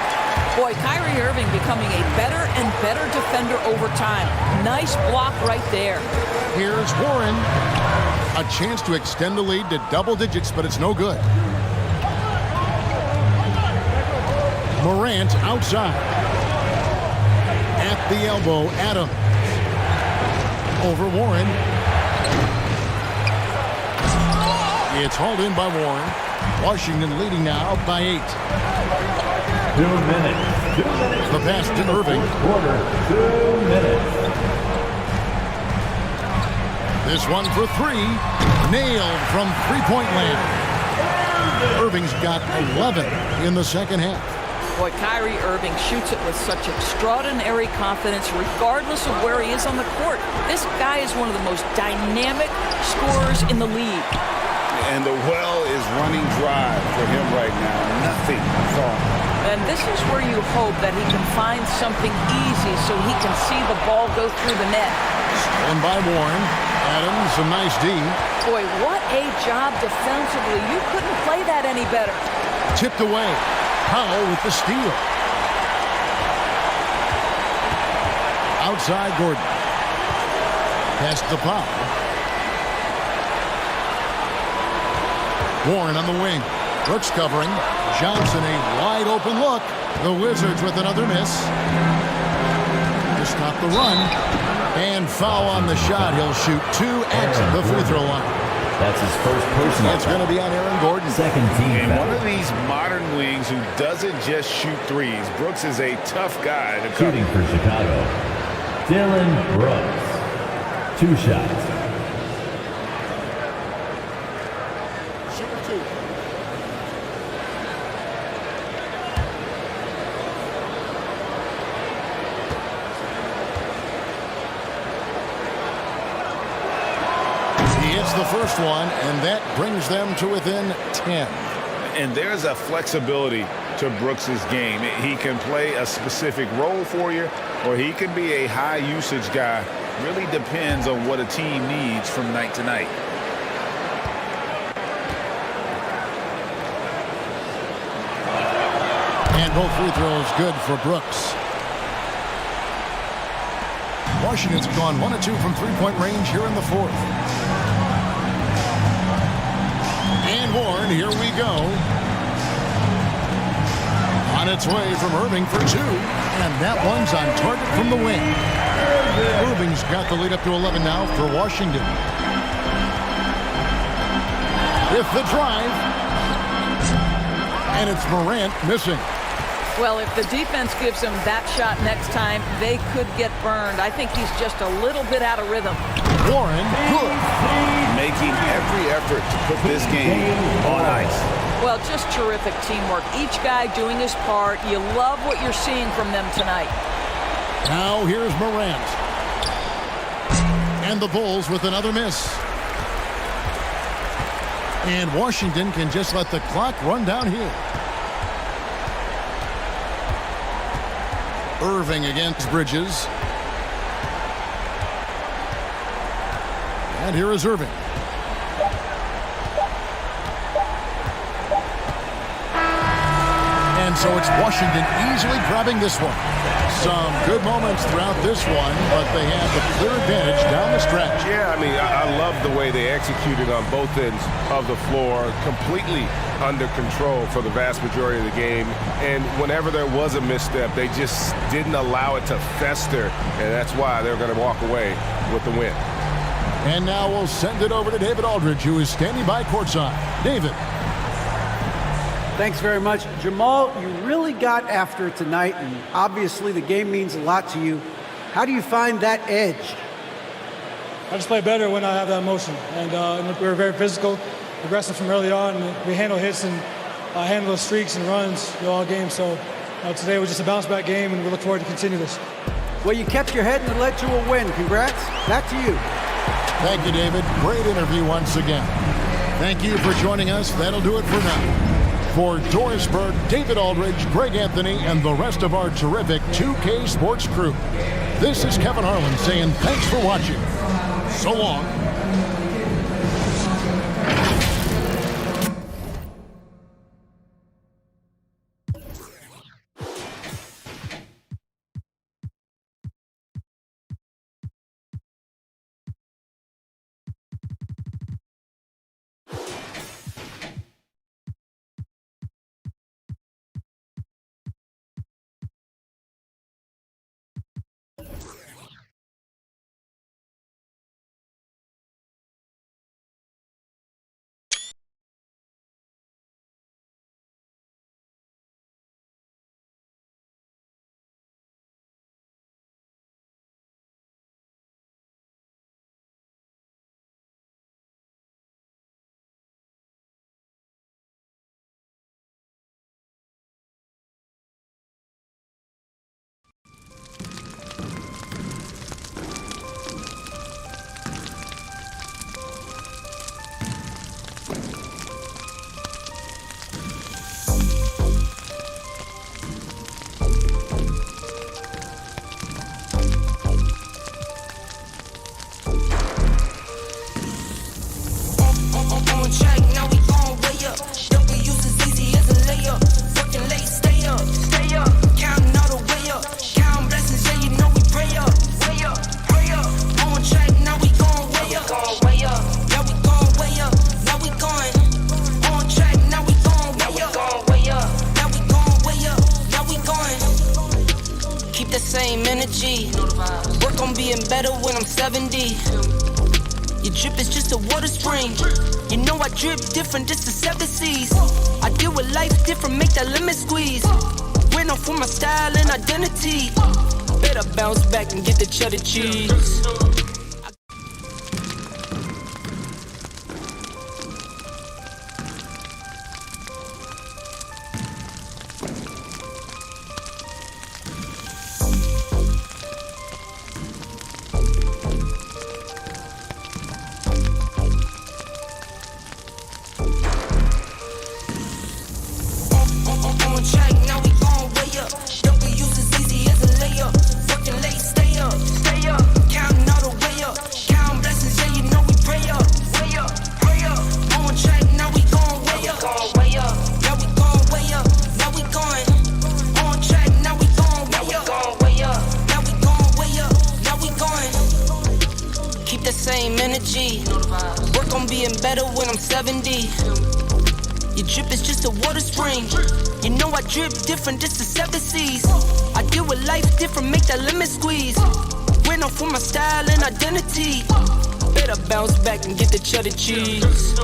O: Boy, Kyrie Irving becoming a better and better defender over time. Nice block right there.
D: Here's Warren. A chance to extend the lead to double digits, but it's no good. Morant outside. At the elbow, Adams. Over Warren. It's hauled in by Warren. Washington leading now by 8.
H: 2 minutes. 2 minutes.
D: The pass to Irving.
H: Quarter. 2 minutes.
D: This one for 3. Nailed from three-point land. Irving's got 11 in the second half.
O: Boy, Kyrie Irving shoots it with such extraordinary confidence regardless of where he is on the court. This guy is one of the most dynamic scorers in the league.
E: And the well is running dry for him right now. Nothing falling.
O: And this is where you hope that he can find something easy so he can see the ball go through the net.
D: Stolen by Warren. Adams, a nice D.
O: Boy, what a job defensively. You couldn't play that any better.
D: Tipped away. Powell with the steal. Outside Gordon. Past the Powell. Warren on the wing. Brooks covering. Johnson, a wide open look. The Wizards with another miss. To stop the run. And foul on the shot. He'll shoot 2 at the free throw line.
H: That's his first personal.
D: It's going to be on Aaron Gordon.
H: Second team.
E: And one of these modern wings who doesn't just shoot threes. Brooks is a tough guy to cover.
H: Shooting for Chicago, Dylan Brooks. 2 shots.
D: The first one, and that brings them to within 10.
E: And there's a flexibility to Brooks's game. He can play a specific role for you, or he can be a high usage guy. Really depends on what a team needs from night to night.
D: And both free throws good for Brooks. Washington's gone 1 of 2 from three-point range here in the fourth. And Warren, here we go. On On its way from Irving for 2. And that one's on target from the wing. Irving's got the lead up to 11 now for Washington. With the drive. And it's Morant missing.
O: Well, if the defense gives him that shot next time, they could get burned. I think he's just a little bit out of rhythm.
D: Warren, good.
K: Making every effort to put this game on ice.
O: Well, just terrific teamwork. Each guy doing his part. You love what you're seeing from them tonight.
D: Now here's Morant. And the Bulls with another miss. And Washington can just let the clock run down here. Irving against Bridges. And here is Irving. And so it's Washington easily grabbing this one. Some good moments throughout this one, but they have the clear advantage down the stretch.
V: Yeah, I mean, I love the way they executed on both ends of the floor, completely under control for the vast majority of the game. And whenever there was a misstep, they just didn't allow it to fester, and that's why they're going to walk away with the win.
D: And now we'll send it over to David Aldridge, who is standing by courtside. David.
I: Thanks very much. Jamal, you really got after it tonight, and obviously the game means a lot to you. How do you find that edge?
Q: I just play better when I have that motion. And we were very physical, aggressive from early on. And we handle hits and handle streaks and runs all game. So today was just a bounce-back game, and we look forward to continue this.
I: Well, you kept your head and it led to a win. Congrats. Back to you.
D: Thank you, David. Great interview once again. Thank you for joining us. That'll do it for now. For Doris Burke, David Aldridge, Greg Anthony, and the rest of our terrific 2K Sports crew, this is Kevin Harlan saying thanks for watching. So long.
A: Same energy. Work on being better when I'm 70. Your drip is just a water spring. You know I drip different, just the 7 seas. I deal with life different, make that lemon squeeze. Went off for my style and identity. Better bounce back and get the cheddar cheese. Same energy. Work on being better when I'm 70. Your drip is just a water spring. You know I drip different, just the 7 C's. I deal with life different, make that lemon squeeze. Went off for my style and identity. Better bounce back and get the cheddar cheese.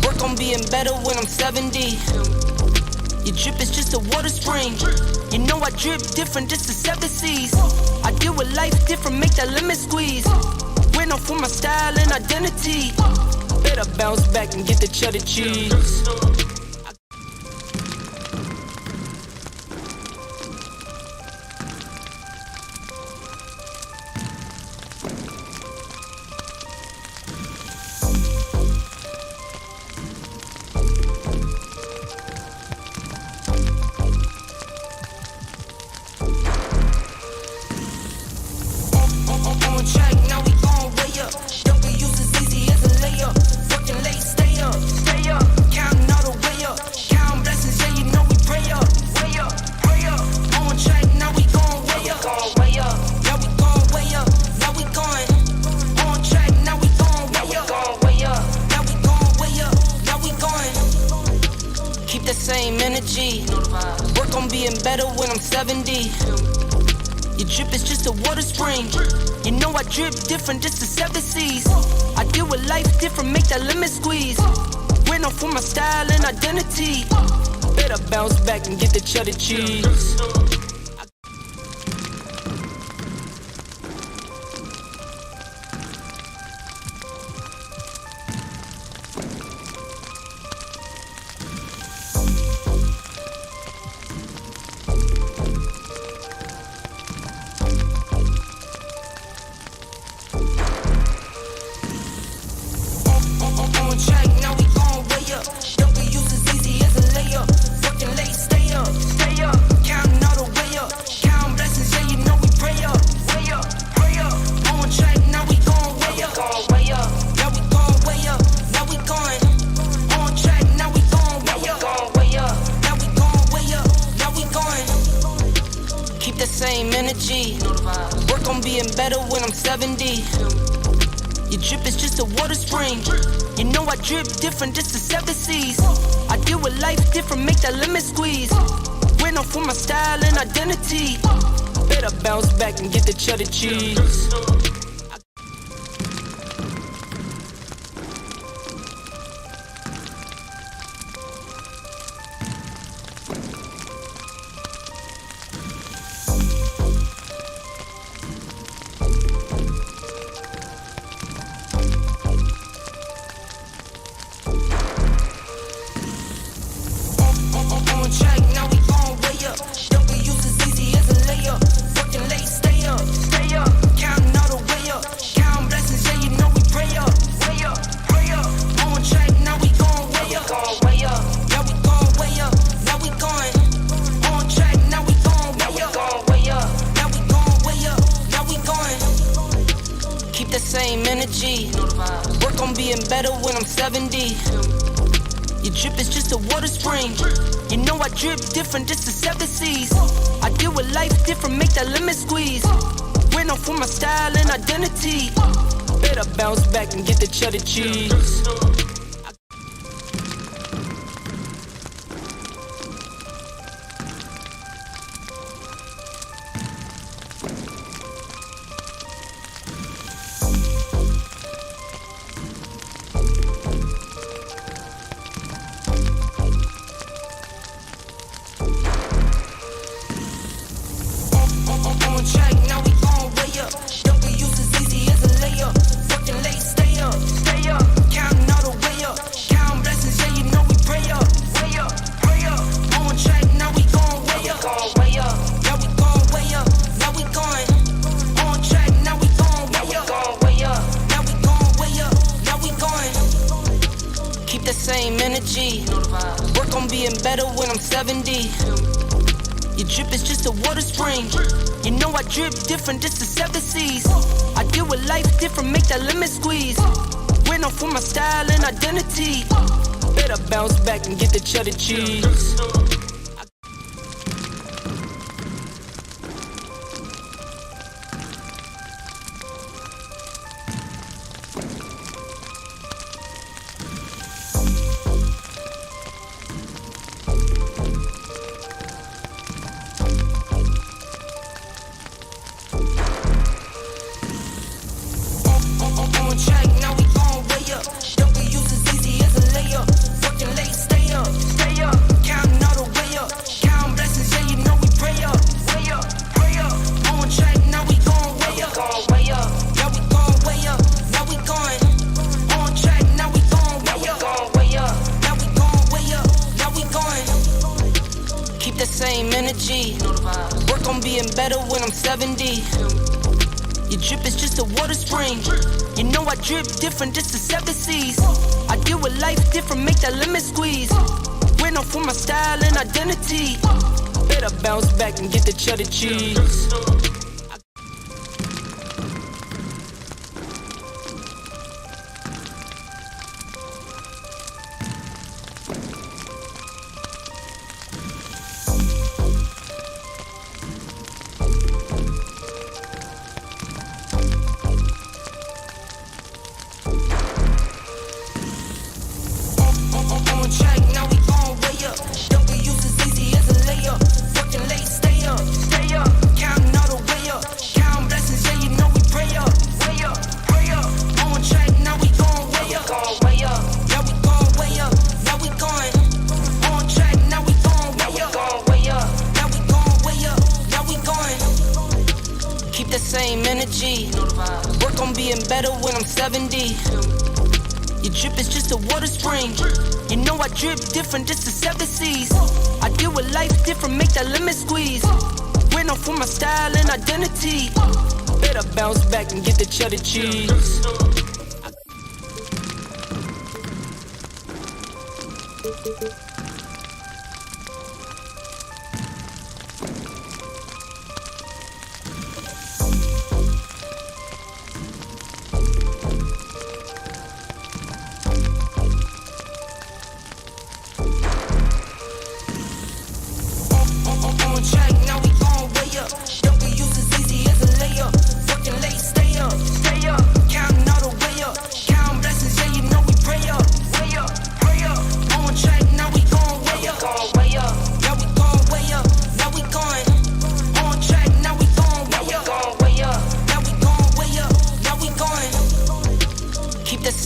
A: Work on being better when I'm 70. Your drip is just a water spring. You know I drip different, just the 7 C's. I deal with life different, make that lemon squeeze. Went off for my style and identity. Better bounce back and get the cheddar cheese. Same energy. Work on being better when I'm 70. Your drip is just a water spring. You know I drip different, just the 7 C's. I deal with life different, make that lemon squeeze. Went off for my style and identity. Better bounce back and get the cheddar cheese. Same energy. Work on being better when I'm 70. Your drip is just a water spring. You know I drip different, just the 7 C's. I deal with life different, make that lemon squeeze. Went off for my style and identity. Better bounce back and get the cheddar cheese. Same energy. Work on being better when I'm 70. Your drip is just a water spring. You know I drip different, just the 7 C's. I deal with life different, make that lemon squeeze. Went off for my style and identity. Better bounce back and get the cheddar cheese. W's as easy as a layup. Working late, stay up. Counting all the way up. energy. Work on being better when I'm 70. Your drip is just a water spring. You know I drip different, just the 7 C's. I deal with life different, make that lemon squeeze. Went off for my style and identity. Better bounce back and get the cheddar cheese. Same energy. Work on being better when I'm 70. Your drip is just a water spring. You know I drip different, just the 7 C's. I deal with life different, make that lemon squeeze. Went off for my style and identity. Better bounce back and get the cheddar cheese. Same energy. Work on being better when I'm 70. Your drip is just a water spring. You know I drip different, just the 7 C's. I deal with life different, make that lemon squeeze. Went off for my style and identity. Better bounce back and get the cheddar cheese.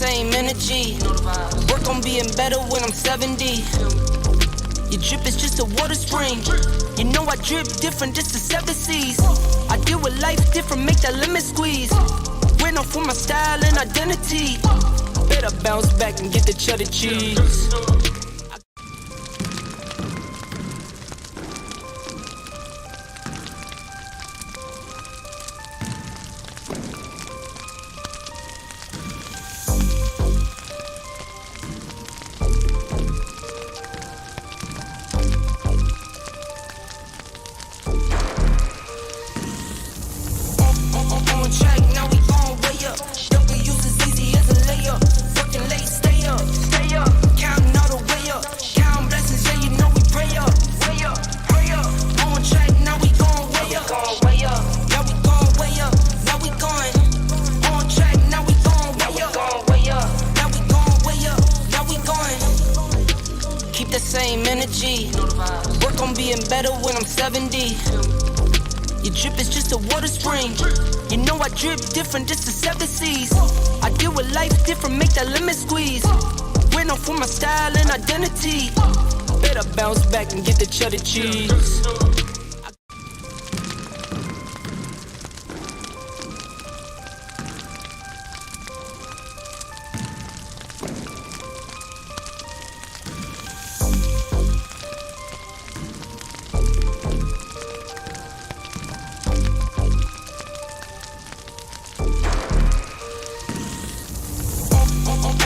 A: Same energy. Work on being better when I'm 70. Your drip is just a water spring. You know I drip different, just the 7 C's. I deal with life different, make that lemon squeeze. Went off for my style and identity. Better bounce back and get the cheddar cheese. Same energy. Work on being better when I'm 70. Your drip is just a water spring. You know I drip different, just the 7 C's. I deal with life different, make that lemon squeeze. Went off for my style and identity. Better bounce back and get the cheddar cheese.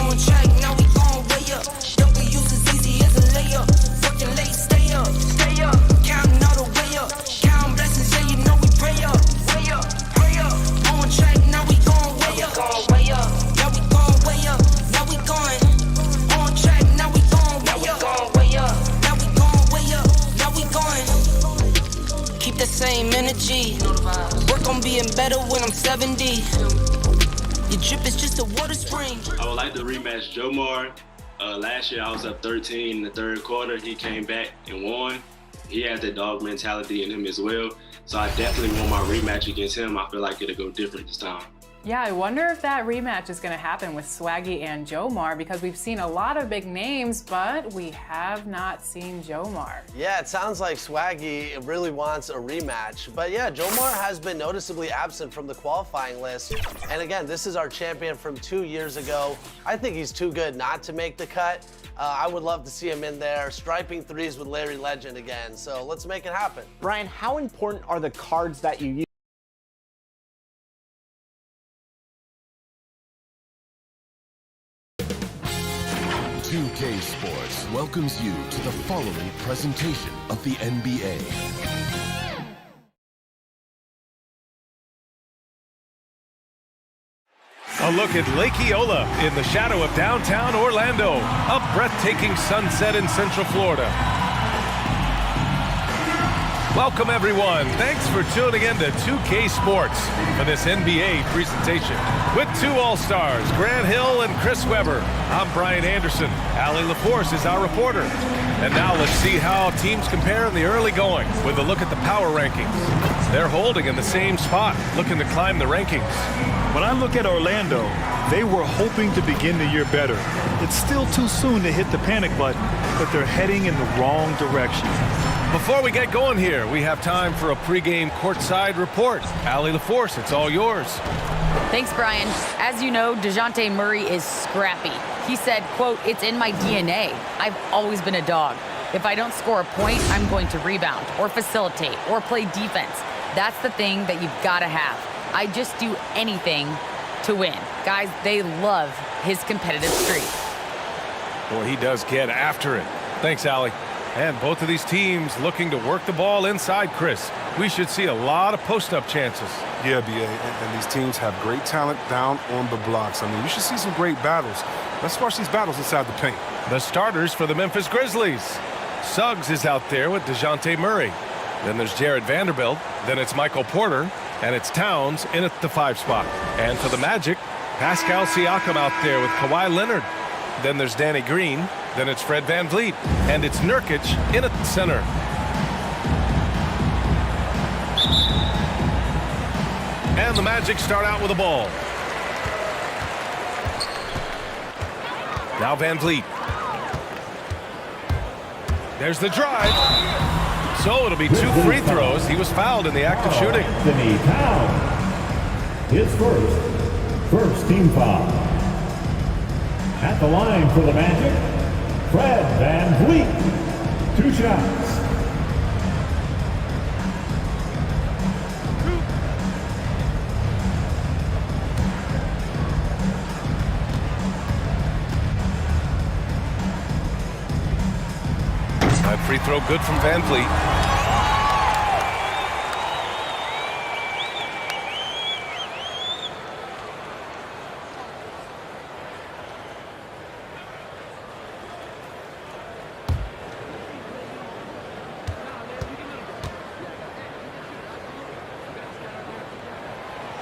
A: On track, now we gon' way up. Double use is easy energy. Work on being better when I'm 70. Your drip is just a water spring.
G: I would like to rematch Jomar. Last year I was up 13 in the third quarter. He came back and won. He has that dog mentality in him as well. So I definitely want my rematch against him. I feel like it'll go different this time.
J: Yeah, I wonder if that rematch is going to happen with Swaggy and Jomar, because we've seen a lot of big names, but we have not seen Jomar.
U: Yeah, it sounds like Swaggy really wants a rematch. But yeah, Jomar has been noticeably absent from the qualifying list. And again, this is our champion from 2 years ago. I think he's too good not to make the cut. I would love to see him in there, striping threes with Larry Legend again. So let's make it happen.
T: Brian, how important are the cards that you use?
W: UK Sports welcomes you to the following presentation of the NBA.
V: A look at Lake Eola in the shadow of downtown Orlando. A breathtaking sunset in Central Florida. Welcome, everyone. Thanks for tuning in to 2K Sports for this NBA presentation. With two All-Stars, Grant Hill and Chris Webber, I'm Brian Anderson. Allie LaForce is our reporter. And now let's see how teams compare in the early going with a look at the power rankings. They're holding in the same spot, looking to climb the rankings.
C: When I look at Orlando, they were hoping to begin the year better. It's still too soon to hit the panic button, but they're heading in the wrong direction.
V: Before we get going here, we have time for a pregame courtside report. Allie LaForce, it's all yours.
S: Thanks, Brian. As you know, DeJounte Murray is scrappy. He said, quote, "It's in my DNA. I've always been a dog. If I don't score a point, I'm going to rebound or facilitate or play defense. That's the thing that you've got to have. I just do anything to win." Guys, they love his competitive streak.
V: Boy, he does get after it. Thanks, Allie. And both of these teams looking to work the ball inside, Chris. We should see a lot of post-up chances.
X: Yeah, B.A., and these teams have great talent down on the blocks. I mean, you should see some great battles. Let's watch these battles inside the paint.
V: The starters for the Memphis Grizzlies. Suggs is out there with DeJounte Murray. Then there's Jared Vanderbilt. Then it's Michael Porter. And it's Towns in at the 5 spot. And for the Magic, Pascal Siakam out there with Kawhi Leonard. Then there's Danny Green. Then it's Fred VanVleet. And it's Nurkic in at the center. And the Magic start out with the ball. Now VanVleet. There's the drive. So it'll be 2 free throws. He was fouled in the act of shooting.
H: Anthony Towns. His first team foul. At the line for the Magic, Fred VanVleet. 2 shots.
V: That free throw good from VanVleet.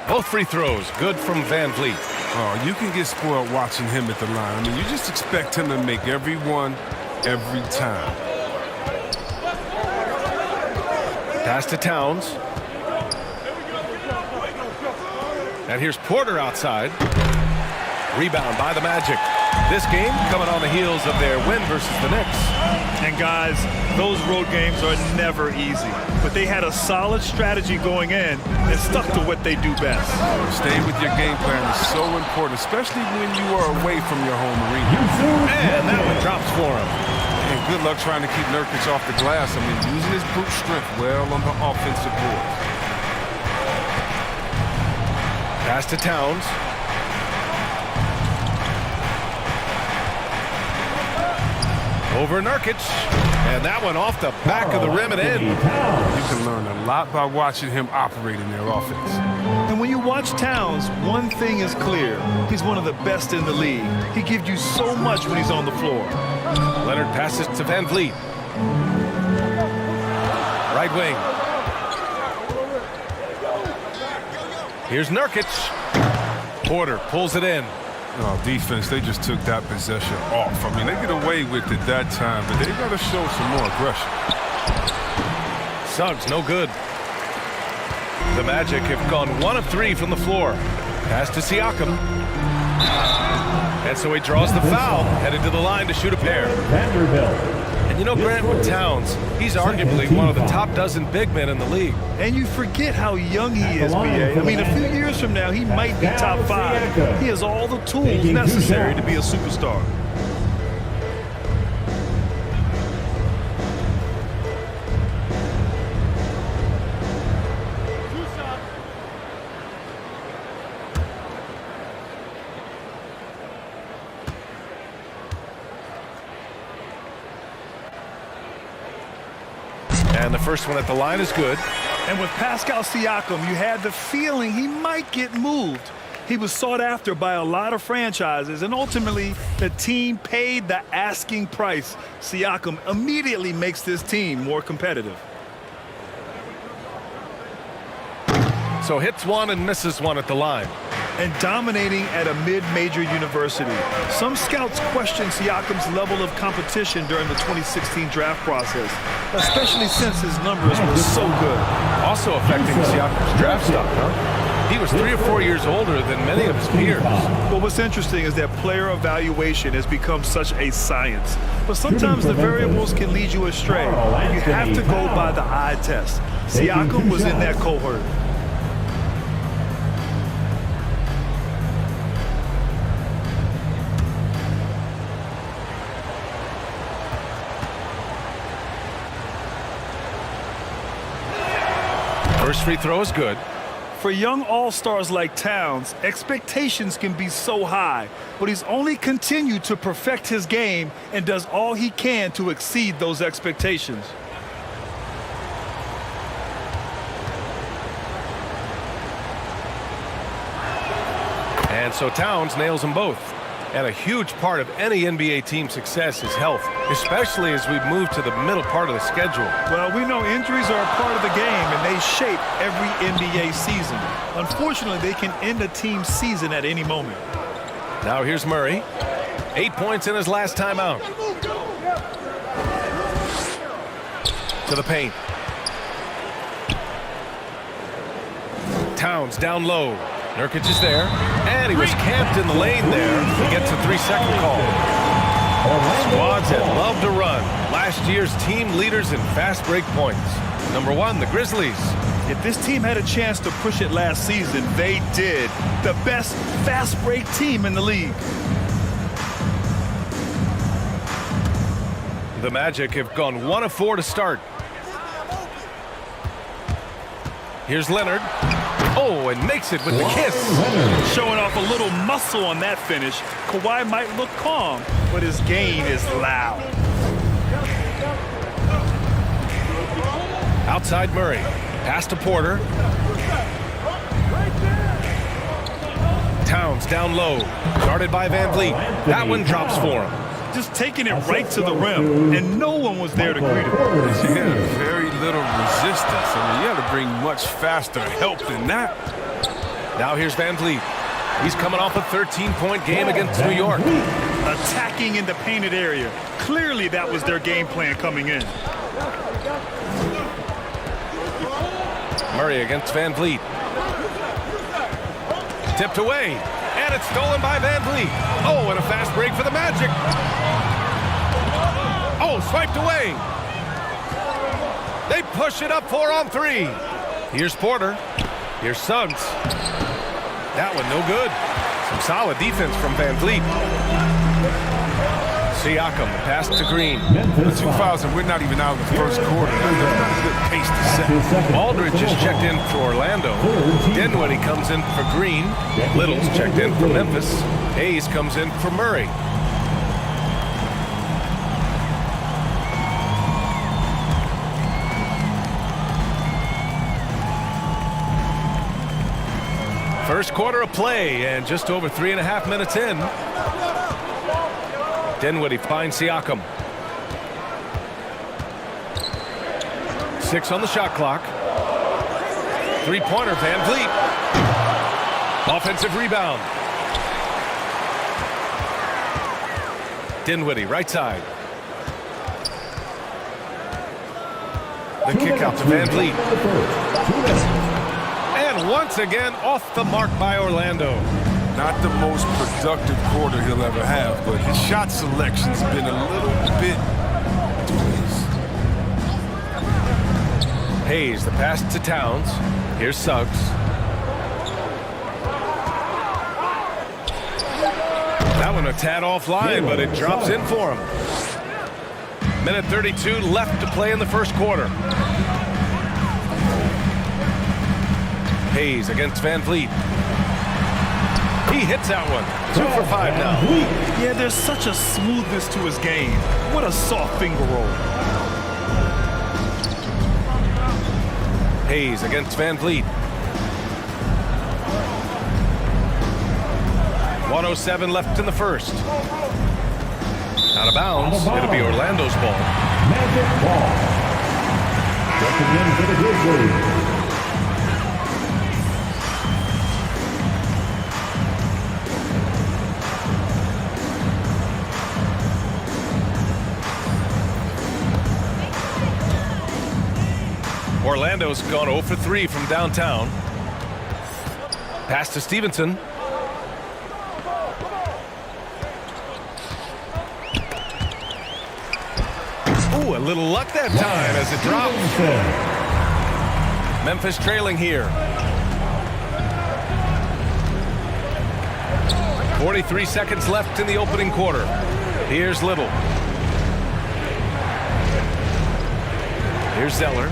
V: Both free throws good from VanVleet.
X: Oh, you can get spoiled watching him at the line. I mean, you just expect him to make every one, every time.
V: Pass to Towns. And here's Porter outside. Rebound by the Magic. This game coming on the heels of their win versus the Knicks.
C: And guys, those road games are never easy. But they had a solid strategy going in and stuck to what they do best.
X: Stay with your game plan is so important, especially when you are away from your home arena.
V: And that one drops for him.
X: And good luck trying to keep Nurkic off the glass. I mean, using his brute strength well on the offensive board.
V: Pass to Towns. Over Nurkic. And that one off the back of the rim and in.
X: You can learn a lot by watching him operate in their offense.
C: And when you watch Towns, one thing is clear. He's one of the best in the league. He gives you so much when he's on the floor.
V: Leonard passes to VanVleet. Right wing. Here's Nurkic. Porter pulls it in.
X: Oh, defense, they just took that possession off. I mean, they get away with it that time, but they got to show some more aggression.
V: Suggs, no good. The Magic have gone 1 of 3 from the floor. Pass to Siakam. And so he draws the foul, headed to the line to shoot a pair. And you know, Grant, with Towns, he's arguably one of the top dozen big men in the league.
C: And you forget how young he is, B.A. I mean, a few years from now, he might be top 5. He has all the tools necessary to be a superstar.
V: And the first one at the line is good.
C: And with Pascal Siakam, you had the feeling he might get moved. He was sought after by a lot of franchises, and ultimately the team paid the asking price. Siakam immediately makes this team more competitive.
V: So hits one and misses one at the line.
C: And dominating at a mid-major university. Some scouts question Siakam's level of competition during the 2016 draft process, especially since his numbers were so good.
V: Also affecting Siakam's draft stock, huh? He was 3 or 4 years older than many of his peers.
C: Well, what's interesting is that player evaluation has become such a science. But sometimes the variables can lead you astray. You have to go by the eye test. Siakam was in that cohort.
V: First free throw is good.
C: For young all-stars like Towns, expectations can be so high, but he's only continued to perfect his game and does all he can to exceed those expectations.
V: And so Towns nails them both. And a huge part of any NBA team's success is health, especially as we move to the middle part of the schedule.
C: Well, we know injuries are a part of the game, and they shape every NBA season. Unfortunately, they can end a team's season at any moment.
V: Now here's Murray. 8 points in his last time out. To the paint. Towns down low. Nurkic is there, and he was camped in the lane there. He gets a 3-second call. Squads that love to run. Last year's team leaders in fast break points. Number 1, the Grizzlies.
C: If this team had a chance to push it last season, they did. The best fast break team in the league.
V: The Magic have gone 1 of 4 to start. Here's Leonard. Oh, and makes it with the kiss.
C: Showing off a little muscle on that finish. Kawhi might look calm, but his game is loud.
V: Outside Murray. Pass to Porter. Towns down low. Guarded by Van Vliet. That one drops for him.
C: Just taking it right to the rim, and no one was there to greet him.
X: Yeah, very little resistance. I mean, you have to bring much faster help than that.
V: Now here's Van Vliet. He's coming off a 13-point game against New York.
C: Attacking in the painted area. Clearly that was their game plan coming in.
V: Murray against Van Vliet. Tipped away. And it's stolen by Van Vliet. Oh, and a fast break for the Magic. Oh, swiped away. They push it up 4 on 3. Here's Porter. Here's Suggs. That one no good. Some solid defense from Van Vliet. Siakam, pass to Green.
X: The 2 fouls, and we're not even out of the first quarter. That's not a good pace to set.
V: Aldridge is checked in for Orlando. Dinwiddie comes in for Green. Little's checked in for Memphis. Hayes comes in for Murray. First quarter of play, and just over 3.5 minutes in. Dinwiddie finds Siakam. 6 on the shot clock. 3-pointer, Van Vliet. Offensive rebound. Dinwiddie, right side. The kick out to Van Vliet. And once again, off the mark by Orlando.
X: Not the most productive quarter he'll ever have, but his shot selection's been a little bit twist.
V: Hayes, the pass to Towns. Here's Suggs. That one a tad offline, but it drops in for him. Minute 32 left to play in the first quarter. Hayes against Van Vliet. He hits that one. 2 for 5 now.
C: Yeah, there's such a smoothness to his game. What a soft finger roll.
V: Hayes against Van Vliet. 1:07 left in the first. Out of bounds. It'll be Orlando's ball.
H: Magic ball. Checking in for the Grizzlies.
V: Orlando's gone 0 for 3 from downtown. Pass to Stevenson. Ooh, a little luck that time as it drops. Memphis trailing here. 43 seconds left in the opening quarter. Here's Little. Here's Zeller.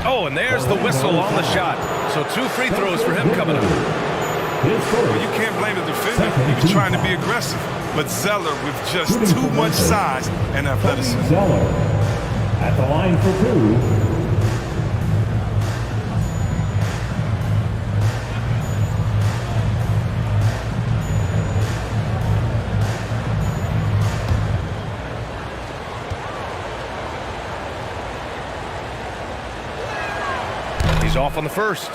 V: Oh, and there's the whistle on the shot. So 2 free throws for him coming up.
X: Well, you can't blame the defender. He was trying to be aggressive. But Zeller with just too much size and athleticism.
H: Zeller at the line for 2.
V: Off on the first.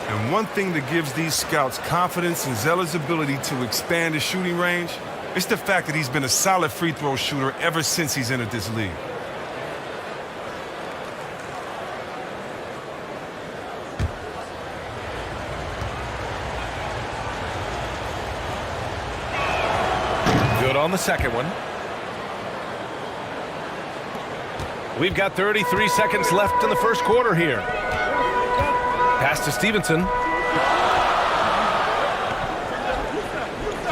X: And one thing that gives these scouts confidence in Zeller's ability to expand his shooting range, it's the fact that he's been a solid free throw shooter ever since he's entered this league.
V: Good on the second one. We've got 33 seconds left in the first quarter here. Pass to Stevenson.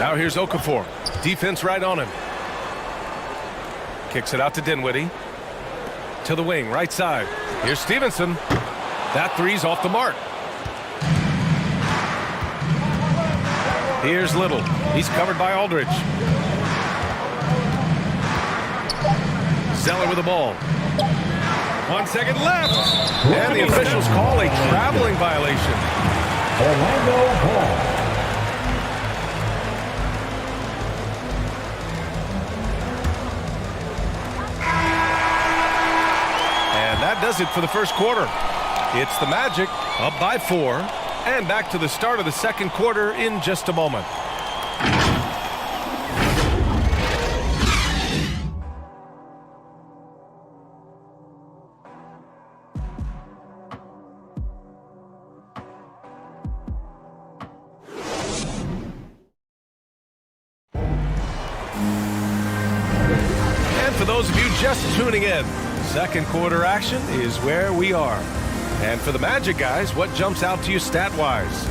V: Now here's Okafor. Defense right on him. Kicks it out to Dinwiddie. To the wing, right side. Here's Stevenson. That three's off the mark. Here's Little. He's covered by Aldridge. Zeller with the ball. 1 second left. And the officials call a traveling violation.
H: Orlando ball.
V: And that does it for the first quarter. It's the Magic up by 4. And back to the start of the second quarter in just a moment. For those of you just tuning in, second quarter action is where we are. And for the Magic guys, what jumps out to you stat-wise?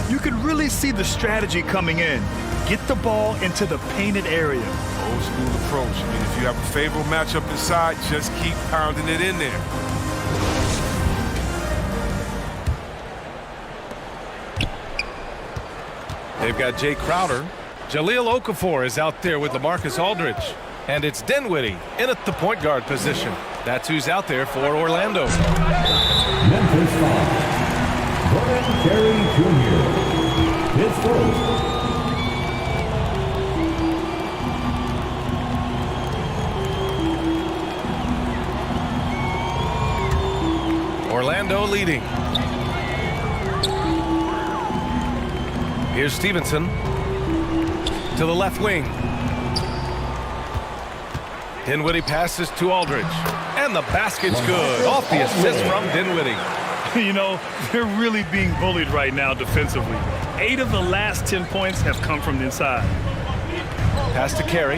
C: You can really see the strategy coming in. Get the ball into the painted area.
X: Old school approach. I mean, if you have a favorable matchup inside, just keep pounding it in there.
V: They've got Jay Crowder. Jahlil Okafor is out there with LaMarcus Aldridge. And it's Dinwiddie in at the point guard position. That's who's out there for Orlando.
H: Memphis foul. Brian Terry Jr. His first.
V: Orlando leading. Here's Stevenson to the left wing. Dinwiddie passes to Aldridge. And the basket's good. Off the assist from Dinwiddie.
C: You know, they're really being bullied right now defensively. 8 of the last 10 points have come from the inside.
V: Pass to Carey.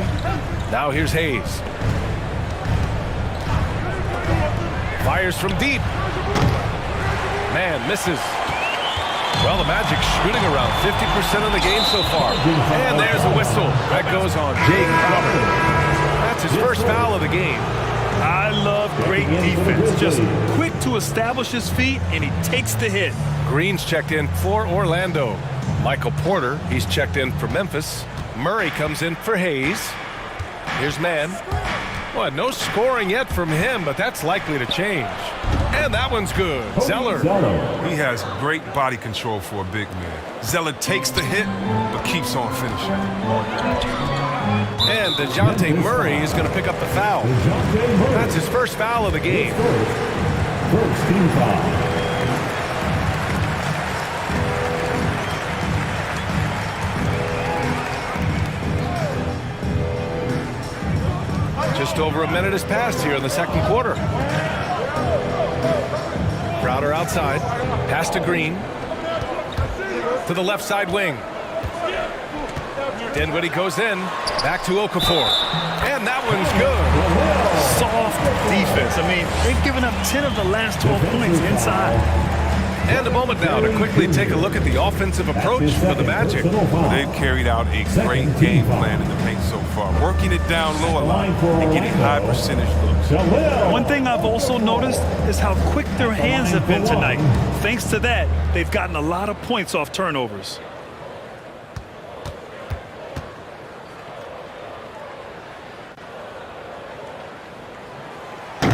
V: Now here's Hayes. Fires from deep. Man misses. Well, the Magic shooting around 50% of the game so far. And there's a whistle. That goes on Jay Crowder. That's his first foul of the game.
C: I love great defense. Just quick to establish his feet, and he takes the hit.
V: Green's checked in for Orlando. Michael Porter, he's checked in for Memphis. Murray comes in for Hayes. Here's Mann. Well, no scoring yet from him, but that's likely to change. And that one's good. Zeller.
X: He has great body control for a big man. Zeller takes the hit, but keeps on finishing.
V: And DeJounte Murray is going to pick up the foul. That's his first foul of the game.
H: First team foul.
V: Just over a minute has passed here in the second quarter. Crowder outside. Pass to Green. To the left side wing. Dinwiddie goes in. Back to Okafor. And that one's good.
C: Soft defense. I mean, they've given up 10 of the last 12 points inside.
V: And a moment now to quickly take a look at the offensive approach for the Magic.
X: They've carried out a great game plan in the paint so far, working it down low a lot and getting high percentage looks.
C: One thing I've also noticed is how quick their hands have been tonight. Thanks to that, they've gotten a lot of points off turnovers.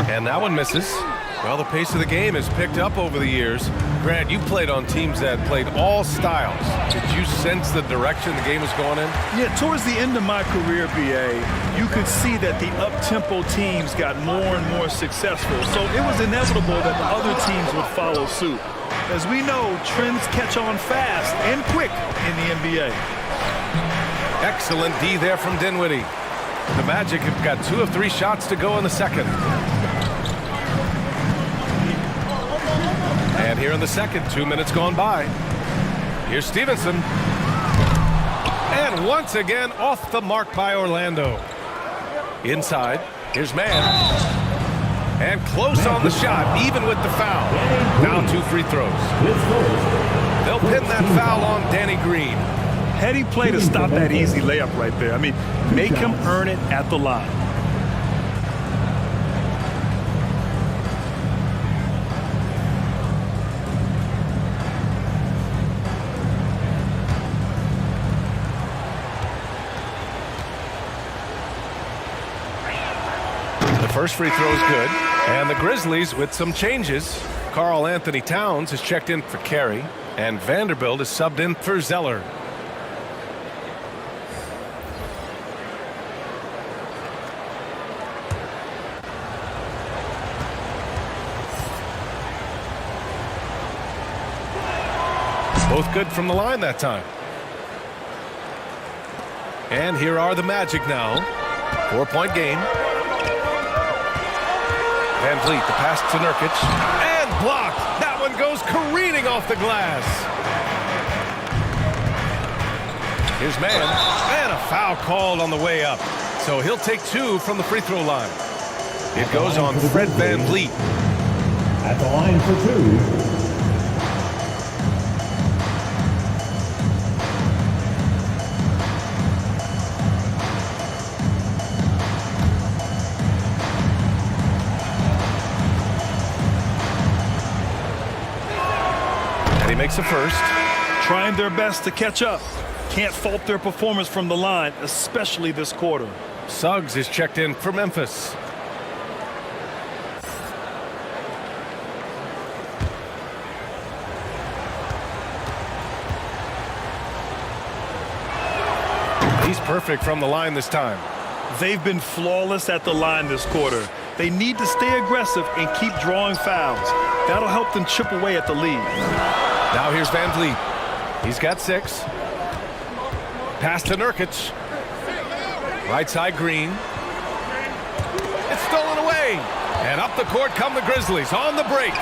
V: And that one misses. Well, the pace of the game has picked up over the years. Grant, you played on teams that played all styles. Did you sense the direction the game was going in?
C: Yeah, towards the end of my career, BA, you could see that the up-tempo teams got more and more successful. So it was inevitable that the other teams would follow suit. As we know, trends catch on fast and quick in the NBA.
V: Excellent D there from Dinwiddie. The Magic have got 2 of 3 shots to go in the second. And here in the second, 2 minutes gone by. Here's Stevenson. And once again, off the mark by Orlando. Inside, here's Mann. And close on the shot, even with the foul. Now 2 free throws. They'll pin that foul on Danny Green.
C: Heady play to stop that easy layup right there. I mean, make him earn it at the line.
V: First free throw is good. And the Grizzlies with some changes. Karl Anthony Towns is checked in for Carey. And Vanderbilt is subbed in for Zeller. Both good from the line that time. And here are the Magic now. 4-point game. Van Vliet, the pass to Nurkic, and blocked. That one goes careening off the glass. Here's Mann, and a foul called on the way up. So he'll take 2 from the free throw line. It goes on Fred Van Vliet.
H: At the line for 2.
V: Makes a first.
C: Trying their best to catch up. Can't fault their performance from the line, especially this quarter.
V: Suggs is checked in for Memphis. He's perfect from the line this time.
C: They've been flawless at the line this quarter. They need to stay aggressive and keep drawing fouls. That'll help them chip away at the lead.
V: Now here's Van Vliet. He's got 6. Pass to Nurkic. Right side, Green. It's stolen away. And up the court come the Grizzlies on the break.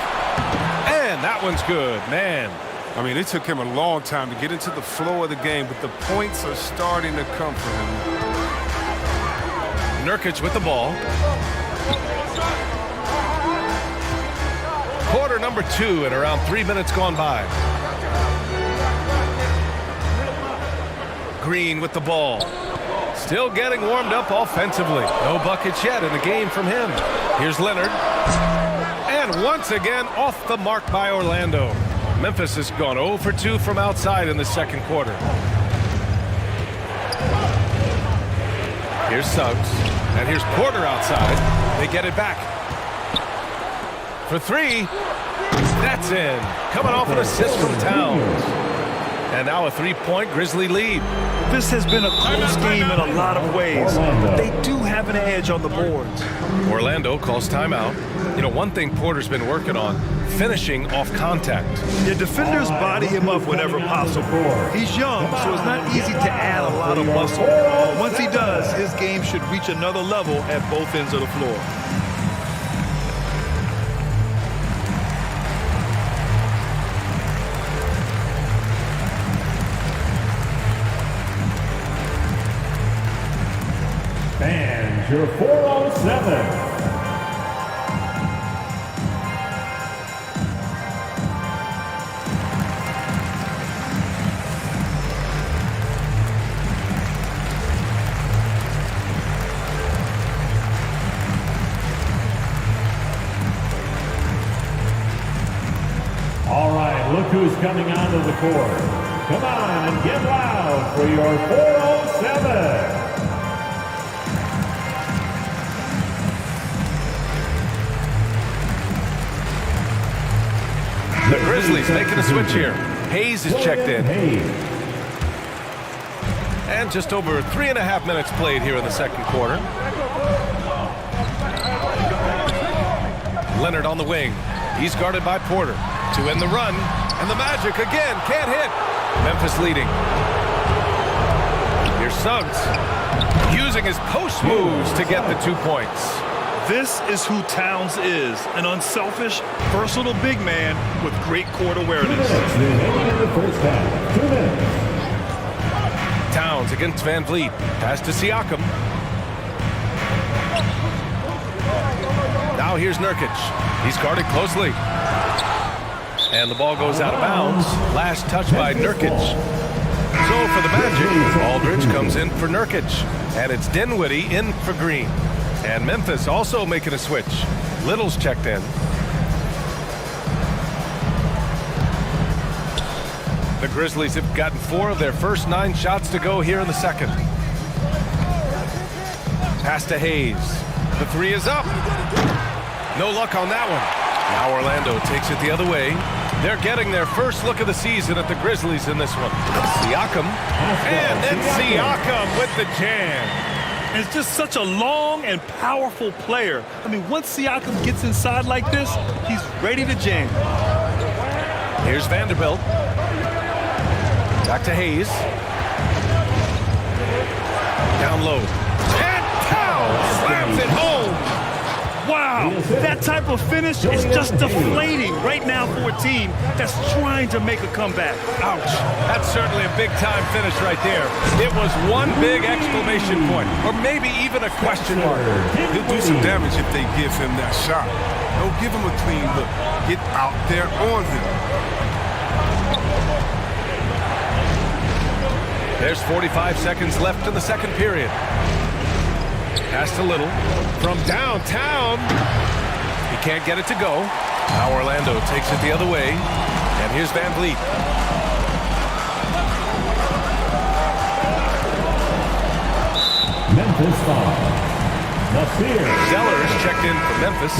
V: And that one's good, man.
X: I mean, it took him a long time to get into the flow of the game, but the points are starting to come for him.
V: Nurkic with the ball. Quarter number 2 and around 3 minutes gone by. Green with the ball. Still getting warmed up offensively. No buckets yet in the game from him. Here's Leonard. And once again off the mark by Orlando. Memphis has gone 0 for 2 from outside in the second quarter. Here's Suggs. And here's Porter outside. They get it back. For 3. That's in. Coming off an assist from Towns. And now a 3-point Grizzly lead.
C: This has been a close game in a lot of ways, but they do have an edge on the boards.
V: Orlando calls timeout. You know, one thing Porter's been working on, finishing off contact.
C: The defenders body him up whenever possible. He's young, so it's not easy to add a lot of muscle. But once he does, his game should reach another level at both ends of the floor.
H: And your 407. All right, look who's coming onto the court. Come on and get loud for your 407.
V: The Grizzlies making a switch here. Hayes is checked in. And just over 3.5 minutes played here in the second quarter. Leonard on the wing. He's guarded by Porter. To end the run. And the Magic again can't hit. Memphis leading. Here's Suggs. Using his post moves to get the 2 points.
C: This is who Towns is, an unselfish, versatile big man with great court awareness.
V: Towns against Van Vliet. Pass to Siakam. Now here's Nurkic. He's guarded closely. And the ball goes out of bounds. Last touch by Nurkic. So for the Magic, Aldridge comes in for Nurkic. And it's Dinwiddie in for Green. And Memphis also making a switch. Little's checked in. The Grizzlies have gotten 4 of their first 9 shots to go here in the second. Pass to Hayes. The 3 is up. No luck on that one. Now Orlando takes it the other way. They're getting their first look of the season at the Grizzlies in this one. Siakam. And then Siakam with the jam.
C: It's just such a long and powerful player. I mean, once Siakam gets inside like this, he's ready to jam.
V: Here's Vanderbilt. Back to Hayes. Down low. And Towns slams it home.
C: Wow, that type of finish is just deflating right now for a team that's trying to make a comeback.
V: Ouch. That's certainly a big-time finish right there. It was one big exclamation point, or maybe even a question mark.
X: He'll do some damage if they give him that shot. Don't give him a clean look. Get out there on him.
V: There's 45 seconds left in the second period. Pass to Little from downtown. He can't get it to go. Now Orlando takes it the other way. And here's Van Vliet.
H: Memphis foul.
V: Zeller is checked in for Memphis.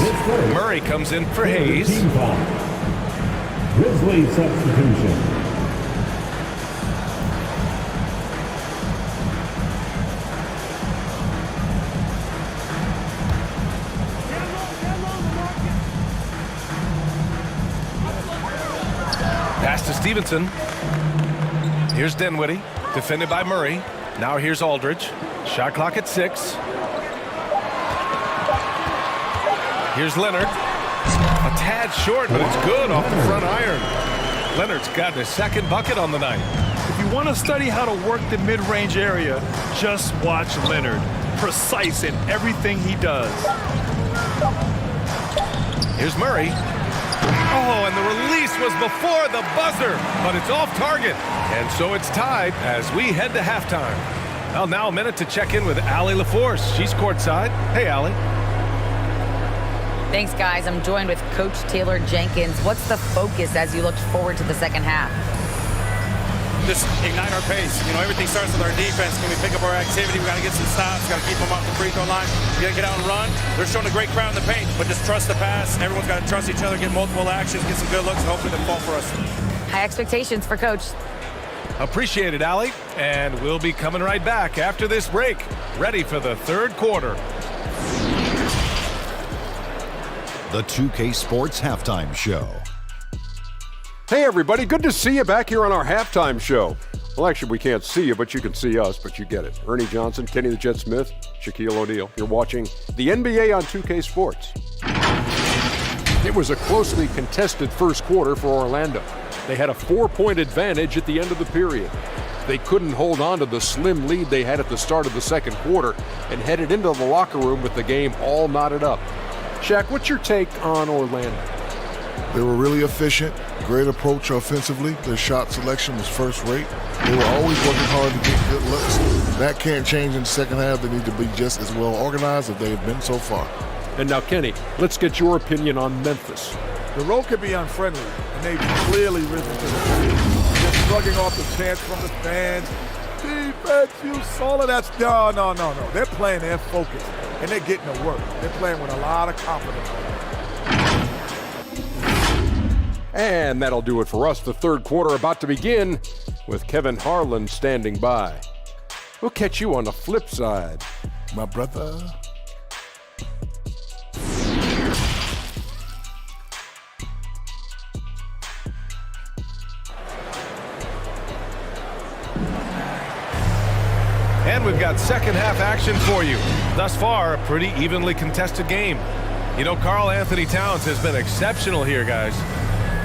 V: Murray comes in for Hayes.
H: Grizzly substitution.
V: Pass to Stevenson. Here's Dinwiddie to Defended by Murray. Now here's Aldridge. Shot clock at 6. Here's Leonard. A tad short, but it's good off the front iron. Leonard's got his second bucket on the night.
C: If you want to study how to work the mid-range area, just watch Leonard. Precise in everything he does.
V: Here's Murray. Oh, and the release was before the buzzer, but it's off target. And so it's tied as we head to halftime. Well, now a minute to check in with Allie LaForce. She's courtside. Hey, Allie.
S: Thanks, guys. I'm joined with Coach Taylor Jenkins. What's the focus as you look forward to the second half?
B: Just ignite our pace. You know, everything starts with our defense. Can we pick up our activity? We got to get some stops. Got to keep them off the free throw line. We got to get out and run. They're showing a great crowd in the paint, but just trust the pass. Everyone's got to trust each other, get multiple actions, get some good looks, and hopefully they fall for us.
S: High expectations for Coach.
V: Appreciate it, Allie. And we'll be coming right back after this break. Ready for the third quarter.
F: The 2K Sports Halftime Show.
L: Hey, everybody. Good to see you back here on our halftime show. Well, actually, we can't see you, but you can see us, but you get it. Ernie Johnson, Kenny the Jet Smith, Shaquille O'Neal. You're watching the NBA on 2K Sports. It was a closely contested first quarter for Orlando. They had a 4-point advantage at the end of the period. They couldn't hold on to the slim lead they had at the start of the second quarter and headed into the locker room with the game all knotted up. Shaq, what's your take on Orlando?
N: They were really efficient, great approach offensively. Their shot selection was first rate. They were always working hard to get good looks. That can't change in the second half. They need to be just as well organized as they have been so far.
L: And now, Kenny, let's get your opinion on Memphis.
M: The road can be unfriendly, and they've clearly risen to the occasion. Just shrugging off the chants from the fans. Defense, you saw it. That's no. They're playing their focus, and they're getting to work. They're playing with a lot of confidence.
L: And that'll do it for us. The third quarter about to begin with Kevin Harlan standing by. We'll catch you on the flip side,
N: my brother.
V: And we've got second half action for you. Thus far, a pretty evenly contested game. You know, Karl Anthony Towns has been exceptional here, guys.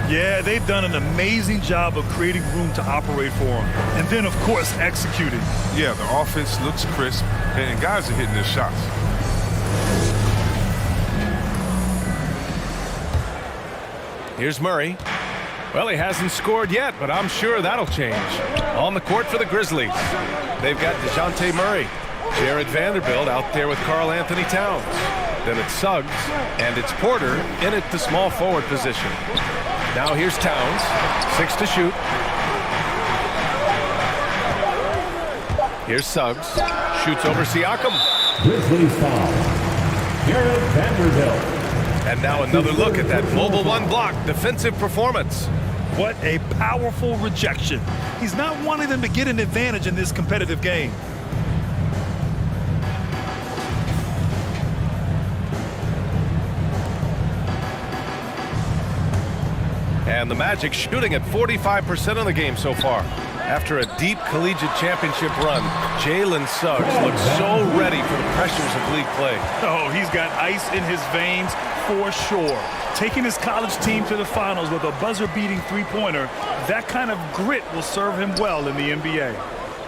C: Yeah, they've done an amazing job of creating room to operate for him. And then, of course, executing.
X: Yeah, the offense looks crisp, and guys are hitting their shots.
V: Here's Murray. Well, he hasn't scored yet, but I'm sure that'll change. On the court for the Grizzlies. They've got DeJounte Murray. Jared Vanderbilt out there with Karl Anthony Towns. Then it's Suggs, and it's Porter in at the small forward position. Now here's Towns, 6 to shoot. Here's Suggs, shoots over Siakam.
H: Grizzlies foul. Jared Vanderbilt.
V: And now another look at that mobile one block defensive performance.
C: What a powerful rejection. He's not wanting them to get an advantage in this competitive game.
V: And the Magic shooting at 45% of the game so far. After a deep collegiate championship run, Jalen Suggs looks so ready for the pressures of league play.
C: Oh, he's got ice in his veins for sure. Taking his college team to the finals with a buzzer-beating three-pointer, that kind of grit will serve him well in the NBA.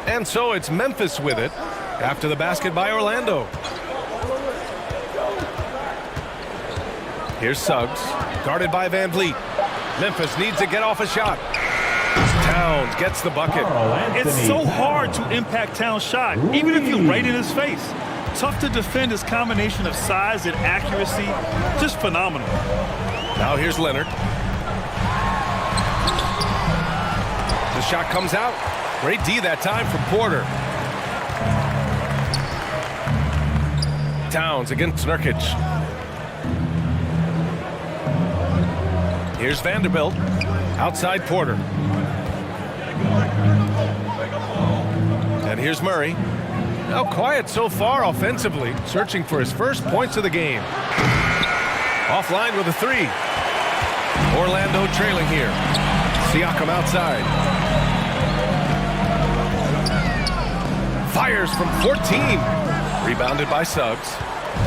V: And so it's Memphis with it after the basket by Orlando. Here's Suggs, guarded by Van Vliet. Memphis needs to get off a shot. Towns gets the bucket.
C: It's so hard to impact Towns' shot, even if you're right in his face. Tough to defend his combination of size and accuracy. Just phenomenal.
V: Now here's Leonard. The shot comes out. Great D that time from Porter. Towns against Nurkic. Here's Vanderbilt. Outside Porter. And here's Murray. Now quiet so far offensively, searching for his first points of the game. Offline with a three. Orlando trailing here. Siakam outside. Fires from 14. Rebounded by Suggs.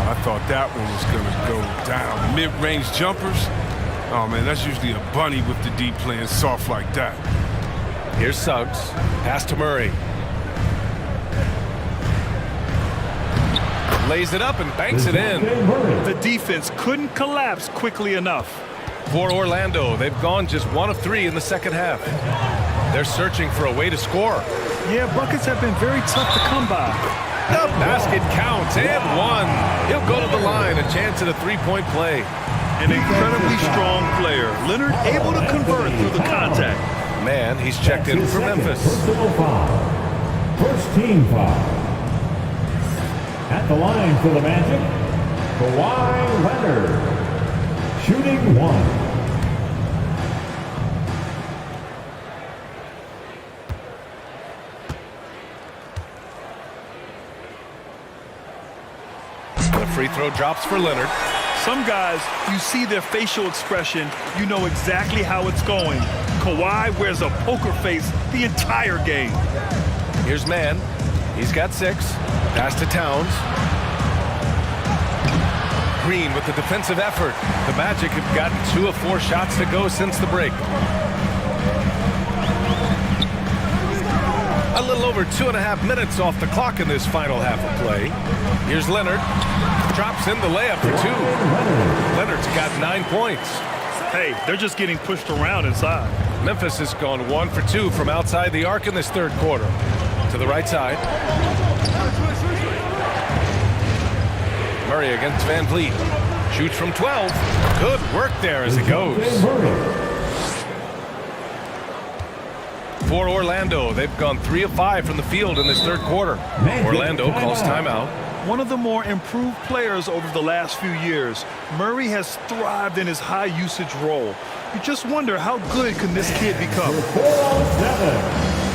X: I thought that one was going to go down. Mid-range jumpers? Oh, man, that's usually a bunny with the D playing soft like that.
V: Here's Suggs. Pass to Murray. Lays it up and banks it in.
C: The defense couldn't collapse quickly enough.
V: For Orlando, they've gone just 1 of 3 in the second half. They're searching for a way to score.
C: Yeah, buckets have been very tough to come by.
V: The basket counts and 1. He'll go to the line, a chance at a 3-point play.
C: An incredibly strong player. Leonard able to convert through the contact.
V: Man, he's checked in for Memphis.
H: First team foul. At the line for the Magic, Kawhi Leonard. Shooting 1.
V: The free throw drops for Leonard.
C: Some guys, you see their facial expression, you know exactly how it's going. Kawhi wears a poker face the entire game.
V: Here's Man. He's got 6. Pass to Towns. Green with the defensive effort. The Magic have gotten 2 of 4 shots to go since the break. A little over 2.5 minutes off the clock in this final half of play. Here's Leonard. Drops in the layup for 2. Leonard's got 9 points.
C: Hey, they're just getting pushed around inside.
V: Memphis has gone 1 for 2 from outside the arc in this third quarter. To the right side. Murray against Van Vliet. Shoots from 12. Good work there as it goes. For Orlando, they've gone 3 of 5 from the field in this third quarter. Orlando calls timeout.
C: One of the more improved players over the last few years, Murray has thrived in his high usage role. You just wonder how good can this kid become.
H: 4-on-7.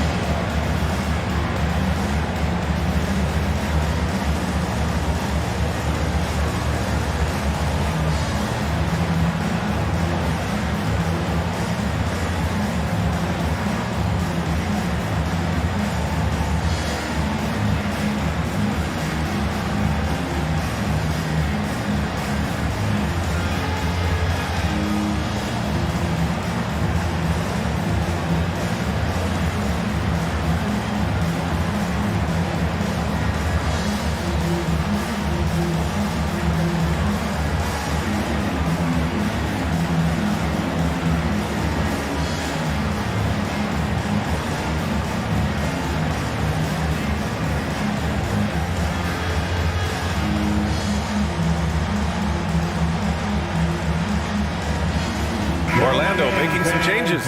V: Orlando making some changes.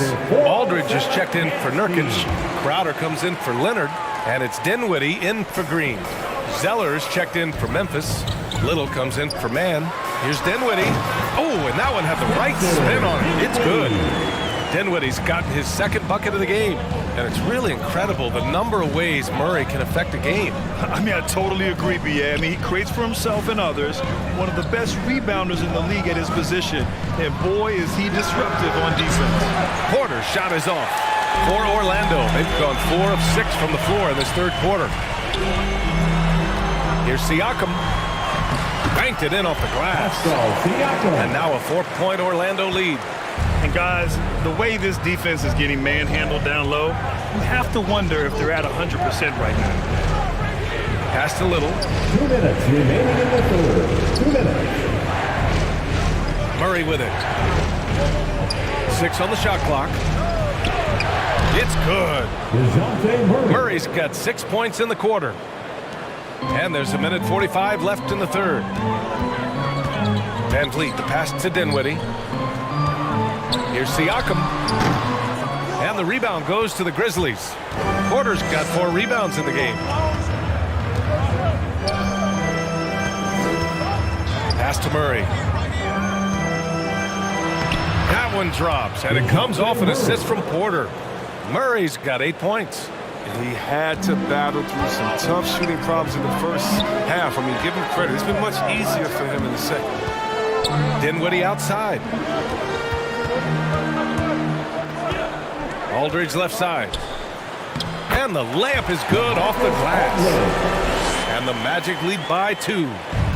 V: Aldridge is checked in for Nurkic. Crowder comes in for Leonard. And it's Dinwiddie in for Green. Zeller's checked in for Memphis. Little comes in for Man. Here's Dinwiddie. Oh, and that one had the right spin on it. It's good. Dinwiddie's gotten his second bucket of the game. And it's really incredible the number of ways Murray can affect a game.
C: I mean, I totally agree, B.A. I mean, he creates for himself and others. One of the best rebounders in the league at his position. And boy, is he disruptive on defense.
V: Porter's shot is off. For Orlando, they've gone 4 of 6 from the floor in this third quarter. Here's Siakam. Banked it in off the glass. And now a 4-point Orlando lead.
C: And guys, the way this defense is getting manhandled down low, you have to wonder if they're at 100% right now.
V: Pass to Little.
H: 2 minutes remaining in the third. 2 minutes.
V: Murray with it. 6 on the shot clock. It's good. Murray's got 6 points in the quarter. And there's 1:45 left in the third. Van Vliet, the pass to Dinwiddie. Here's Siakam. And the rebound goes to the Grizzlies. Porter's got 4 rebounds in the game. Pass to Murray. That one drops, and it comes off an assist from Porter. Murray's got 8 points.
X: He had to battle through some tough shooting problems in the first half. I mean, give him credit. It's been much easier for him in the second.
V: Dinwiddie outside. Aldridge left side. And the layup is good off the glass. And the Magic lead by 2.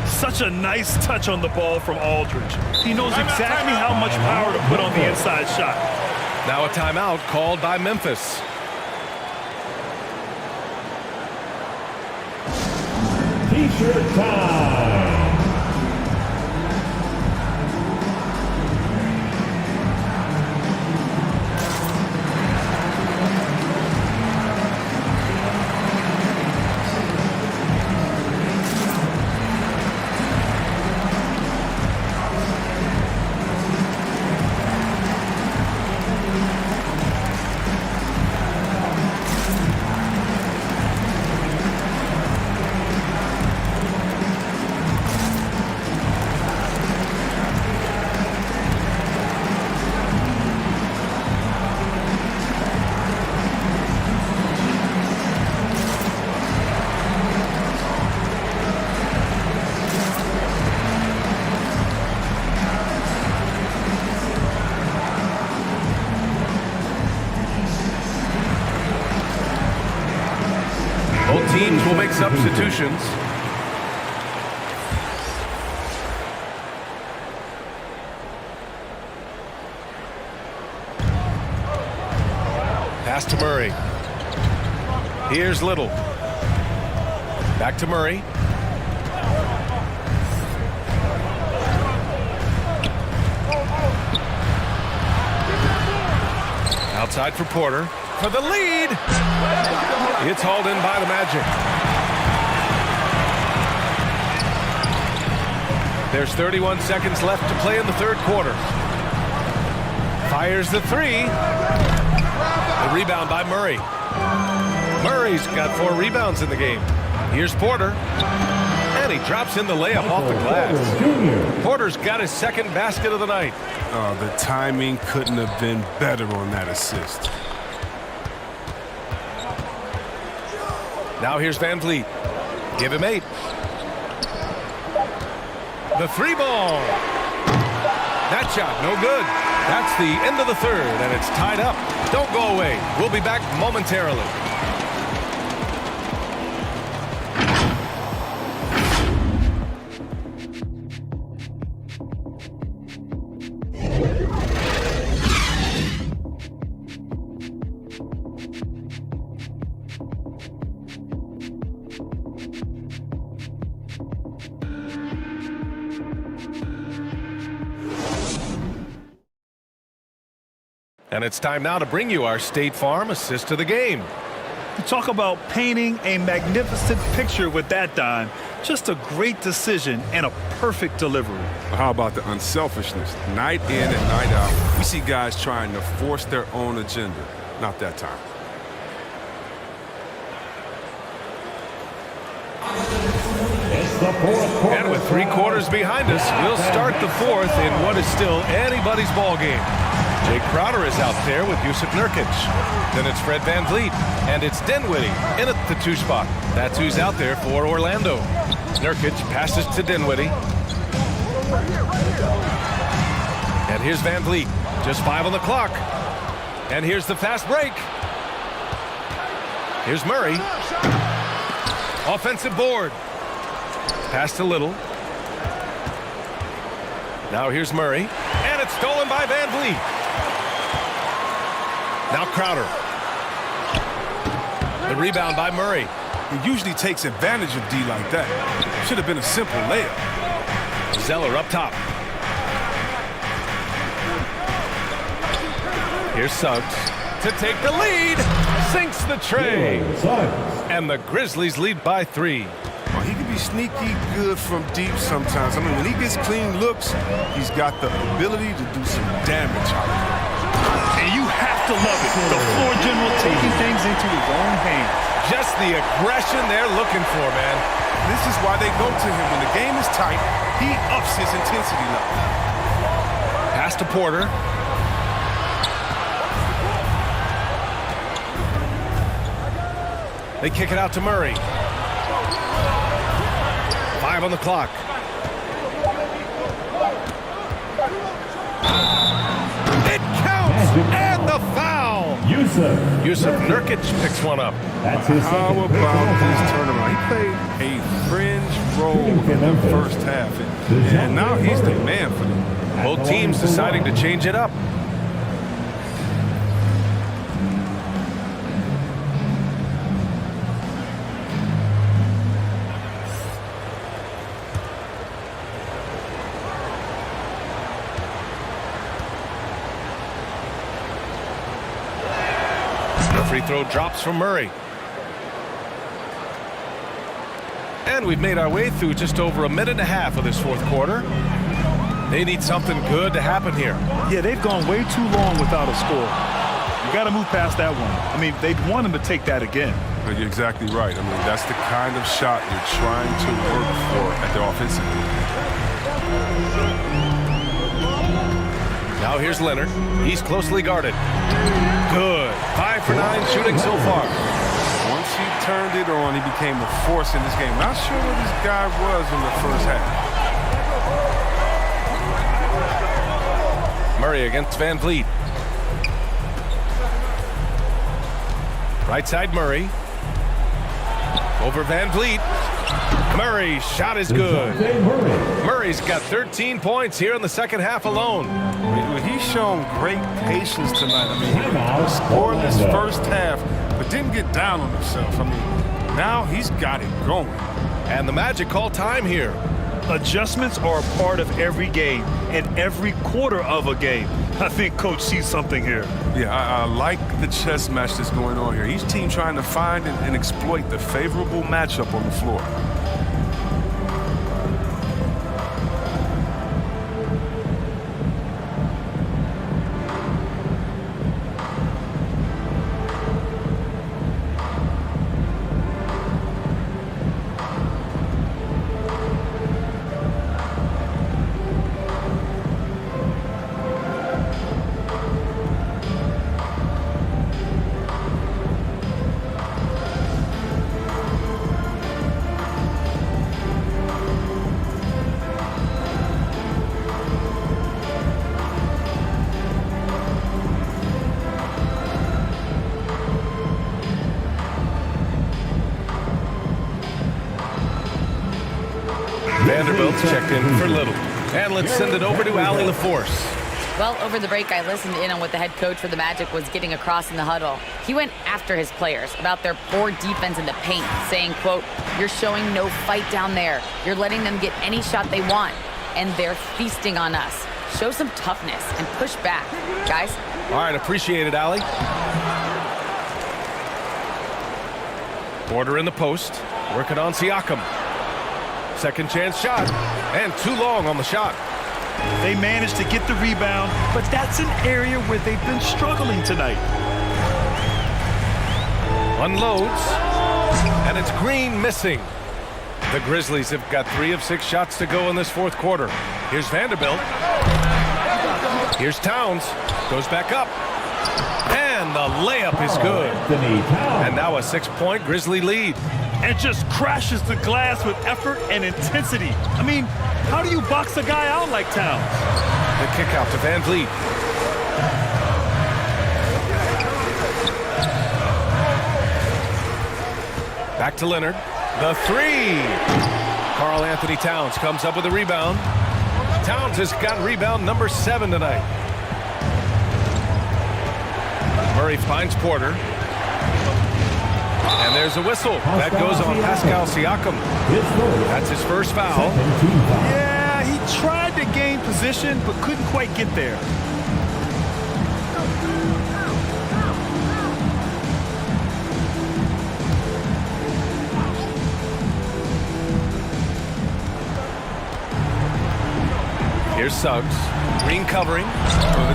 C: Such a nice touch on the ball from Aldridge. He knows exactly how much power to put on the inside shot.
V: Now a timeout called by Memphis.
H: T-shirt time.
V: Both teams will make substitutions. Pass to Murray. Here's Little. Back to Murray. Outside for Porter. For the lead. It's hauled in by the Magic. There's 31 seconds left to play in the third quarter. Fires the 3. The rebound by Murray. Murray's got 4 rebounds in the game. Here's Porter. And he drops in the layup off the glass. Porter's got his second basket of the night.
X: Oh, the timing couldn't have been better on that assist.
V: Now here's Van Vliet. Give him 8. The 3-ball. That shot, no good. That's the end of the third, and it's tied up. Don't go away. We'll be back momentarily. And it's time now to bring you our State Farm assist of the game.
C: Talk about painting a magnificent picture with that dime. Just a great decision and a perfect delivery.
X: How about the unselfishness? Night in and night out, we see guys trying to force their own agenda. Not that time.
V: And with 3 quarters behind us, we'll start the fourth in what is still anybody's ball game. Jake Crowder is out there with Yusuf Nurkic. Then it's Fred Van Vliet, and it's Dinwiddie in at the 2 spot. That's who's out there for Orlando. Nurkic passes to Dinwiddie. And here's Van Vliet, just 5 on the clock. And here's the fast break. Here's Murray. Offensive board. Pass to Little. Now here's Murray. And it's stolen by Van Vliet. Now Crowder. The rebound by Murray.
X: He usually takes advantage of D like that. Should have been a simple layup.
V: Zeller up top. Here's Suggs to take the lead. Sinks the tray. And the Grizzlies lead by 3.
X: Well, he can be sneaky good from deep sometimes. I mean, when he gets clean looks, he's got the ability to do some damage out there.
C: And you have to love it. The floor general taking things into his own hands.
V: Just the aggression they're looking for, man.
X: This is why they go to him. When the game is tight, he ups his intensity level.
V: Pass to Porter. They kick it out to Murray. 5 on the clock. It counts, and the foul. Yusuf Nurkic picks one up.
X: How about this turnaround? He played a fringe role in the first half, and now he's the man for them.
V: Both teams deciding to change it up. Free throw drops from Murray. And we've made our way through just over a minute and a half of this fourth quarter. They need something good to happen here.
C: Yeah, they've gone way too long without a score. You got to move past that one. I mean, they'd want him to take that again.
X: You're exactly right. I mean, that's the kind of shot you're trying to work for at the offensive end.
V: Now here's Leonard. He's closely guarded. Good. 5 for 9 shooting so far.
X: Once he turned it on, he became a force in this game. Not sure what this guy was in the first half.
V: Murray against Van Vliet. Right side Murray. Over Van Vliet. Murray's shot is good. Murray's got 13 points here in the second half alone.
X: He's shown great patience tonight. I mean, he scored in this first half, but didn't get down on himself. I mean, now he's got it going.
V: And the Magic call time here.
C: Adjustments are a part of every game and every quarter of a game. I think Coach sees something here.
X: Yeah, I like the chess match that's going on here. Each team trying to find and exploit the favorable matchup on the floor.
V: Vanderbilt checked in for Little. And let's send it over to Allie LaForce.
S: Well, over the break, I listened in on what the head coach for the Magic was getting across in the huddle. He went after his players about their poor defense in the paint, saying, quote, "You're showing no fight down there. You're letting them get any shot they want, and they're feasting on us. Show some toughness and push back, guys."
V: All right, appreciate it, Allie. Porter in the post, working on Siakam. Second chance shot, and too long on the shot.
C: They managed to get the rebound, but that's an area where they've been struggling tonight.
V: Unloads, and it's Green missing. The Grizzlies have got 3 of 6 shots to go in this fourth quarter. Here's Vanderbilt. Here's Towns, goes back up. And the layup is good. And now a 6-point Grizzly lead.
C: And just crashes the glass with effort and intensity. I mean, how do you box a guy out like Towns?
V: The kick out to Van Vliet. Back to Leonard. The 3. Karl Anthony Towns comes up with a rebound. Towns has got rebound number 7 tonight. Murray finds Porter. And there's a whistle. That goes on Pascal Siakam. That's his first foul.
C: Yeah, he tried to gain position, but couldn't quite get there.
V: Here's Suggs. Green covering.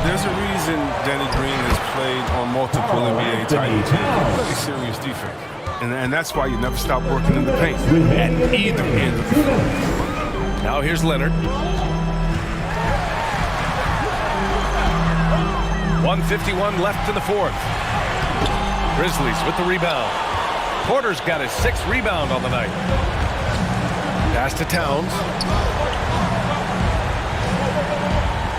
X: There's a reason Danny Green has played on multiple NBA titles. Very serious defense. And that's why you never stop working in the paint. At either end of the floor.
V: Now here's Leonard. 1:51 left in the fourth. Grizzlies with the rebound. Porter's got his 6th rebound on the night. Pass to Towns.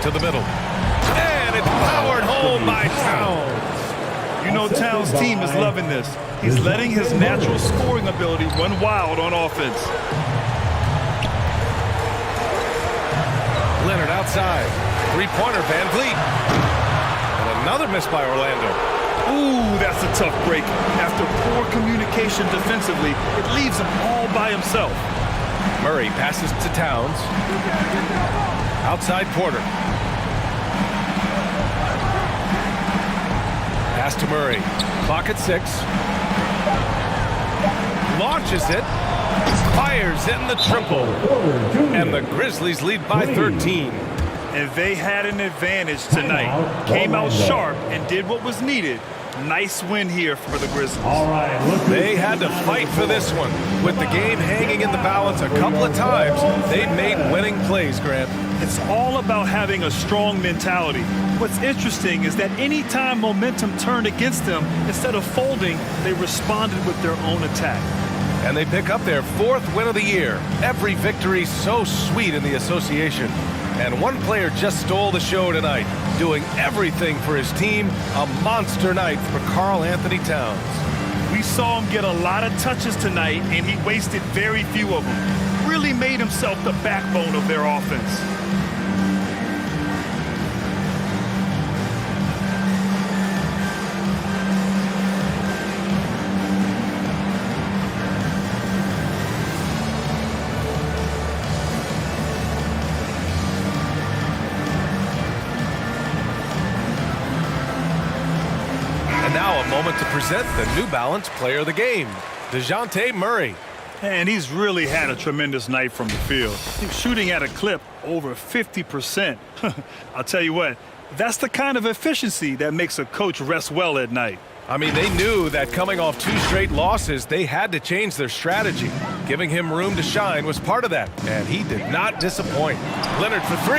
V: To the middle. And it's powered home by Towns.
C: You know Towns' team is loving this. He's letting his natural scoring ability run wild on offense.
V: Leonard outside. Three-pointer, Van Vliet. And another miss by Orlando.
C: Ooh, that's a tough break. After poor communication defensively, it leaves him all by himself.
V: Murray passes to Towns. Outside Porter. Pass to Murray. Clock at 6. Launches it. Fires in the triple. And the Grizzlies lead by 13.
C: And they had an advantage tonight. Came out sharp and did what was needed. Nice win here for the Grizzlies.
V: They had to fight for this one. With the game hanging in the balance a couple of times, they made winning plays, Grant.
C: It's all about having a strong mentality. What's interesting is that anytime momentum turned against them, instead of folding, they responded with their own attack.
V: And they pick up their 4th win of the year. Every victory so sweet in the association. And one player just stole the show tonight, doing everything for his team. A monster night for Karl Anthony Towns.
C: We saw him get a lot of touches tonight, and he wasted very few of them. Really made himself the backbone of their offense.
V: Now a moment to present the New Balance Player of the Game, DeJounte Murray.
C: And he's really had a tremendous night from the field. He's shooting at a clip over 50%. I'll tell you what, that's the kind of efficiency that makes a coach rest well at night.
V: I mean, they knew that coming off 2 straight losses, they had to change their strategy. Giving him room to shine was part of that, and he did not disappoint. Leonard for 3.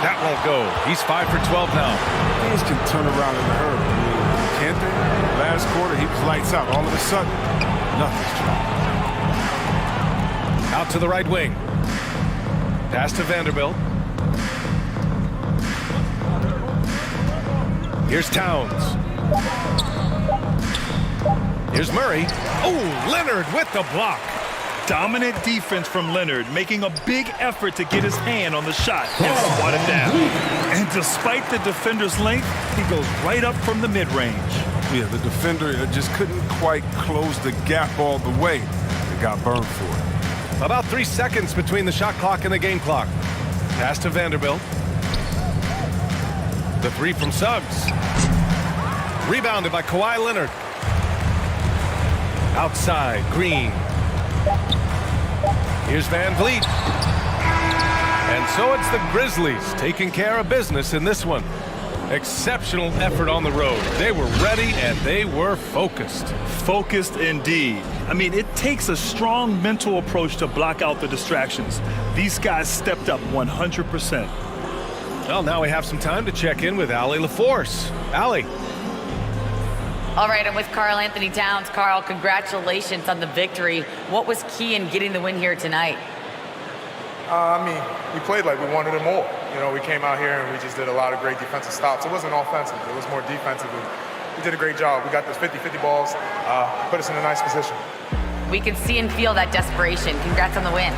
V: That won't go. He's 5 for 12 now.
X: Things can turn around in a hurry. Can't they? Last quarter, he was lights out. All of a sudden, nothing's changed.
V: Out to the right wing. Pass to Vanderbilt. Here's Towns. Here's Murray. Oh, Leonard with the block.
C: Dominant defense from Leonard, making a big effort to get his hand on the shot and swat it down. And despite the defender's length, he goes right up from the mid-range.
X: Yeah, the defender just couldn't quite close the gap all the way. They got burned for it.
V: About 3 seconds between the shot clock and the game clock. Pass to Vanderbilt. The 3 from Suggs. Rebounded by Kawhi Leonard. Outside, Green. Here's Van Vliet. And so it's the Grizzlies taking care of business in this one. Exceptional effort on the road. They were ready and they were focused.
C: Focused indeed. I mean, it takes a strong mental approach to block out the distractions. These guys stepped up 100%.
V: Well, now we have some time to check in with Allie LaForce. Allie.
S: All right, I'm with Karl Anthony Towns. Karl, congratulations on the victory. What was key in getting the win here tonight?
E: We played like we wanted it more. You know, we came out here and we just did a lot of great defensive stops. It wasn't offensive. It was more defensive. We did a great job. We got those 50-50 balls, put us in a nice position.
S: We can see and feel that desperation. Congrats on the win.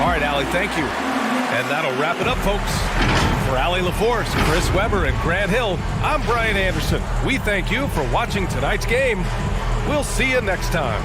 V: All right, Allie, thank you. And that'll wrap it up, folks. For Allie LaForce, Chris Webber, and Grant Hill, I'm Brian Anderson. We thank you for watching tonight's game. We'll see you next time.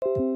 H: 2K.